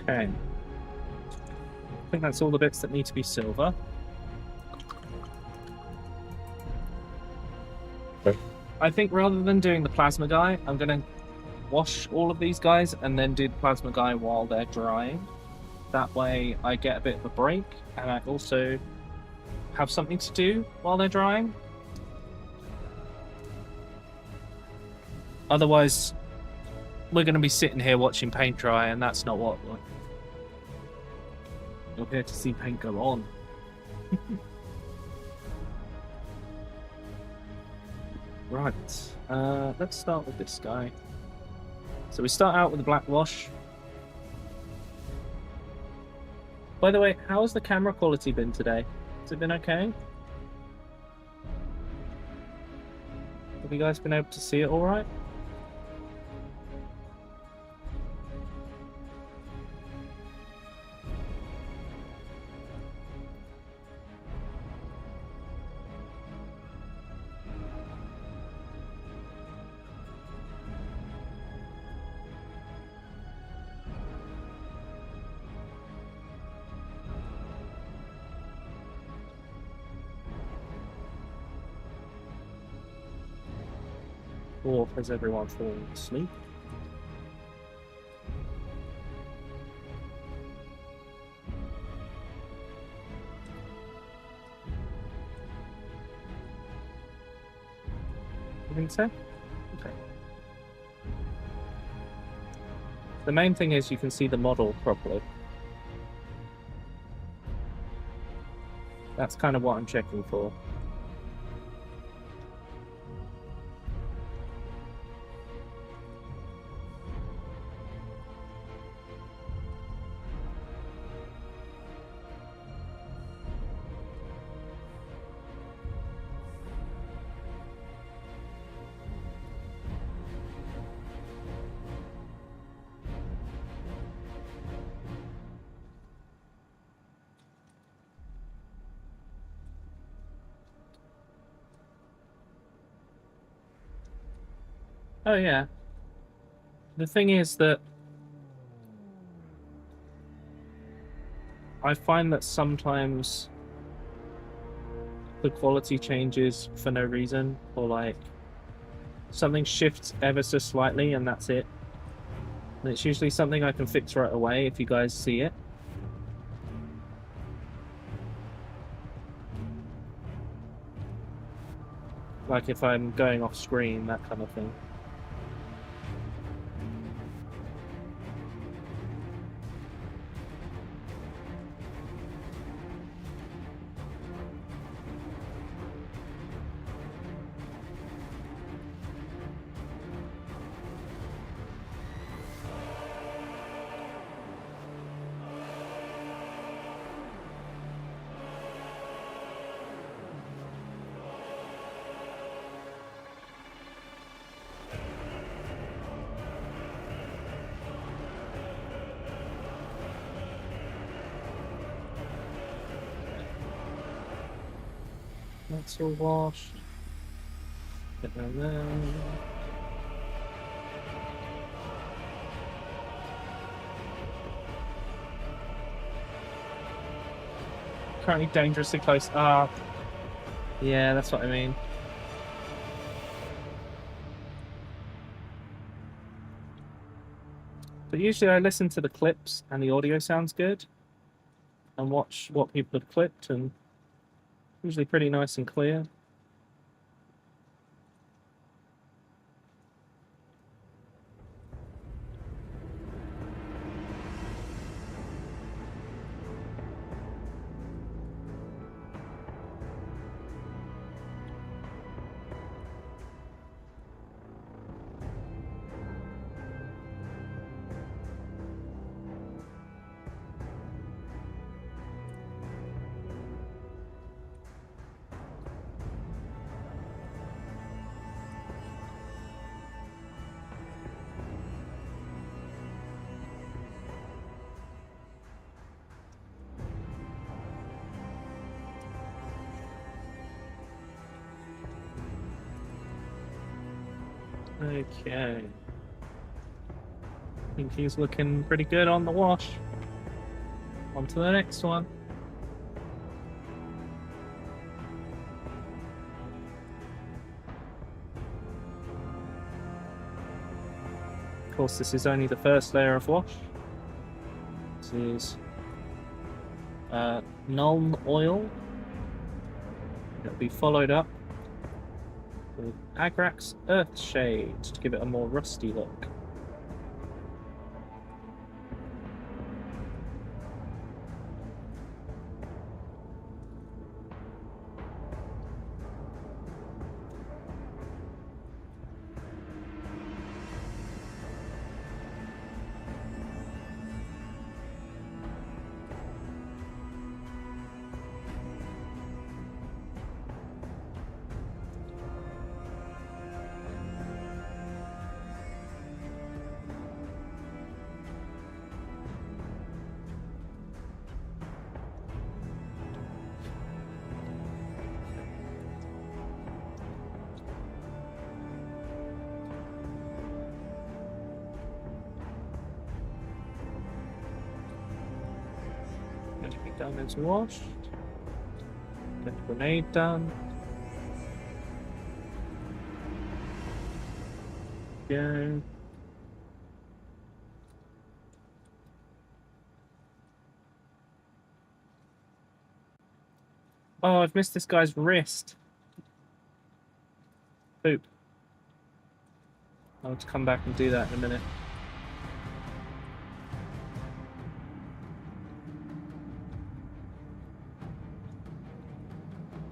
Okay. I think that's all the bits that need to be silver. Okay. I think rather than doing the plasma guy, I'm going to wash all of these guys and then do the plasma guy while they're drying. That way I get a bit of a break, and I also have something to do while they're drying. Otherwise, we're going to be sitting here watching paint dry, and that's not what we're here to see paint go on. Right, let's start with this guy. So we start out with the black wash. By the way, how has the camera quality been today? Has it been okay? Have you guys been able to see it all right? Or has everyone fallen asleep? You think so? Okay. The main thing is you can see the model properly. That's kind of what I'm checking for. Oh yeah. The thing is that I find that sometimes the quality changes for no reason, or like something shifts ever so slightly and that's it. And it's usually something I can fix right away if you guys see it. Like if I'm going off screen, that kind of thing. That's all washed. Get down there. Currently dangerously close. Ah, yeah, that's what I mean. But usually I listen to the clips and the audio sounds good, and watch what people have clipped, and usually pretty nice and clear. Okay. I think he's looking pretty good on the wash. On to the next one. Of course, this is only the first layer of wash. This is Nuln oil. It'll be followed up with Agrax Earthshade to give it a more rusty look. Damage washed. Get the grenade done. Go. Oh, I've missed this guy's wrist. Poop. I'll have to come back and do that in a minute.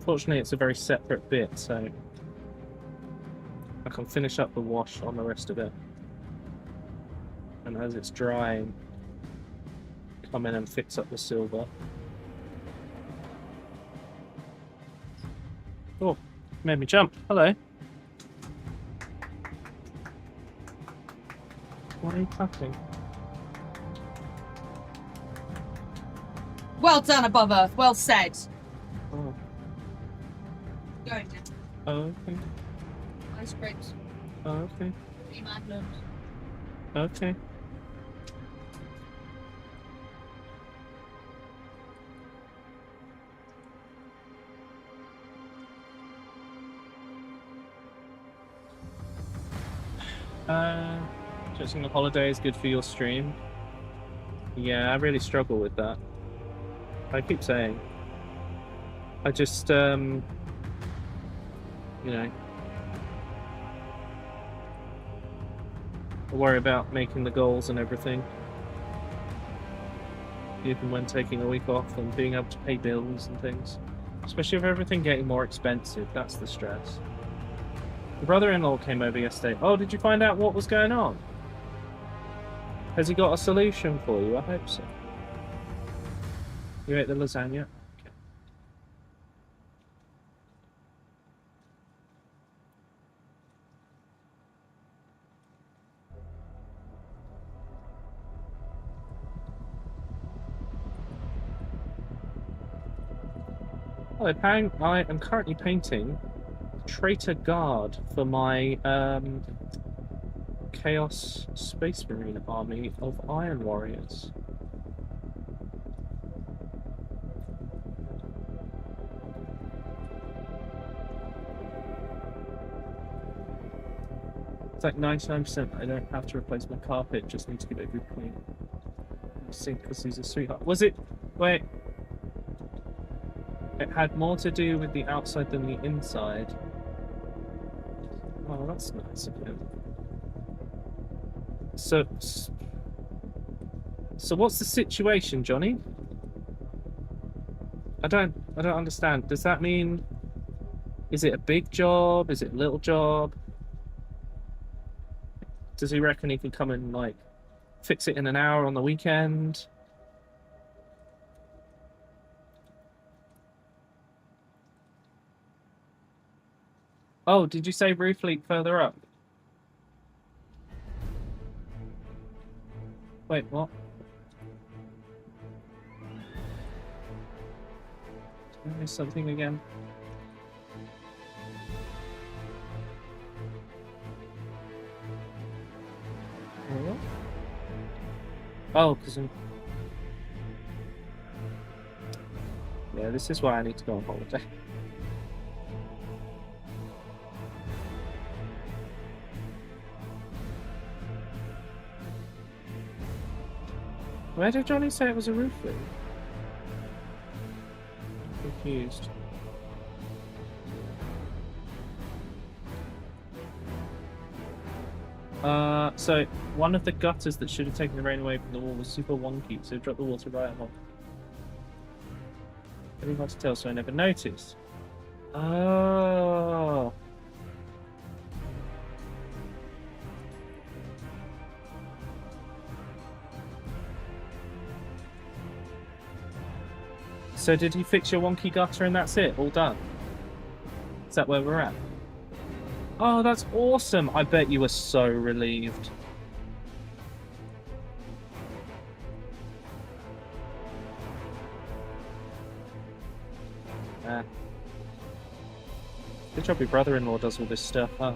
Fortunately, it's a very separate bit, so I can finish up the wash on the rest of it. And as it's drying, come in and fix up the silver. Oh, made me jump. Hello. What are you cutting? Well done, Above Earth. Well said. Oh, Going now. oh okay. Ice grapes. Oh, okay. 3 magnums. Okay. Judging the holiday is good for your stream. Yeah, I really struggle with that. I keep saying. I just, you know, I worry about making the goals and everything. Even when taking a week off and being able to pay bills and things. Especially with everything getting more expensive, that's the stress. My brother-in-law came over yesterday. Oh, did you find out what was going on? Has he got a solution for you? I hope so. You ate the lasagna? Okay. Hello, Pang. I am currently painting Traitor Guard for my Chaos Space Marine army of Iron Warriors. It's like 99% I don't have to replace my carpet, just need to give it a good clean. Sink because he's a sweetheart. Was it? Wait. It had more to do with the outside than the inside. Oh, that's nice of him. So what's the situation, Johnny? I don't understand. Does that mean, is it a big job? Is it a little job? Does he reckon he can come and like fix it in an hour on the weekend? Oh, did you say roof leak further up? Wait, what? Did I miss something again? Oh, because I'm... Yeah, this is why I need to go on holiday. Where did Johnny say it was a roof leak? I'm confused. So one of the gutters that should have taken the rain away from the wall was super wonky, so it dropped the water right along. Very hard to tell, so I never noticed. Oh. So did he fix your wonky gutter and that's it? All done? Is that where we're at? Oh, that's awesome! I bet you were so relieved. Good job your brother-in-law does all this stuff, huh?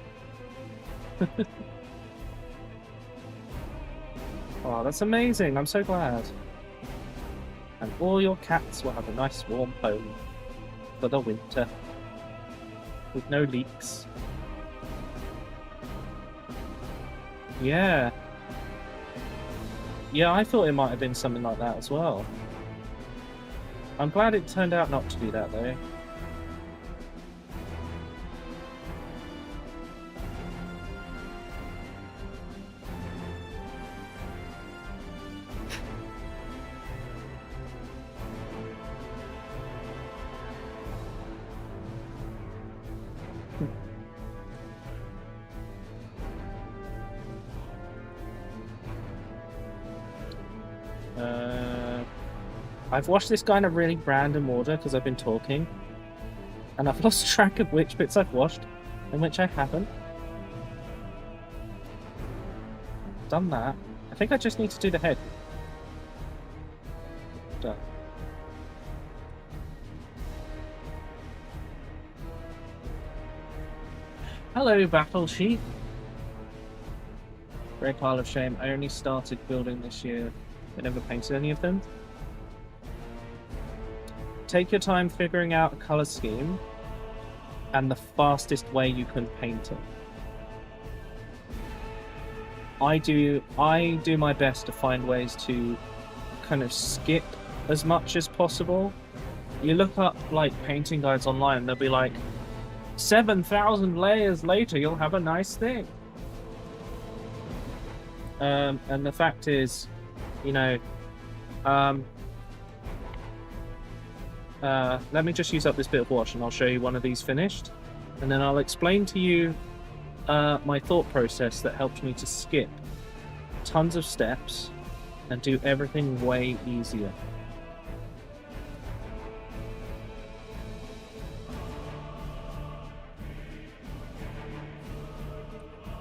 Oh, that's amazing. I'm so glad. And all your cats will have a nice warm home for the winter. With no leaks. Yeah. Yeah, I thought it might have been something like that as well. I'm glad it turned out not to be that, though. I've watched this guy in a really random order because I've been talking, and I've lost track of which bits I've watched and which I haven't. Done that. I think I just need to do the head. Done. Hello, Battle Sheep. Great pile of shame. I only started building this year. I never painted any of them. Take your time figuring out a color scheme and the fastest way you can paint it. I do my best to find ways to kind of skip as much as possible. You look up like painting guides online and they'll be like 7,000 layers later you'll have a nice thing. And the fact is, you know, let me just use up this bit of wash and I'll show you one of these finished. And then I'll explain to you my thought process that helped me to skip tons of steps and do everything way easier.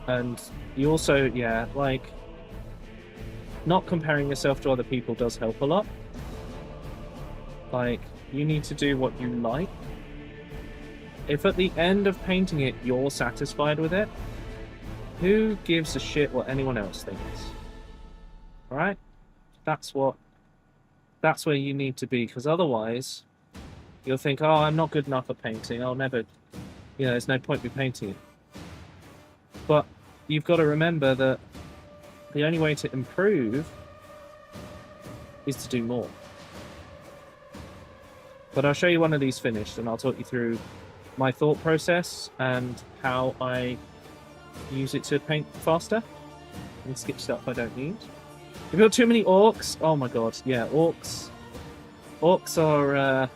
And you also, yeah, like, not comparing yourself to other people does help a lot. Like, you need to do what you like. If at the end of painting it, you're satisfied with it, who gives a shit what anyone else thinks? Alright? That's where you need to be, because otherwise, you'll think, oh, I'm not good enough at painting, I'll never, you know, there's no point in painting it. But you've got to remember that the only way to improve is to do more. But I'll show you one of these finished and I'll talk you through my thought process and how I use it to paint faster and skip stuff I don't need. If you've got too many orcs, oh my god, yeah, orcs. Orcs are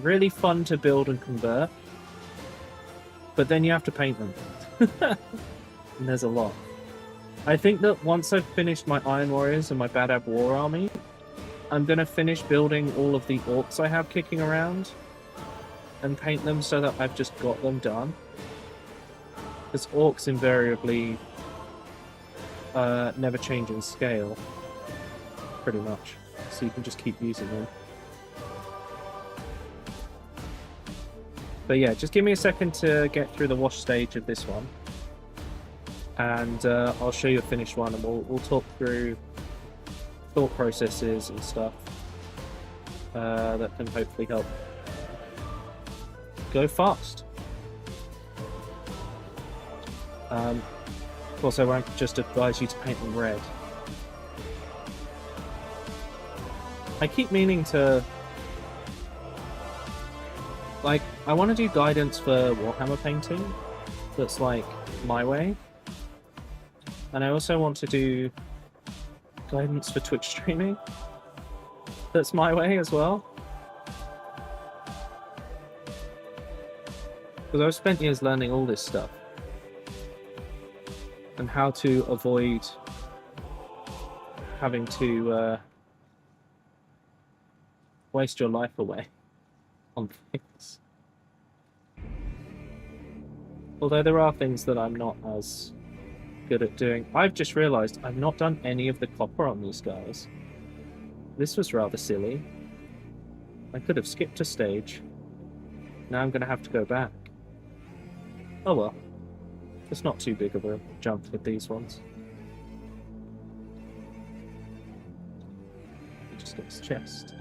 really fun to build and convert, but then you have to paint them. And there's a lot. I think that once I've finished my Iron Warriors and my Badab War Army, I'm going to finish building all of the orcs I have kicking around and paint them so that I've just got them done. Because orcs invariably never change in scale, pretty much. So you can just keep using them. But yeah, just give me a second to get through the wash stage of this one. And I'll show you a finished one and we'll talk through thought processes and stuff that can hopefully help go fast. Of course, I won't just advise you to paint them red. I keep meaning to... Like, I want to do guidance for Warhammer painting that's like my way. And I also want to do guidance for Twitch streaming that's my way as well. Because I've spent years learning all this stuff. And how to avoid having to waste your life away on things. Although there are things that I'm not as good at doing. I've just realised I've not done any of the copper on these guys. This was rather silly. I could have skipped a stage. Now I'm going to have to go back. Oh well. It's not too big of a jump with these ones. He just gets chest.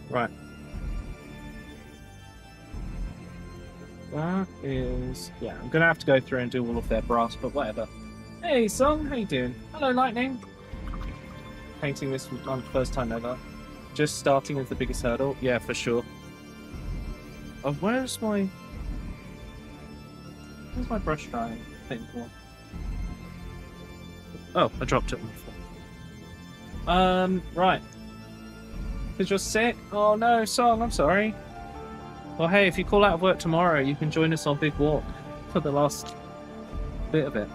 Right. That is... Yeah, I'm going to have to go through and do all of their brass, but whatever. Hey, Song, how you doing? Hello, Lightning. Painting this for my first time ever. Just starting is the biggest hurdle? Yeah, for sure. Oh, where's my brush drying thing for? Oh, I dropped it on the floor. Right. Because you're sick? Oh no, Song, I'm sorry. Well, hey, if you call out of work tomorrow, you can join us on Big Walk for the last bit of it.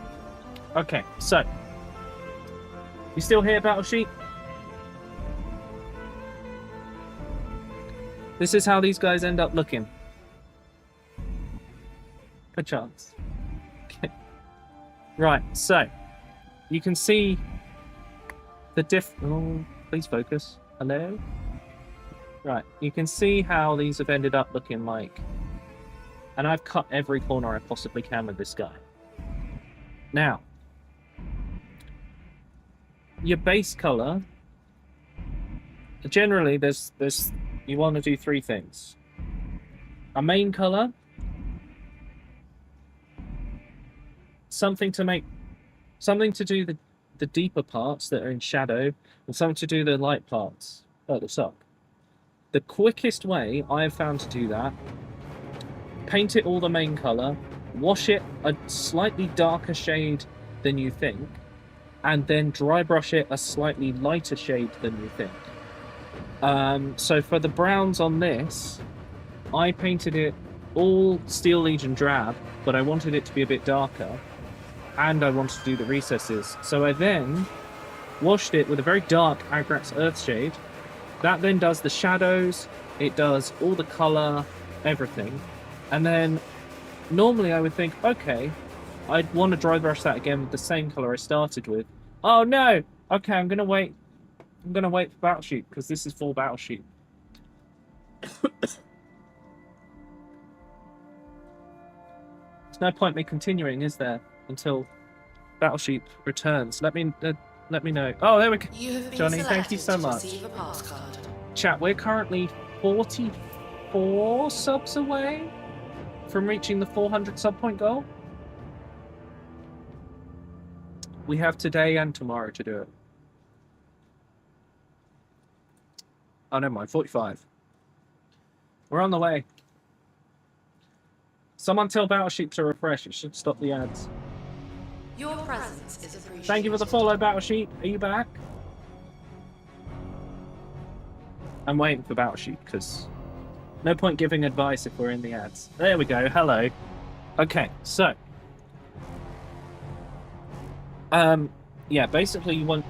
Okay, so. You still here, Battle Sheep? This is how these guys end up looking. Good chance. Okay. Right, so. You can see the Oh, please focus. Hello? Right, you can see how these have ended up looking like. And I've cut every corner I possibly can with this guy. Now, your base color, generally there's you want to do three things. A main color, something to do the deeper parts that are in shadow, and something to do the light parts at the top. The quickest way I have found to do that, paint it all the main colour, wash it a slightly darker shade than you think, and then dry brush it a slightly lighter shade than you think. So for the browns on this, I painted it all Steel Legion drab, but I wanted it to be a bit darker, and I wanted to do the recesses. So I then washed it with a very dark Agrax Earthshade. That then does the shadows, it does all the colour, everything. And then, normally I would think, okay, I'd want to dry brush that again with the same colour I started with. Oh no! Okay, I'm going to wait. I'm going to wait for Battle Sheep, because this is full Battle Sheep. There's no point me continuing, is there? Until Battle Sheep returns. Let me know. Oh, there we go. Johnny, thank you so much. Chat, we're currently 44 subs away from reaching the 400 sub point goal. We have today and tomorrow to do it. Oh, never mind, 45. We're on the way. Someone tell Battle Sheep to refresh. It should stop the ads. Your presence is appreciated. Thank you for the follow, Battle Sheep. Are you back? I'm waiting for Battle Sheep because no point giving advice if we're in the ads. There we go. Hello. Okay, so yeah, basically you want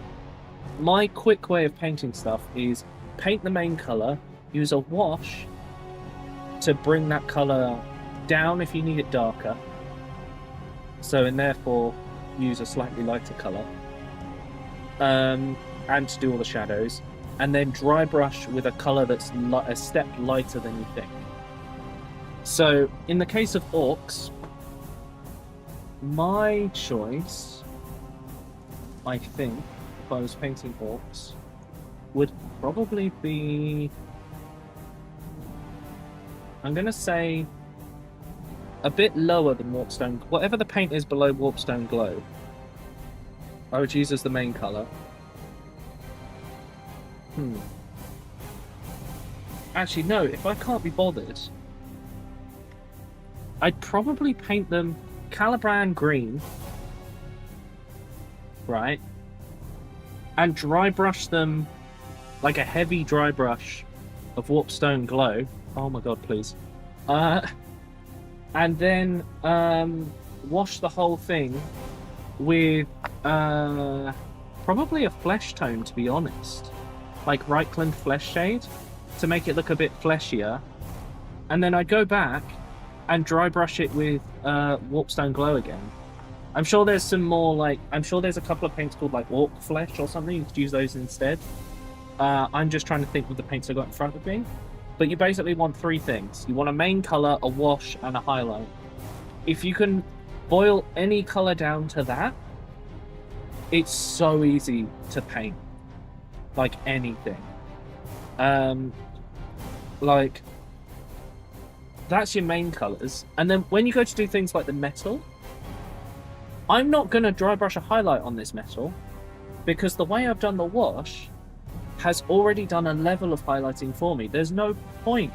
my quick way of painting stuff is paint the main color. use a wash to bring that colour down if you need it darker. So, and therefore use a slightly lighter colour. And to do all the shadows. And then dry brush with a colour that's a step lighter than you think. So, in the case of orcs, my choice, I think, if I was painting orcs, would probably be... I'm going to say a bit lower than Warpstone. Whatever the paint is below Warpstone Glow, I would use as the main colour. Actually, no, if I can't be bothered, I'd probably paint them Caliban green, right? And dry brush them like a heavy dry brush of Warpstone Glow. Oh my god, please. And then wash the whole thing with probably a flesh tone, to be honest. Like Reichland Flesh Shade, to make it look a bit fleshier. And then I'd go back and dry brush it with Warpstone Glow again. I'm sure there's some more, like, I'm sure there's a couple of paints called like Orc Flesh or something. You could use those instead. I'm just trying to think of the paints I got in front of me. But you basically want three things. You want a main colour, a wash, and a highlight. If you can boil any colour down to that, it's so easy to paint. Like anything. Like, that's your main colours. And then when you go to do things like the metal, I'm not going to dry brush a highlight on this metal, because the way I've done the wash has already done a level of highlighting for me. There's no point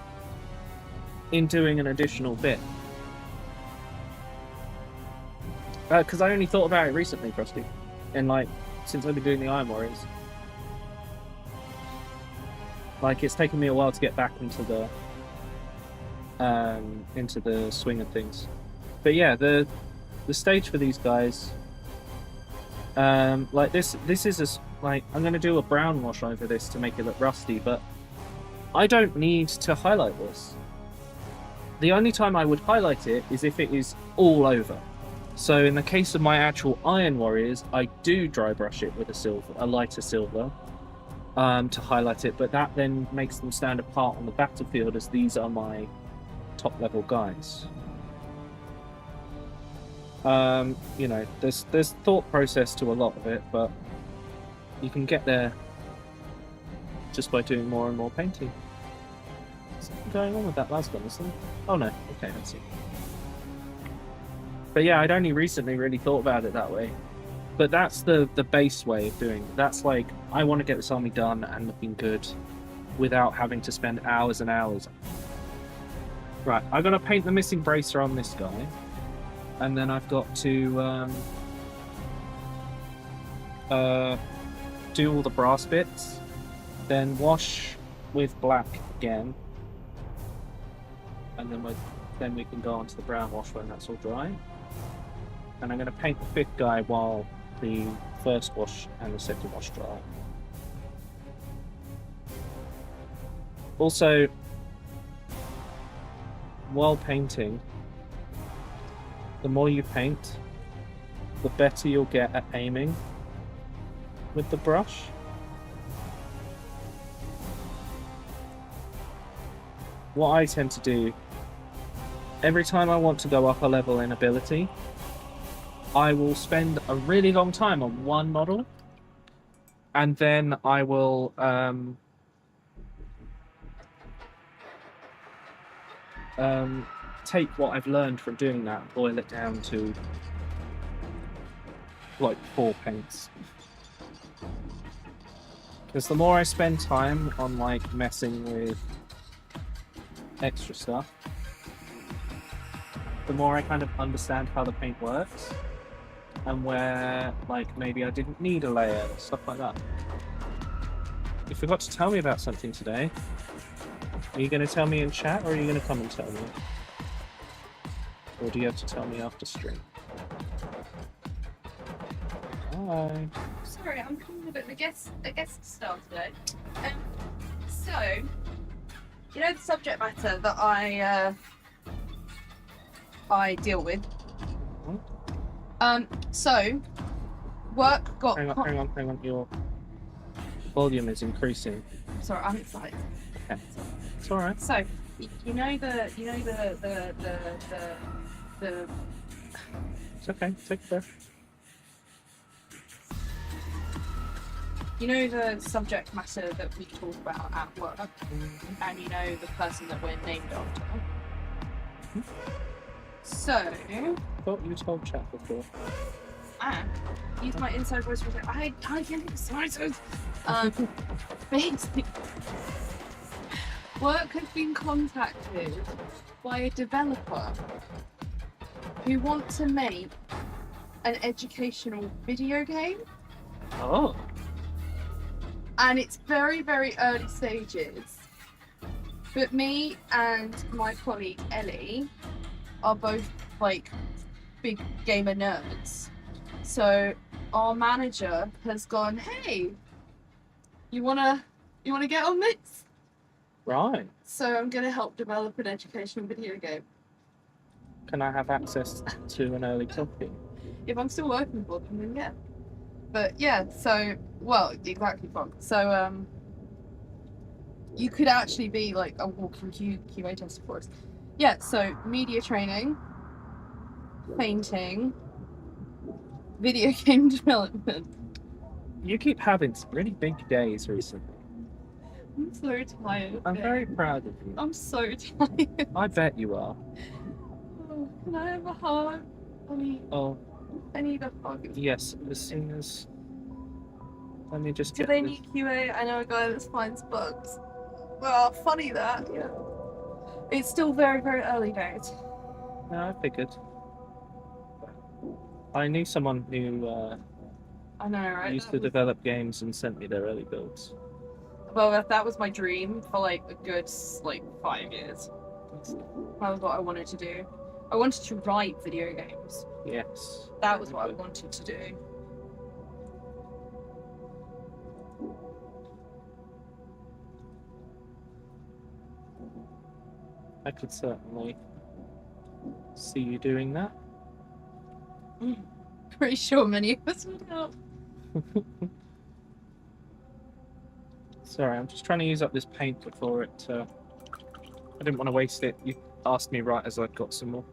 in doing an additional bit. Because I only thought about it recently, Frosty. And like, since I've been doing the Iron Warriors. Like, it's taken me a while to get back into the swing of things. But yeah, the stage for these guys, like this is like, I'm going to do a brown wash over this to make it look rusty, but I don't need to highlight this. The only time I would highlight it is if it is all over. So in the case of my actual Iron Warriors, I do dry brush it with a lighter silver, to highlight it, but that then makes them stand apart on the battlefield, as these are my top level guys. You know, there's thought process to a lot of it, but you can get there just by doing more and more painting. Something going on with that last one, isn't it? Oh no, okay, let's see. But yeah, I'd only recently really thought about it that way. But that's the base way of doing it. That's like, I want to get this army done and looking good without having to spend hours and hours. Right, I'm going to paint the missing bracer on this guy. And then I've got to do all the brass bits. Then wash with black again. And then we can go on to the brown wash when that's all dry. And I'm going to paint the fifth guy while the first wash and the second wash dry. Also, while painting, the more you paint, the better you'll get at aiming with the brush. What I tend to do, every time I want to go up a level in ability, I will spend a really long time on one model, and then I will take what I've learned from doing that, boil it down to like 4 paints. Because the more I spend time on like messing with extra stuff, the more I kind of understand how the paint works, and where like maybe I didn't need a layer, stuff like that. You forgot to tell me about something today. Are you going to tell me in chat, or are you going to come and tell me? Or do you have to tell me after stream? Hi. Sorry, I'm coming a bit of a guest star today. So, You know the subject matter that I deal with. So work got. Hang on. Your volume is increasing. Sorry, I'm excited. Okay. It's all right. So you know the It's okay. Take a breath. you know the subject matter that we talk about at work, and you know the person that we're named after. So Thought you told chat before. use my inside voice for I get excited. Basically, work has been contacted by a developer who wants to make an educational video game, Oh. and it's very, very early stages. But me and my colleague Ellie are both like big gamer nerds. So our manager has gone, hey, you wanna get on this? Right. So I'm gonna help develop an educational video game. Can I have access to an early copy? If I'm still working for them, then yeah. But yeah, so well, exactly, Bob. So you could actually be like a walking QA tester for us. Yeah, so media training, painting, video game development. You keep having some really big days recently. I'm so tired. I'm babe. very proud of you. I'm so tired. I bet you are. Oh, can I have a hug? Oh, I need a hug. yes. As soon as. Let me just Do get they this- need QA? I know a guy that finds bugs. Well, funny that, yeah. It's still very, very early days. No, I figured. I knew someone who I know, right? used That to was- develop games and sent me their early builds. Well, that was my dream for like a good 5 years. That was what I wanted to do. I wanted to write video games. Yes. That was what I wanted to do. I could certainly see you doing that. Pretty sure many of us would help. Sorry, I'm just trying to use up this paint before it. I didn't want to waste it. You asked me right as I'd got some more.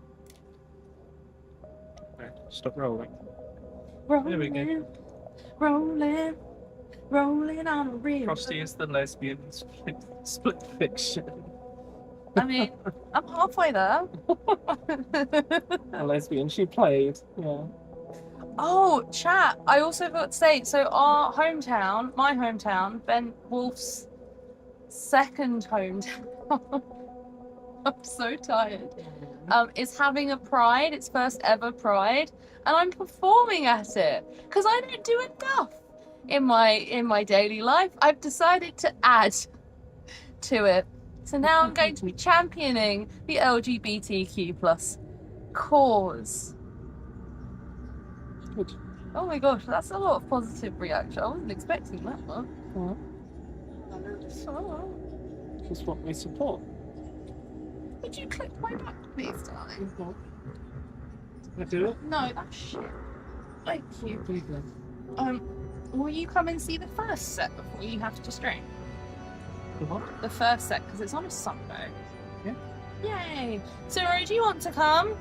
Right, stop rolling. There we go. Rolling on a river. Frosty is the lesbian split fiction. I mean, I'm halfway there. A lesbian she played. Yeah. Oh, chat. I also forgot to say, so our hometown, my hometown, Ben Wolf's second hometown, I'm so tired, is having a pride, its first ever pride, and I'm performing at it because I don't do enough in my daily life. I've decided to add to it. So now I'm going to be championing the LGBTQ plus cause. Good. Oh my gosh, that's a lot of positive reaction. I wasn't expecting that one. Just what we support. Would you click my back, please, darling? Can I do it? No, that's shit. Thank you. Will you come and see the first set before you have to stream? What? The first set, because it's on a Sunday. Yeah. Yay! So, do you want to come?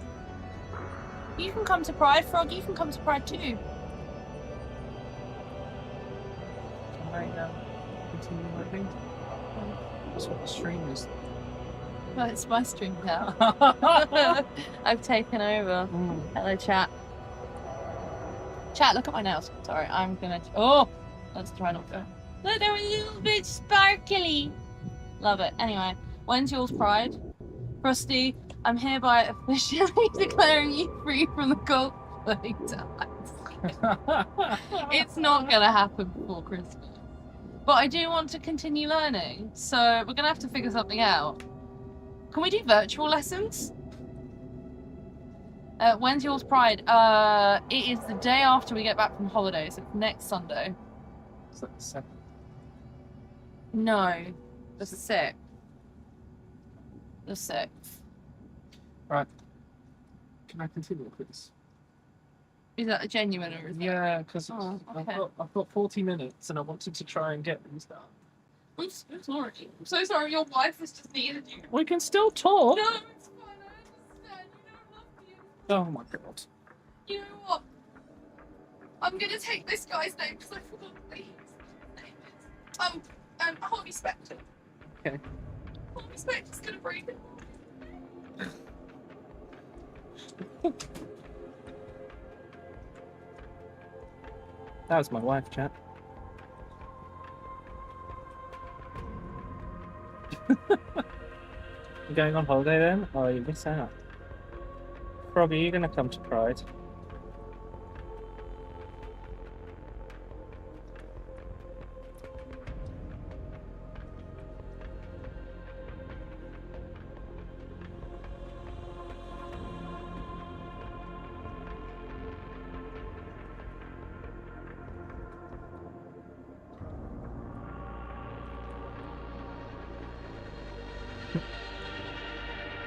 You can come to Pride, Frog. You can come to Pride too. Can I continue my thing? That's what the stream is. Well, it's my stream now. I've taken over. Hello, chat. Chat, look at my nails. Sorry, I'm gonna. Oh, let's try not to. Look, they're a little bit sparkly. Love it. Anyway, when's yours, Pride? Frosty, I'm hereby officially declaring you free from the cosplay ties. It's not gonna happen before Christmas. But I do want to continue learning, so we're gonna have to figure something out. Can we do virtual lessons? When's yours, Pride? It is the day after we get back from holidays. It's next Sunday. Is that the 7th? No, the 6th. the 6th. Right. Can I continue, please? Is that a genuine or is that... Yeah, because Oh, okay. I've got 40 minutes and I wanted to try and get these done. I'm so sorry. I'm so sorry your wife has just needed you. We can still talk. No, it's fine. I understand. You don't love me anymore. Oh my god. You know what? I'm gonna take this guy's name because I forgot what his name is. Harvey Specter. Okay. Harvey Specter's gonna breathe it. That was my wife, chat. You going on holiday then? Oh, you miss out. Froggy, you're gonna come to Pride.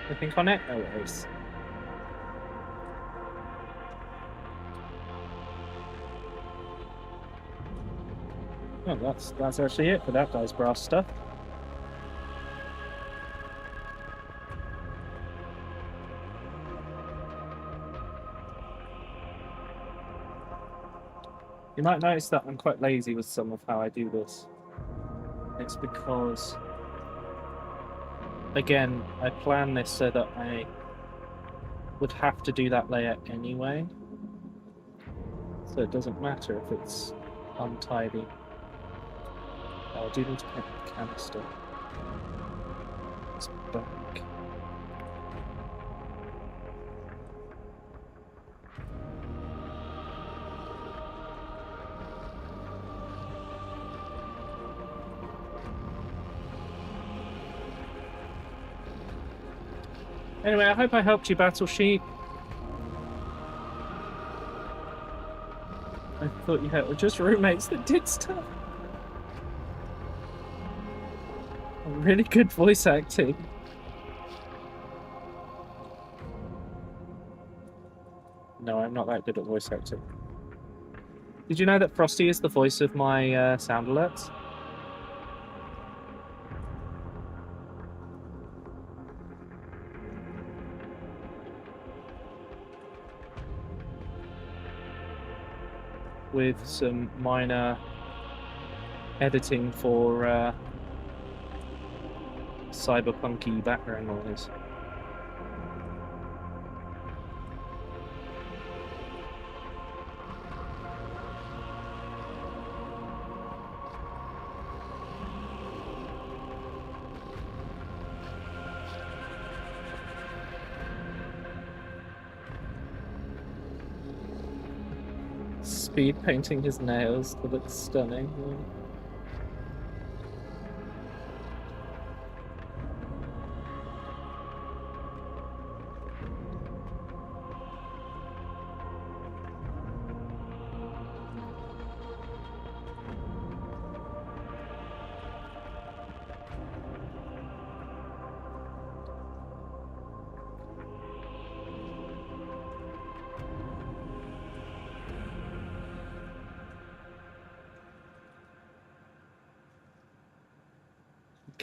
Anything on it? No worries. Oh, that's actually it for that guy's brass stuff. You might notice that I'm quite lazy with some of how I do this. It's because, again, I plan this so that I would have to do that layout anyway. So it doesn't matter if it's untidy. I do need to paint the canister. It's back. Anyway, I hope I helped you, Battle Sheep. I thought you had just roommates that did stuff. Really good voice acting. No, I'm not that good at voice acting. Did you know that Frosty is the voice of my sound alerts? With some minor editing for cyberpunky background noise. Speed painting his nails to look stunning.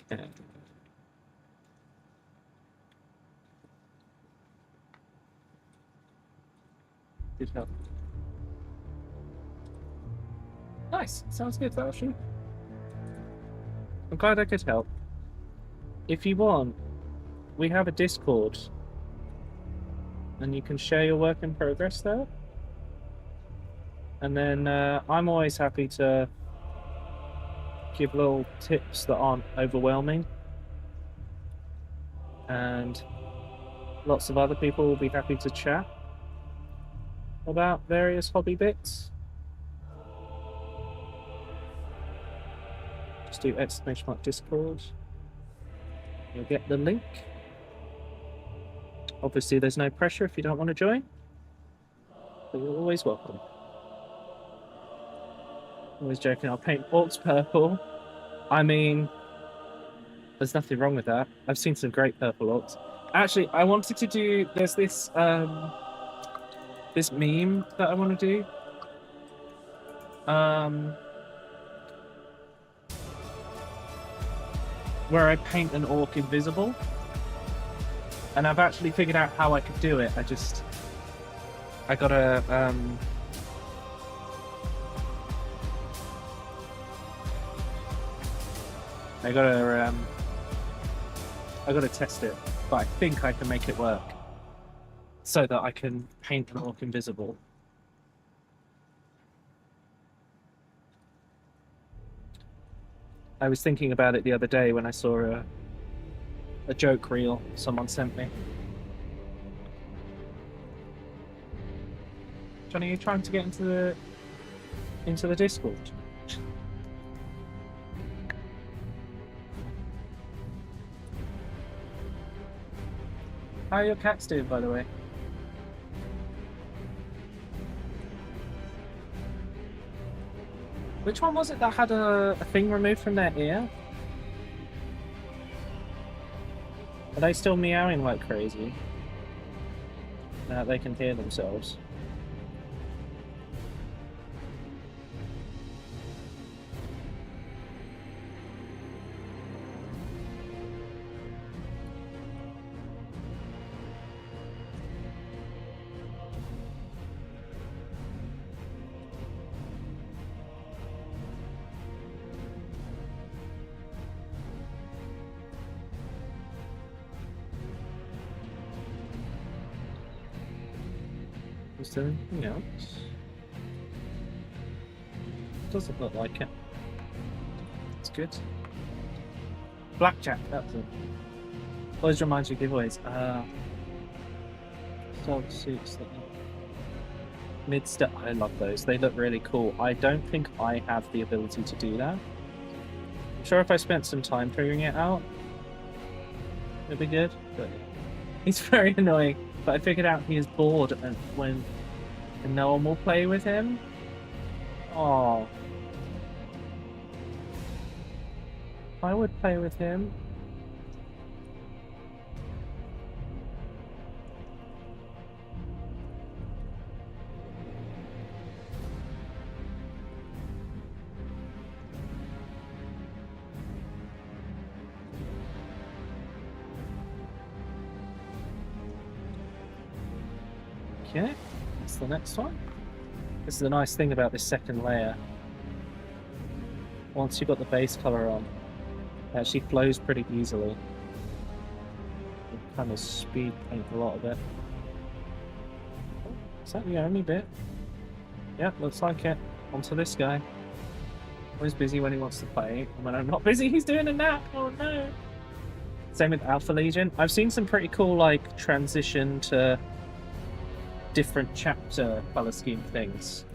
Okay. Good help. Nice. Sounds good, Valshin. I'm glad I could help. If you want, we have a Discord. And you can share your work in progress there. And then I'm always happy to give little tips that aren't overwhelming. And lots of other people will be happy to chat about various hobby bits. Just do !mark Discord. You'll get the link. Obviously there's no pressure if you don't want to join, but you're always welcome. Always joking, I'll paint orcs purple. I mean, There's nothing wrong with that. I've seen some great purple orcs. Actually, I wanted to do. There's this this meme that I want to do. Where I paint an orc invisible, and I've actually figured out how I could do it. I gotta I gotta test it, but I think I can make it work so that I can paint an orc invisible. I was thinking about it the other day when I saw a joke reel someone sent me. Johnny, are you trying to get into the Discord? How are your cats doing, by the way? Which one was it that had a thing removed from their ear? Are they still meowing like crazy? Now they can hear themselves. Is there anything else? Doesn't look like it. It's good. Blackjack, that's it. Always reminds you of giveaways. Dog suits that mid-step. I love those. They look really cool. I don't think I have the ability to do that. I'm sure if I spent some time figuring it out, it'd be good. But he's very annoying. But I figured out he is bored and no one will play with him. Oh, I would play with him. Okay, that's the next one. This is the nice thing about this second layer. Once you've got the base colour on, it actually flows pretty easily. You kind of speed paint a lot of it. Is that the only bit? Yep, looks like it. Onto this guy. Always busy when he wants to play, and when I'm not busy, he's doing a nap. Oh no! Same with Alpha Legion. I've seen some pretty cool, like, transition to different chapter colour scheme things.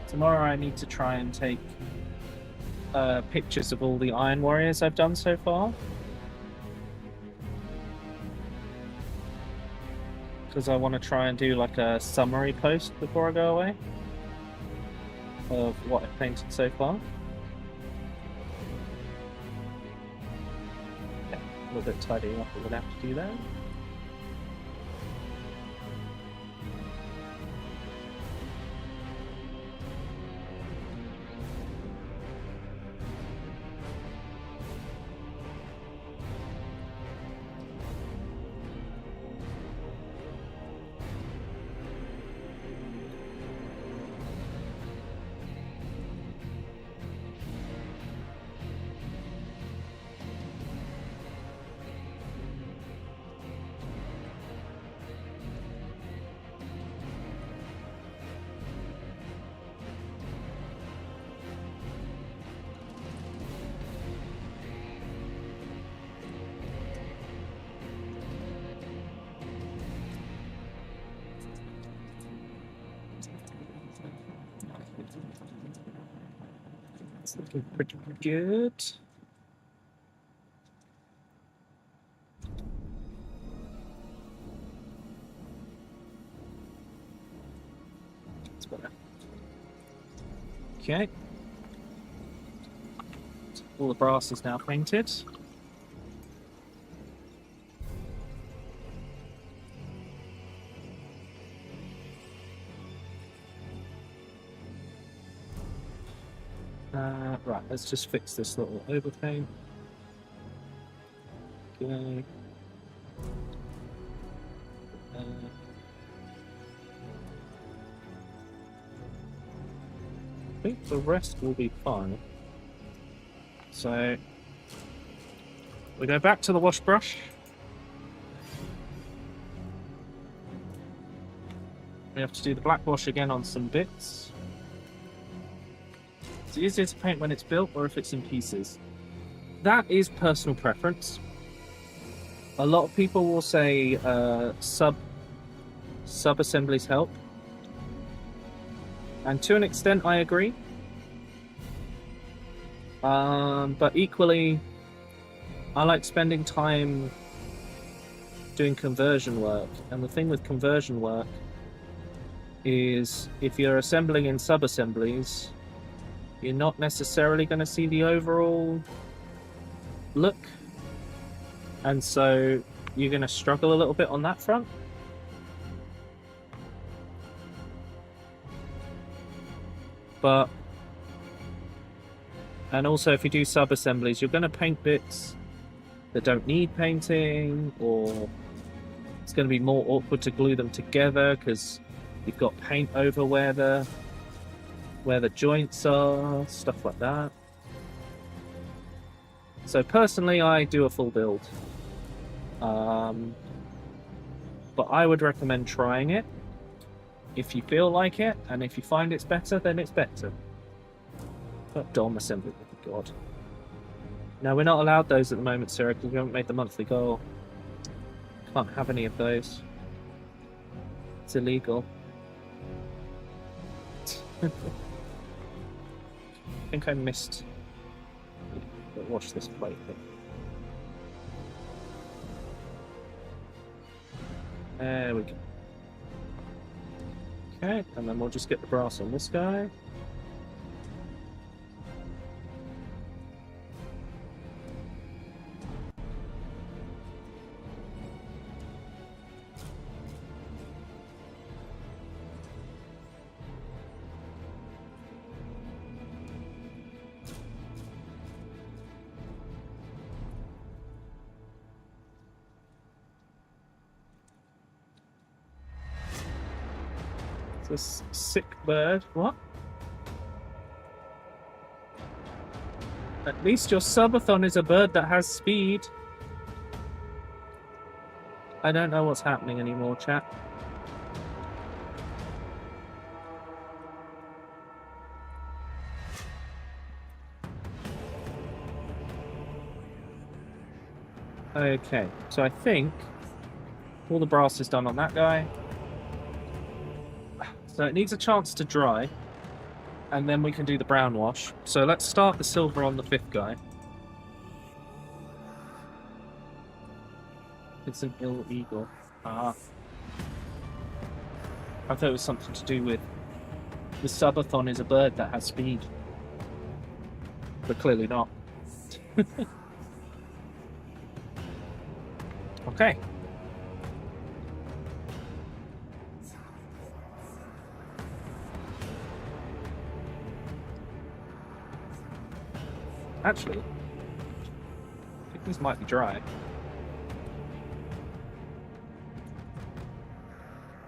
Tomorrow I need to try and take pictures of all the Iron Warriors I've done so far. Because I want to try and do like a summary post before I go away of what I've painted so far. A little bit tidying up, I'm gonna have to do that. It's looking pretty good. That's better. Okay. All the brass is now painted. Right, let's just fix this little overpaint. Okay. I think the rest will be fine. So we go back to the wash brush. We have to do the black wash again on some bits. It's easier to paint when it's built or if it's in pieces. That is personal preference. A lot of people will say sub-assemblies help. And to an extent I agree. But equally, I like spending time doing conversion work. And the thing with conversion work is if you're assembling in sub-assemblies, you're not necessarily going to see the overall look. And so you're going to struggle a little bit on that front. And also if you do sub-assemblies, you're going to paint bits that don't need painting, or it's going to be more awkward to glue them together because you've got paint over where the joints are, stuff like that. So personally, I do a full build. But I would recommend trying it if you feel like it, and if you find it's better, then it's better. But DOM assembly, God. No, we're not allowed those at the moment, Sarah, because we haven't made the monthly goal. Can't have any of those. It's illegal. I think I missed. Watch this plate thing. There we go. Okay, and then we'll just get the brass on this guy. This sick bird. What? At least your subathon is a bird that has speed. I don't know what's happening anymore, chat. Okay, so I think all the brass is done on that guy. So it needs a chance to dry, and then we can do the brown wash. So let's start the silver on the fifth guy. It's an ill eagle. Ah. I thought it was something to do with the subathon is a bird that has speed. But clearly not. Okay. Actually, I think these might be dry.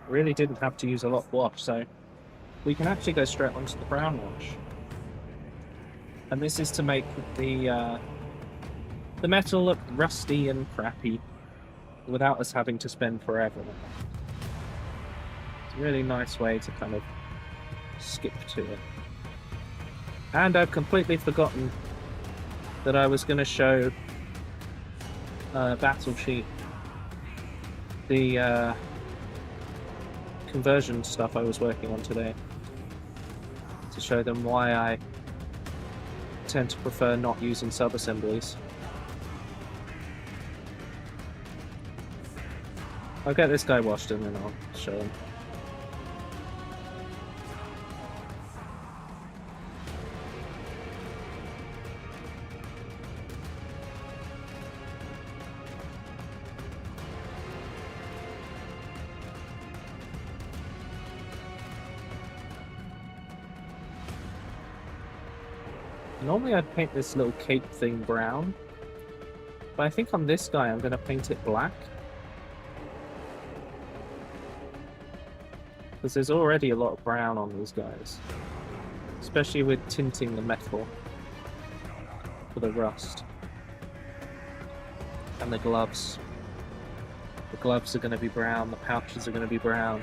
Really didn't have to use a lot of wash, so we can actually go straight onto the brown wash. And this is to make the metal look rusty and crappy without us having to spend forever. It's a really nice way to kind of skip to it. And I've completely forgotten that I was going to show Battle Sheet the conversion stuff I was working on today, to show them why I tend to prefer not using sub-assemblies. I'll get this guy washed and then I'll show him. Normally I'd paint this little cape thing brown, but I think on this guy I'm going to paint it black. Because there's already a lot of brown on these guys. Especially with tinting the metal for the rust. And the gloves. The gloves are going to be brown, the pouches are going to be brown.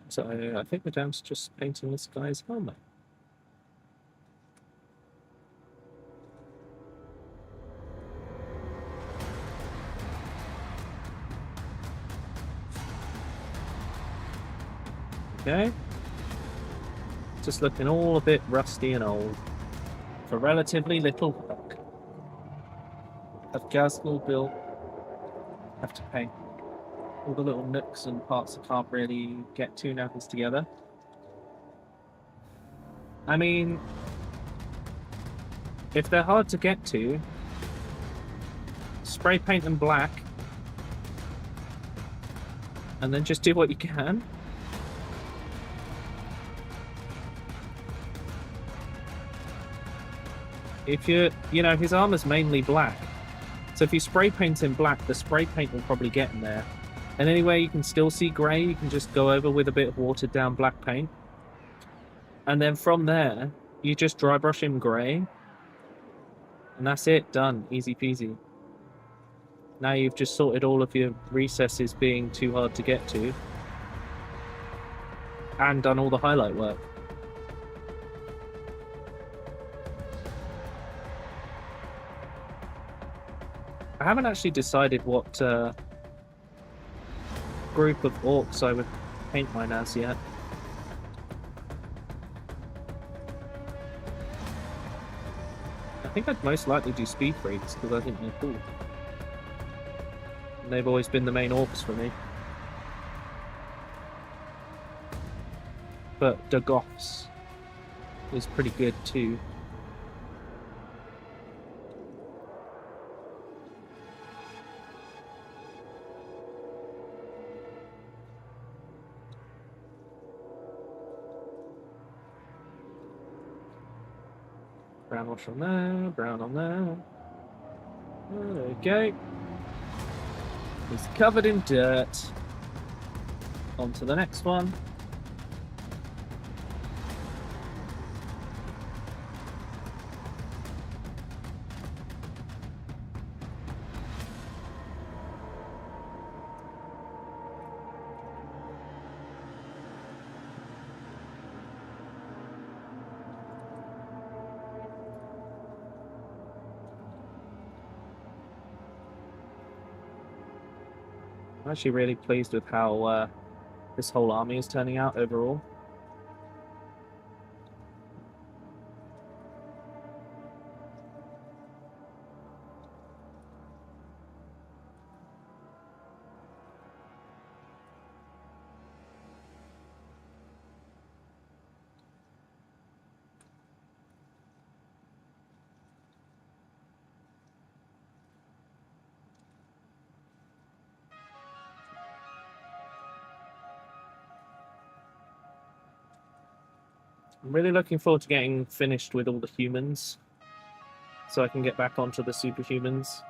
So I think we're down to just painting this guy's helmet. Okay. Just looking all a bit rusty and old. For relatively little work. Have Gazgul built. Have to paint all the little nooks and parts I can't really get to now it's together. I mean, if they're hard to get to, spray paint them black and then just do what you can. If you know, his armor's mainly black. So if you spray paint him black, the spray paint will probably get in there. And anyway, you can still see grey, you can just go over with a bit of watered down black paint. And then from there, you just dry brush him grey. And that's it, done, easy peasy. Now you've just sorted all of your recesses being too hard to get to. And done all the highlight work. I haven't actually decided what group of orcs I would paint mine as yet. I think I'd most likely do speed freaks because I think they're cool. And they've always been the main orcs for me. But the Goths is pretty good too. Brown wash on there, brown on there. There we go. He's covered in dirt. On to the next one. I'm actually really pleased with how this whole army is turning out overall. I'm really looking forward to getting finished with all the humans, so I can get back onto the superhumans.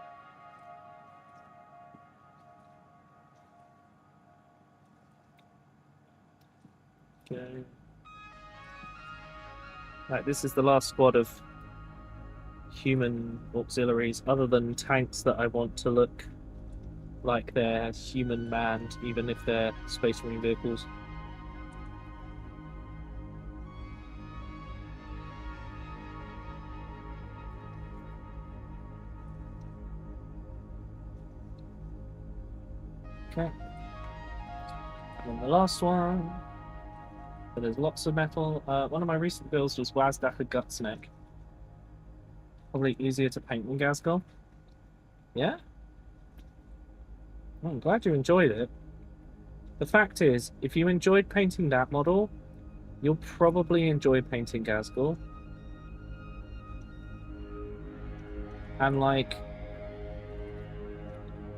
Okay. Right, this is the last squad of human auxiliaries, other than tanks that I want to look like they're human manned, even if they're space marine vehicles. Okay. And then the last one. So there's lots of metal. One of my recent builds was Wazdaka Gutsneck. Probably easier to paint than Gazgol. Yeah? Oh, I'm glad you enjoyed it. The fact is, if you enjoyed painting that model, you'll probably enjoy painting Gazgol. And like,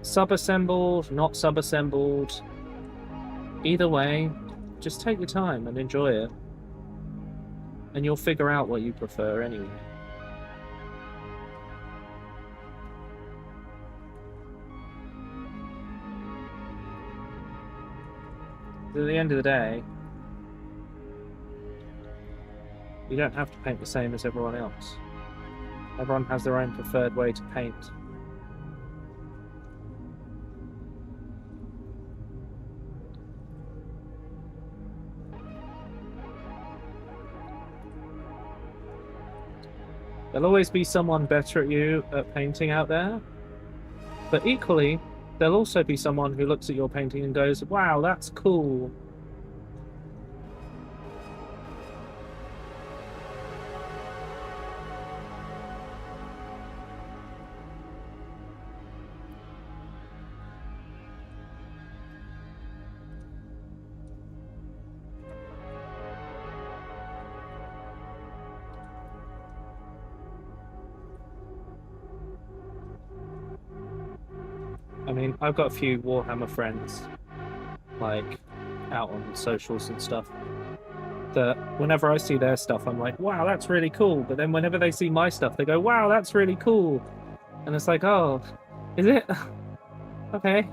sub-assembled, not sub-assembled, either way, just take your time and enjoy it. And you'll figure out what you prefer anyway. At the end of the day, you don't have to paint the same as everyone else. Everyone has their own preferred way to paint. There'll always be someone better at you at painting out there, but equally, there'll also be someone who looks at your painting and goes, wow, that's cool. I mean, I've got a few Warhammer friends, like, out on socials and stuff, that whenever I see their stuff, I'm like, wow, that's really cool. But then whenever they see my stuff, they go, wow, that's really cool. And it's like, oh, is it? Okay.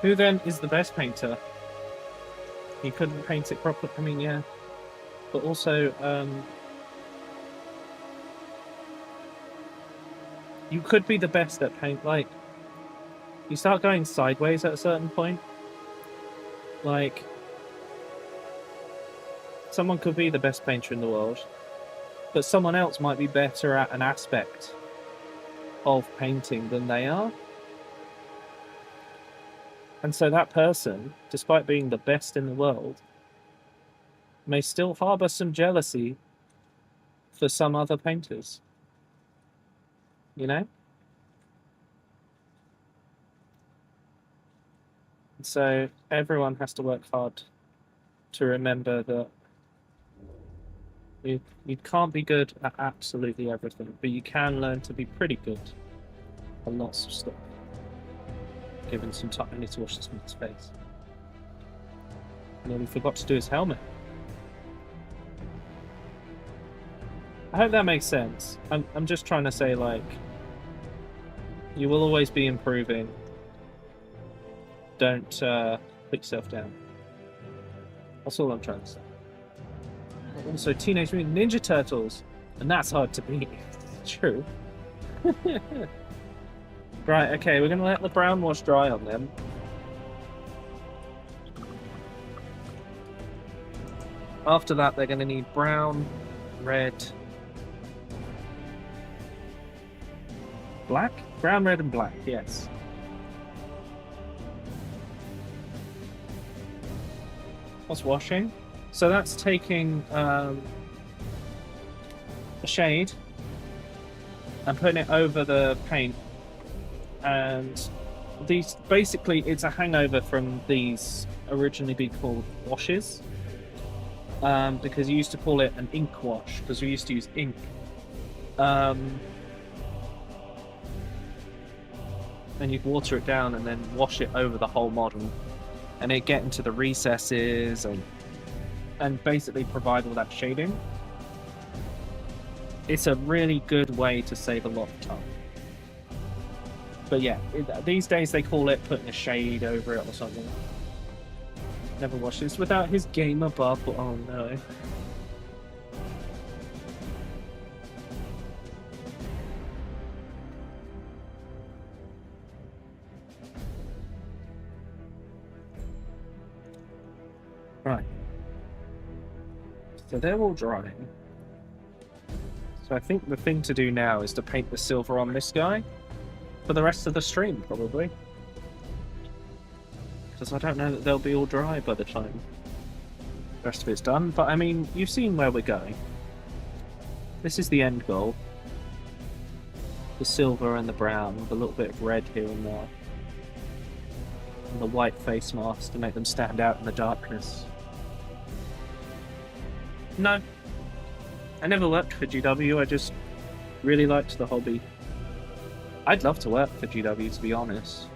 Who then is the best painter? He couldn't paint it properly. I mean, yeah. But also, you could be the best at paint. Like, you start going sideways at a certain point. Like, someone could be the best painter in the world, but someone else might be better at an aspect of painting than they are. And so that person, despite being the best in the world, may still harbour some jealousy for some other painters. You know? And so everyone has to work hard to remember that you can't be good at absolutely everything, but you can learn to be pretty good at lots of stuff. Given some time, I need to wash this man's face. And then we forgot to do his helmet. I hope that makes sense. I'm just trying to say, like, you will always be improving. Don't put yourself down. That's all I'm trying to say. Also, Teenage Mutant Ninja Turtles, and that's hard to beat. It's true. Right, okay, we're going to let the brown wash dry on them. After that, they're going to need brown, red, black? Brown, red, and black, yes. What's washing? So that's taking a shade and putting it over the paint. And these, basically, it's a hangover from these originally being called washes, because you used to call it an ink wash, because we used to use ink. And you'd water it down and then wash it over the whole model, and it'd get into the recesses and basically provide all that shading. It's a really good way to save a lot of time. But yeah, these days they call it putting a shade over it or something. Never watched this without his gamer bubble. Oh no. So they're all drying. So I think the thing to do now is to paint the silver on this guy for the rest of the stream, probably. Because I don't know that they'll be all dry by the time the rest of it's done. But I mean, you've seen where we're going. This is the end goal. The silver and the brown with a little bit of red here and there. And the white face mask to make them stand out in the darkness. No. I never worked for GW, I just really liked the hobby. I'd love to work for GW, to be honest.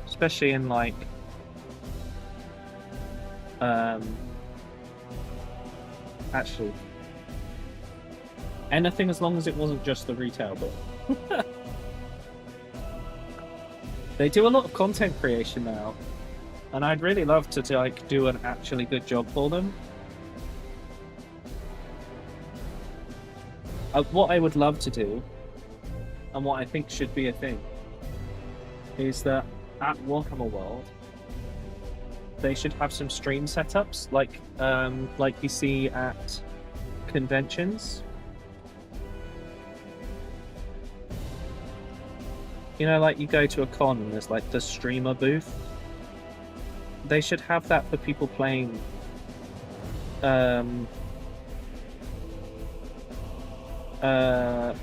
Especially in, like... Actually... anything as long as it wasn't just the retail bit. They do a lot of content creation now. And I'd really love to like do an actually good job for them. What I would love to do, and what I think should be a thing, is that at Warhammer World, they should have some stream setups, like you see at conventions. You know, like you go to a con and there's like the streamer booth. They should have that for people playing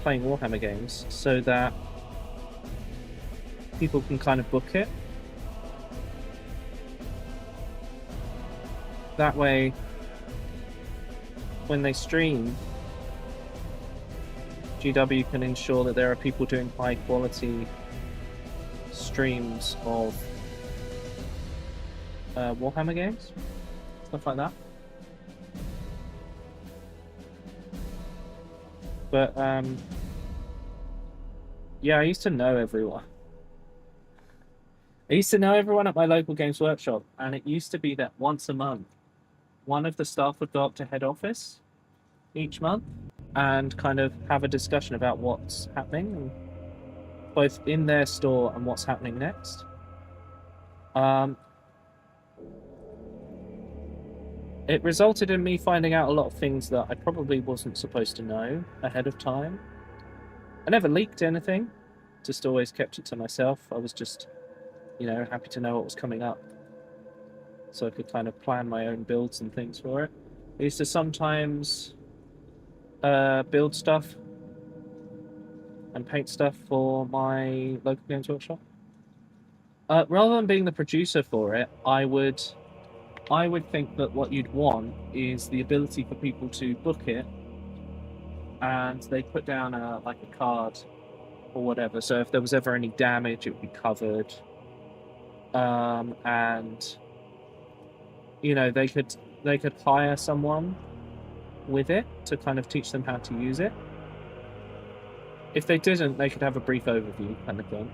playing Warhammer games, so that people can kind of book it. That way, when they stream, GW can ensure that there are people doing high quality streams of Warhammer games, stuff like that. But yeah, I used to know everyone. I used to know everyone at my local Games Workshop, and it used to be that once a month, one of the staff would go up to head office each month and kind of have a discussion about what's happening, both in their store and what's happening next. It resulted in me finding out a lot of things that I probably wasn't supposed to know ahead of time. I never leaked anything, just always kept it to myself. I was just, you know, happy to know what was coming up, so I could kind of plan my own builds and things for it. I used to sometimes build stuff and paint stuff for my local Games Workshop. Rather than being the producer for it, I would think that what you'd want is the ability for people to book it, and they put down like a card or whatever. So if there was ever any damage, it would be covered. And you know, they could hire someone with it to kind of teach them how to use it. If they didn't, they could have a brief overview kind of thing.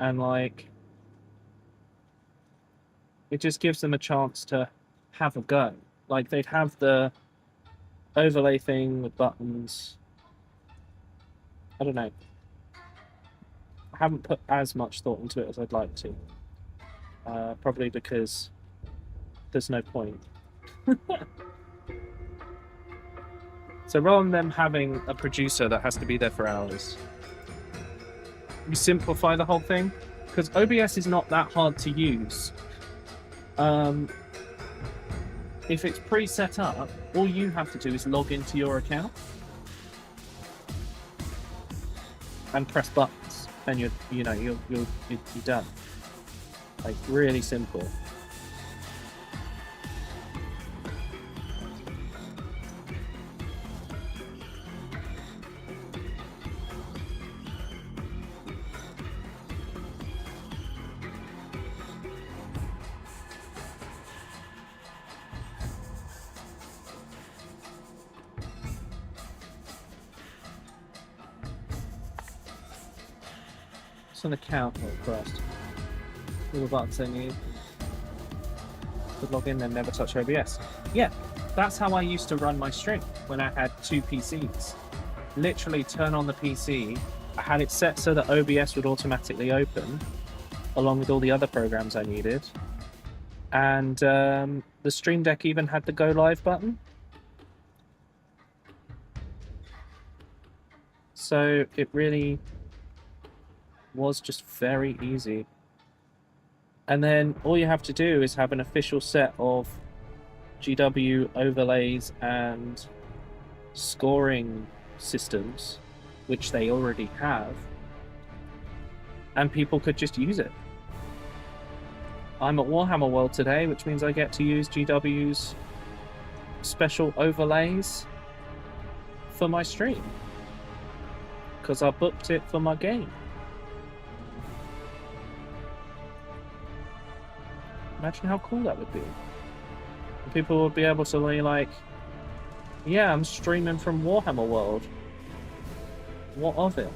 And like, it just gives them a chance to have a go. Like, they'd have the overlay thing with buttons. I don't know. I haven't put as much thought into it as I'd like to. Probably because there's no point. So rather than them having a producer that has to be there for hours, you simplify the whole thing, because OBS is not that hard to use. If it's pre-set up, all you have to do is log into your account and press buttons, and you're done. Like, really simple. An account first. All the buttons they need. Could log in and never touch OBS. Yeah, that's how I used to run my stream when I had two PCs. Literally turn on the PC. I had it set so that OBS would automatically open, along with all the other programs I needed. And the Stream Deck even had the Go Live button. So it really was just very easy. And then all you have to do is have an official set of GW overlays and scoring systems, which they already have, and people could just use it. I'm at Warhammer World today, which means I get to use GW's special overlays for my stream, because I booked it for my game. Imagine how cool that would be. And people would be able to be like, yeah, I'm streaming from Warhammer World. What of it?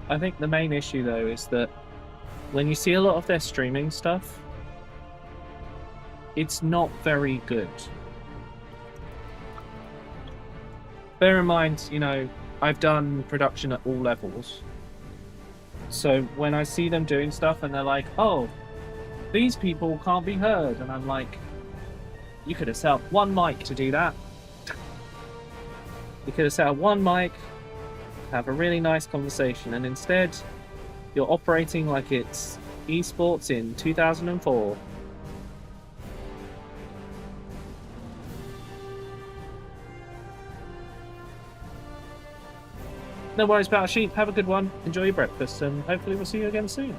I think the main issue though is that when you see a lot of their streaming stuff, it's not very good. Bear in mind, you know, I've done production at all levels. So when I see them doing stuff and they're like, oh, these people can't be heard, and I'm like, you could have set up one mic to do that. You could have set up one mic, have a really nice conversation, and instead you're operating like it's esports in 2004. No worries, Battle Sheep. Have a good one. Enjoy your breakfast, and hopefully we'll see you again soon.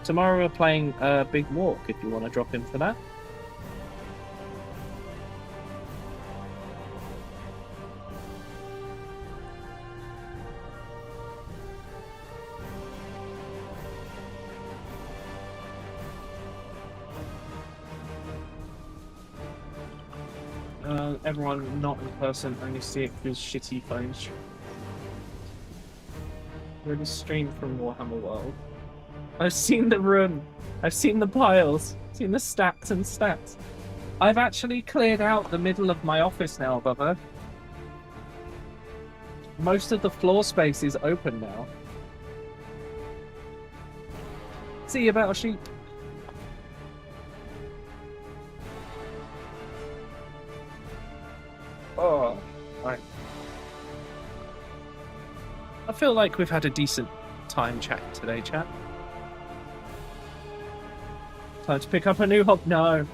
Tomorrow we're playing Big Walk, if you want to drop in for that. Everyone not in person, only see it through shitty phones. Really stream from Warhammer World. I've seen the room. I've seen the piles. Seen the stacks and stacks. I've actually cleared out the middle of my office now, Bubba. Most of the floor space is open now. See you, Battle Sheep. Oh, right. I feel like we've had a decent time chat today, chat. Time to pick up a new hobby. No.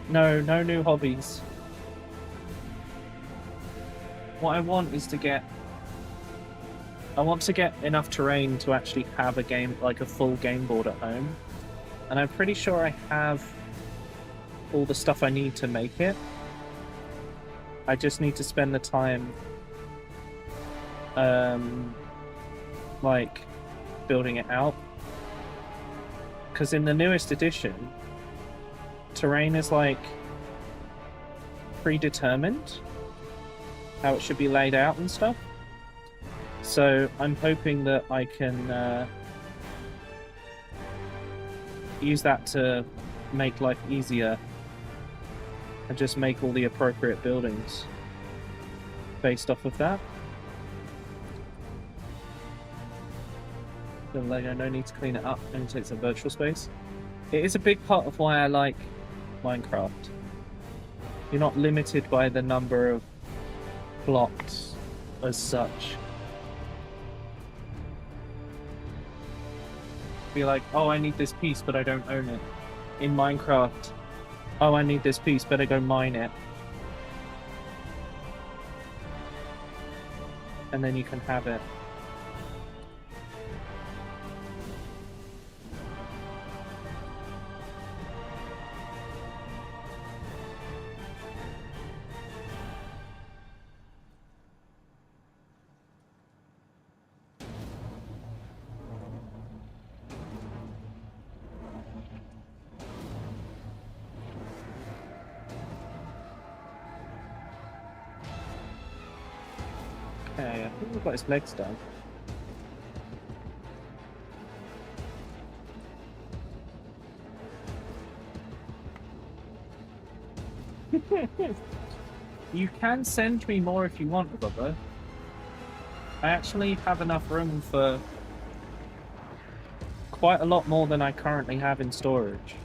No new hobbies. What I want is to get... I want to get enough terrain to actually have a game, like a full game board at home. And I'm pretty sure I have all the stuff I need to make it. I just need to spend the time like building it out, because in the newest edition terrain is like predetermined how it should be laid out and stuff, so I'm hoping that I can use that to make life easier and just make all the appropriate buildings based off of that. The Lego, no need to clean it up, only takes a virtual space. It is a big part of why I like Minecraft. You're not limited by the number of blocks as such. Be like, oh, I need this piece, but I don't own it. In Minecraft, oh, I need this piece, better go mine it. And then you can have it. Okay, I think we've got his legs done. You can send me more if you want, Bubba. I actually have enough room for quite a lot more than I currently have in storage.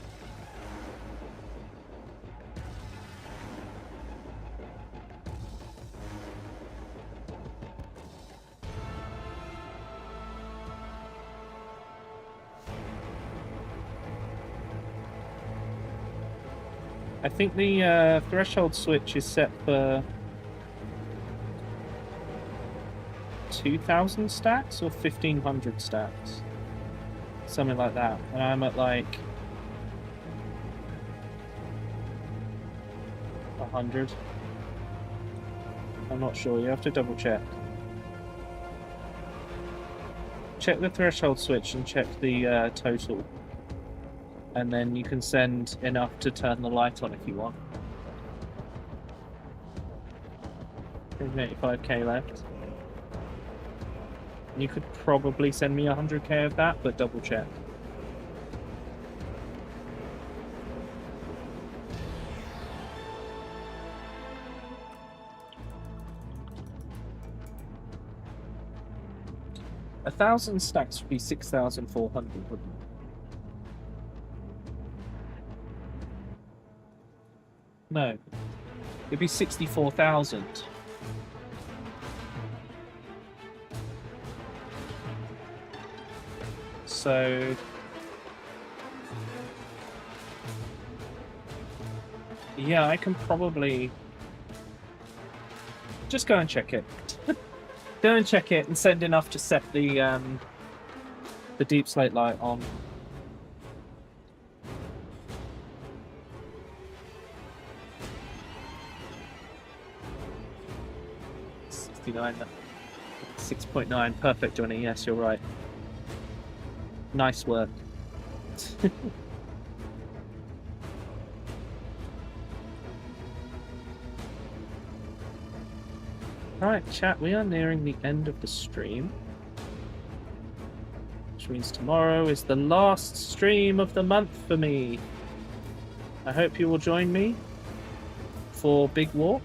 I think the threshold switch is set for 2,000 stacks or 1,500 stacks. Something like that. And I'm at like 100. I'm not sure. You have to double check. Check the threshold switch and check the total. And then you can send enough to turn the light on if you want. 85k left. You could probably send me 100k of that, but double check. A 1,000 stacks would be 6,400, wouldn't it? No, it'd be 64,000. So yeah, I can probably just go and check it. Go and check it and send enough to set the deep slate light on. $69, 6.9, perfect, Johnny. Yes, you're right. Nice work. Alright, chat, we are nearing the end of the stream. Which means tomorrow is the last stream of the month for me. I hope you will join me for Big Walk.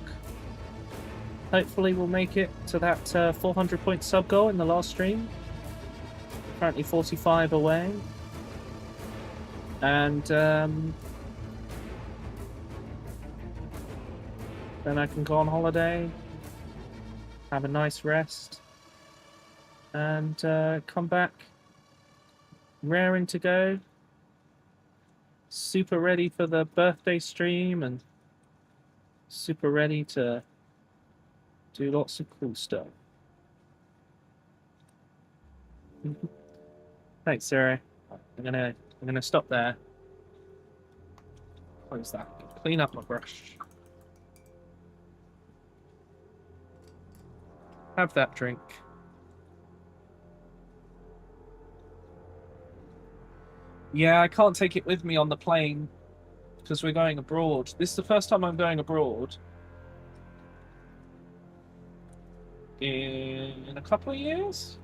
Hopefully we'll make it to that 400 point sub goal in the last stream. Currently 45 away. And then I can go on holiday, have a nice rest, and come back raring to go. Super ready for the birthday stream and super ready to do lots of cool stuff. Thanks, Sarah. I'm gonna stop there. Close that. Clean up my brush. Have that drink. Yeah, I can't take it with me on the plane because we're going abroad. This is the first time I'm going abroad in a couple of years,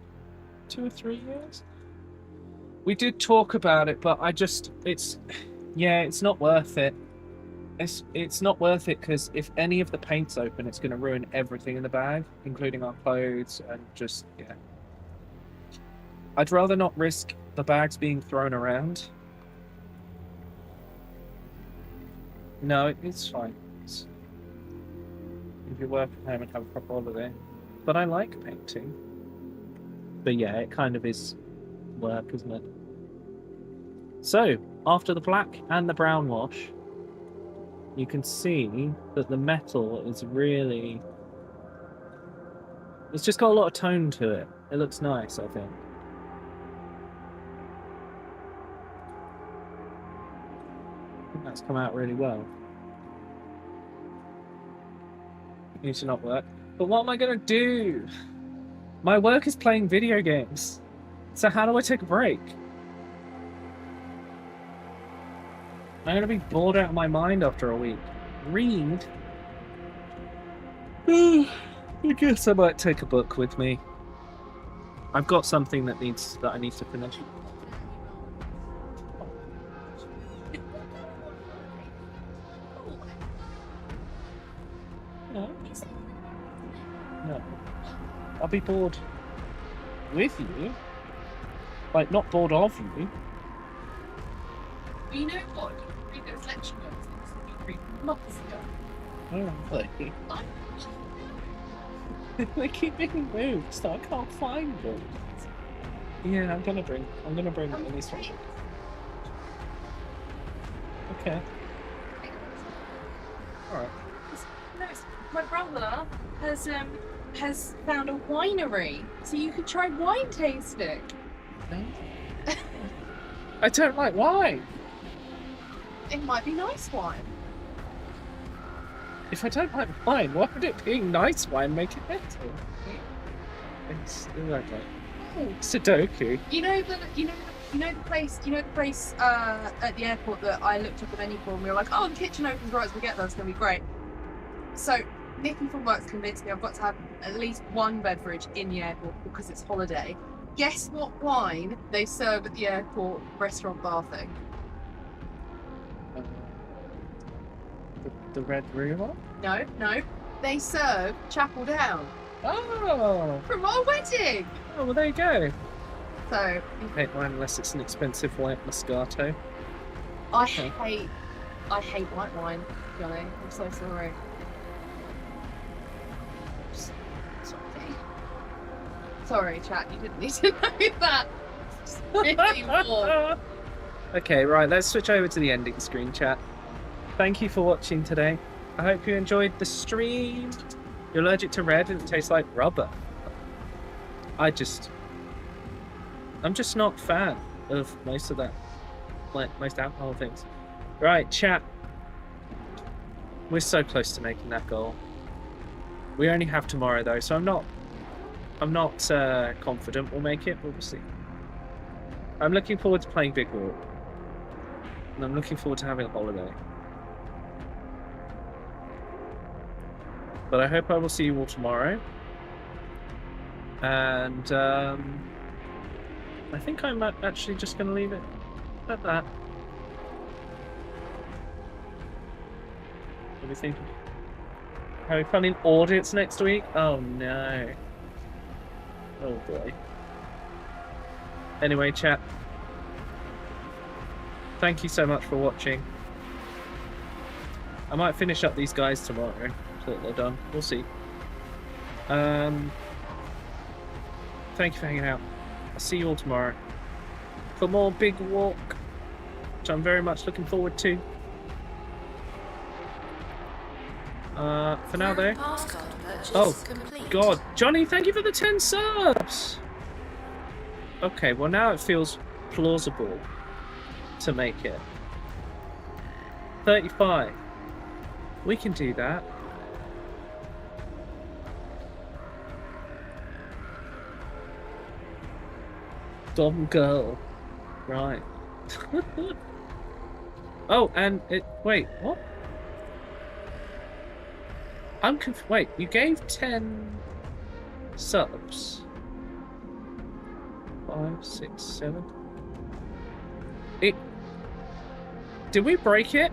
2 or 3 years. We did talk about it, but it's not worth it. It's not worth it because if any of the paint's open, it's going to ruin everything in the bag, including our clothes and just, yeah. I'd rather not risk the bags being thrown around. No, it's fine. If you work at home and have a proper holiday. But I like painting. But yeah, it kind of is work, isn't it? So, after the black and the brown wash, you can see that the metal is really... It's just got a lot of tone to it. It looks nice, I think. I think that's come out really well. It needs to not work. But what am I going to do? My work is playing video games. So how do I take a break? I'm going to be bored out of my mind after a week. Read? I guess I might take a book with me. I've got something that I need to finish. No. No. I'll be bored with you. Like, not bored of you. You know what? You can read those lecture notes that you read months ago. Oh, really? They keep being moved, so I can't find them. Yeah, I'm gonna bring these one. Okay. Alright. No, my brother has found a winery, so you could try wine tasting. No. I don't like wine. It might be nice wine. If I don't like wine, why would it being nice wine make it better? It's like Sudoku. You know the place at the airport that I looked at the menu for, and we were like, oh, the kitchen opens right as we get there, it's gonna be great. So Nikki from work's convinced me I've got to have at least one beverage in the airport because it's holiday. Guess what wine they serve at the airport restaurant bar thing? The red rumor? No. They serve Chapel Down Oh! from our wedding. Oh, well, there you go. So I hate wine unless it's an expensive white Moscato. I Okay. hate white wine, Johnny. I'm so sorry. Sorry, chat. You didn't need to know that. It's really warm. Okay, right, let's switch over to the ending screen, chat. Thank you for watching today. I hope you enjoyed the stream. You're allergic to red and it tastes like rubber. I'm just not a fan of most of that. Like, most alcohol things. Right, chat. We're so close to making that goal. We only have tomorrow, though, so I'm not confident we'll make it, but we'll see. I'm looking forward to playing Big War. And I'm looking forward to having a holiday. But I hope I will see you all tomorrow. And I think I'm actually just going to leave it at that. What do you think? Having fun in audits next week? Oh no. Oh boy. Anyway, chat. Thank you so much for watching. I might finish up these guys tomorrow so that they're done. We'll see. Thank you for hanging out. I'll see you all tomorrow for more Big Walk, which I'm very much looking forward to. For now though. Oh God, Johnny, thank you for the 10 subs. Okay, well now it feels plausible to make it. 35. We can do that. Dom girl. Right. Oh, and it. Wait, what? I'm wait, you gave 10 subs. 5, 6, 7. It. Did we break it?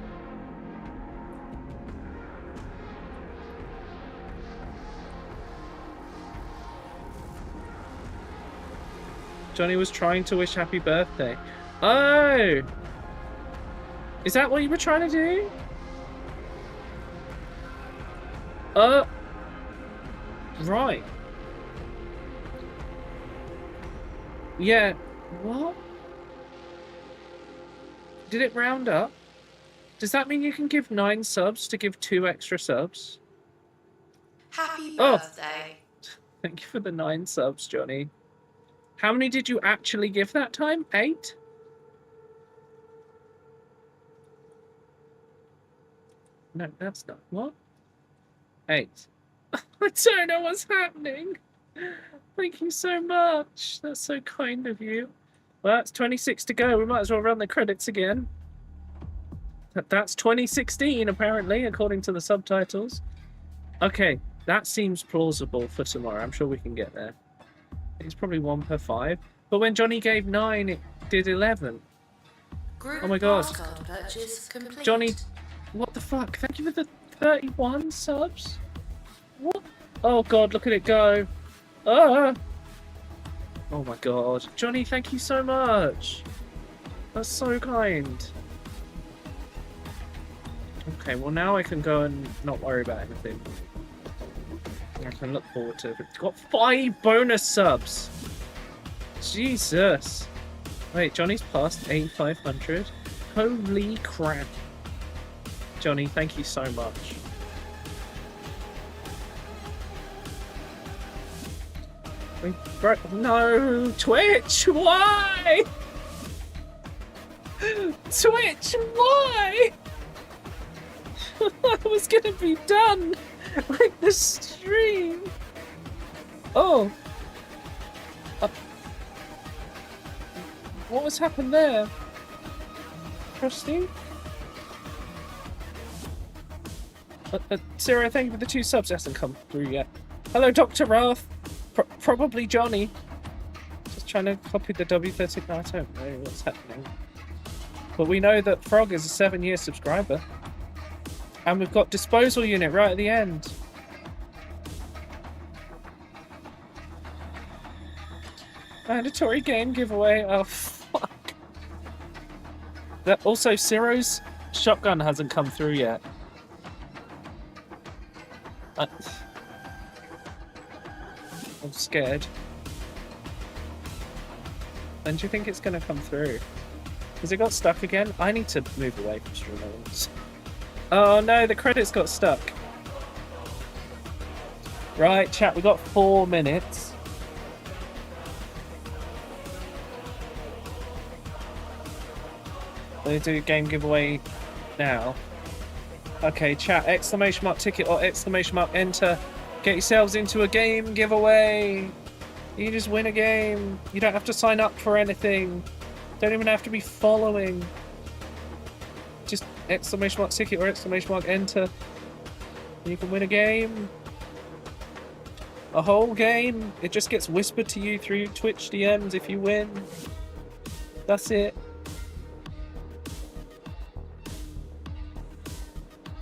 Johnny was trying to wish happy birthday. Oh! Is that what you were trying to do? Right. Yeah. What? Did it round up? Does that mean you can give 9 subs to give 2 extra subs? Happy Oh. birthday. Thank you for the 9 subs, Johnny. How many did you actually give that time? 8? No, that's not. What? 8. I don't know what's happening. Thank you so much. That's so kind of you. Well, that's 26 to go. We might as well run the credits again. That's 2016, apparently, according to the subtitles. Okay, That seems plausible for tomorrow. I'm sure we can get there. It's probably 1 per 5. But when Johnny gave 9, it did 11. Group Oh my god. passcard purchase complete. Johnny, what the fuck? Thank you for the 31 subs. What? Oh god, look at it go. Ah! Oh my god. Johnny, thank you so much. That's so kind. Okay, well now I can go and not worry about anything. I can look forward to it. It's got 5 bonus subs. Jesus. Wait, Johnny's past 8,500. Holy crap. Johnny, thank you so much. No, Twitch, why? Twitch, why? I was gonna be done with the stream. Oh. What has happened there? Trusty? Sarah, thank you for the 2 subs. Hasn't come through yet. Hello, Dr. Wrath. Probably Johnny. Just trying to copy the W30. No, I don't know what's happening. But we know that Frog is a 7-year subscriber. And we've got disposal unit right at the end. Mandatory game giveaway. Oh, fuck. That also, Ciro's shotgun hasn't come through yet. I'm scared. When do you think it's going to come through? Has it got stuck again? I need to move away from streamers. Oh no, the credits got stuck. Right, chat, we got 4 minutes. They do game giveaway now. Okay, chat, exclamation mark ticket or exclamation mark enter. Get yourselves into a game giveaway. You just win a game. You don't have to sign up for anything. Don't even have to be following. Just exclamation mark ticket or exclamation mark enter. And you can win a game. A whole game. It just gets whispered to you through Twitch DMs if you win. That's it.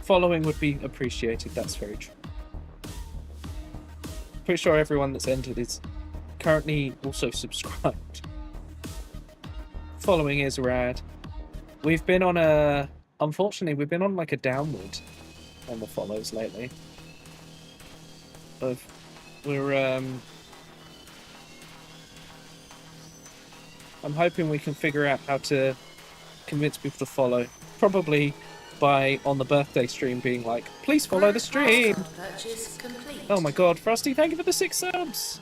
Following would be appreciated, that's very true. Pretty sure everyone that's entered is currently also subscribed. Following is rad. We've been on a... Unfortunately, we've been on like a downward on the follows lately. We're I'm hoping we can figure out how to convince people to follow. Probably by on the birthday stream being like, please follow the stream. Oh my god, Frosty, thank you for the 6 subs.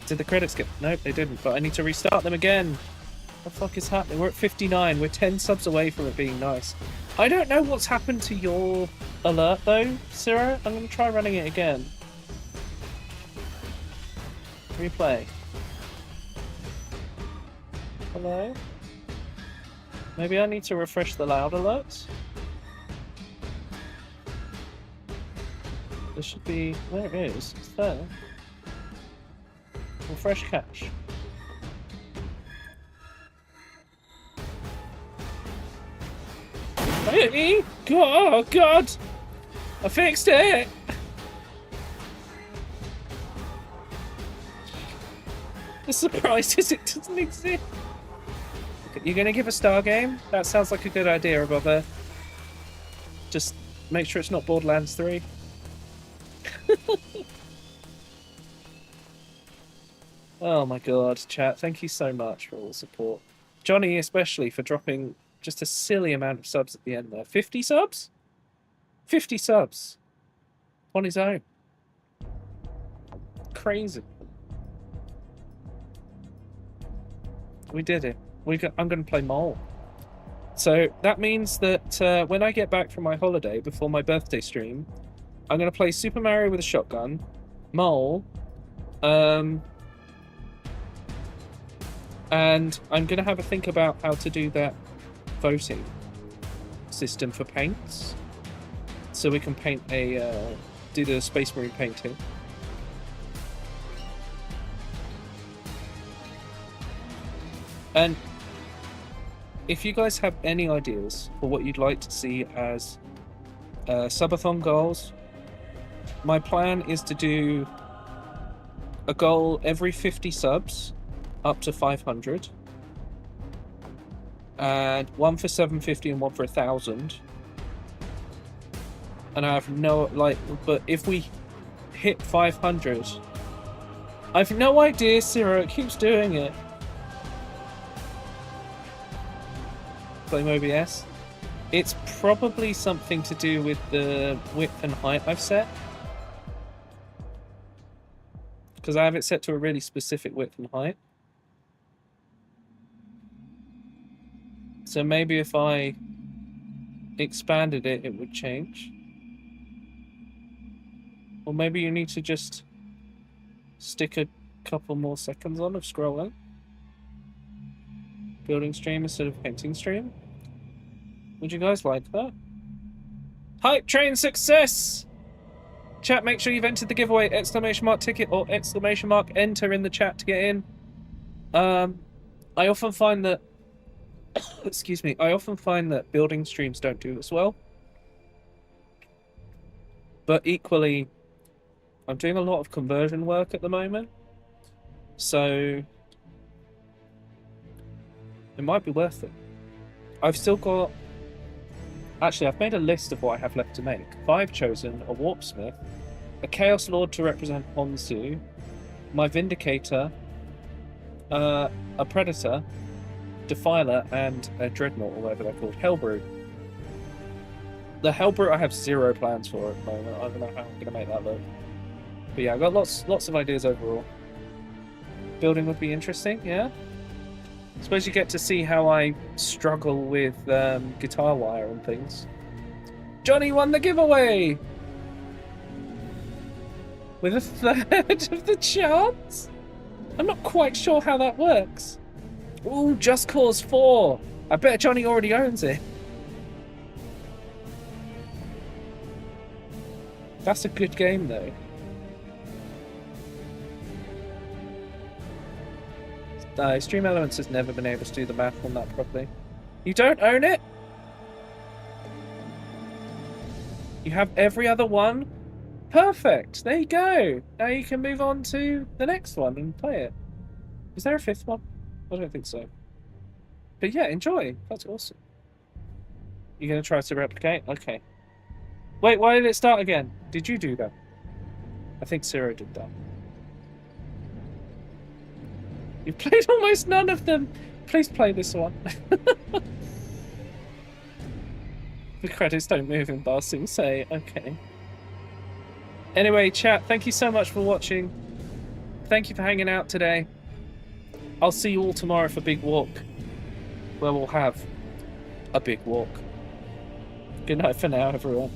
Did the credits get... Nope, they didn't, but I need to restart them again. What the fuck is happening? We're at 59. We're 10 subs away from it being nice. I don't know what's happened to your alert though, Sarah. I'm going to try running it again. Replay. Hello? Maybe I need to refresh the loud alerts? There should be... There it is. It's there. Refresh cache. Hey! Oh god! I fixed it! The surprise is it doesn't exist. You're gonna give a star game? That sounds like a good idea, above there. Just make sure it's not Borderlands 3. Oh my god, chat, thank you so much for all the support. Johnny especially for dropping just a silly amount of subs at the end there. 50 subs? 50 subs. On his own. Crazy. We did it. I'm going to play Mole. So that means that when I get back from my holiday before my birthday stream, I'm going to play Super Mario with a shotgun, Mole, and I'm going to have a think about how to do that voting system for paints. So we can paint a do the Space Marine painting. And if you guys have any ideas for what you'd like to see as subathon goals, my plan is to do a goal every 50 subs up to 500, and one for 750 and one for 1,000. And I have no, like, but if we hit 500, I've no idea, Ciro, it keeps doing it. Flame OBS. It's probably something to do with the width and height I've set. Because I have it set to a really specific width and height. So maybe if I expanded it, it would change. Or maybe you need to just stick a couple more seconds on of scrolling. Building stream instead of painting stream. Would you guys like that? Hype train success! Chat, make sure you've entered the giveaway. Exclamation mark ticket or exclamation mark enter in the chat to get in. I often find that excuse me, I often find that building streams don't do this well. But equally, I'm doing a lot of conversion work at the moment. So it might be worth it. I've still got... Actually, I've made a list of what I have left to make. 5 chosen, a Warpsmith, a Chaos Lord to represent Honsu, my Vindicator, a Predator, Defiler, and a Dreadnought, or whatever they're called, Hellbrute. The Hellbrute I have 0 plans for at the moment. I don't know how I'm going to make that look. But yeah, I've got lots of ideas overall. Building would be interesting, yeah? Suppose you get to see how I struggle with guitar wire and things. Johnny won the giveaway! With a third of the chance? I'm not quite sure how that works. Ooh, Just Cause 4! I bet Johnny already owns it. That's a good game, though. Stream Elements has never been able to do the math on that properly. You don't own it? You have every other one? Perfect! There you go! Now you can move on to the next one and play it. Is there a 5th one? I don't think so. But yeah, enjoy. That's awesome. You're going to try to replicate? Okay. Wait, why did it start again? Did you do that? I think Ciro did that. You've played almost none of them. Please play this one. The credits don't move in Barsing say. Okay. Anyway, chat, thank you so much for watching. Thank you for hanging out today. I'll see you all tomorrow for Big Walk, where we'll have a big walk. Good night for now, everyone.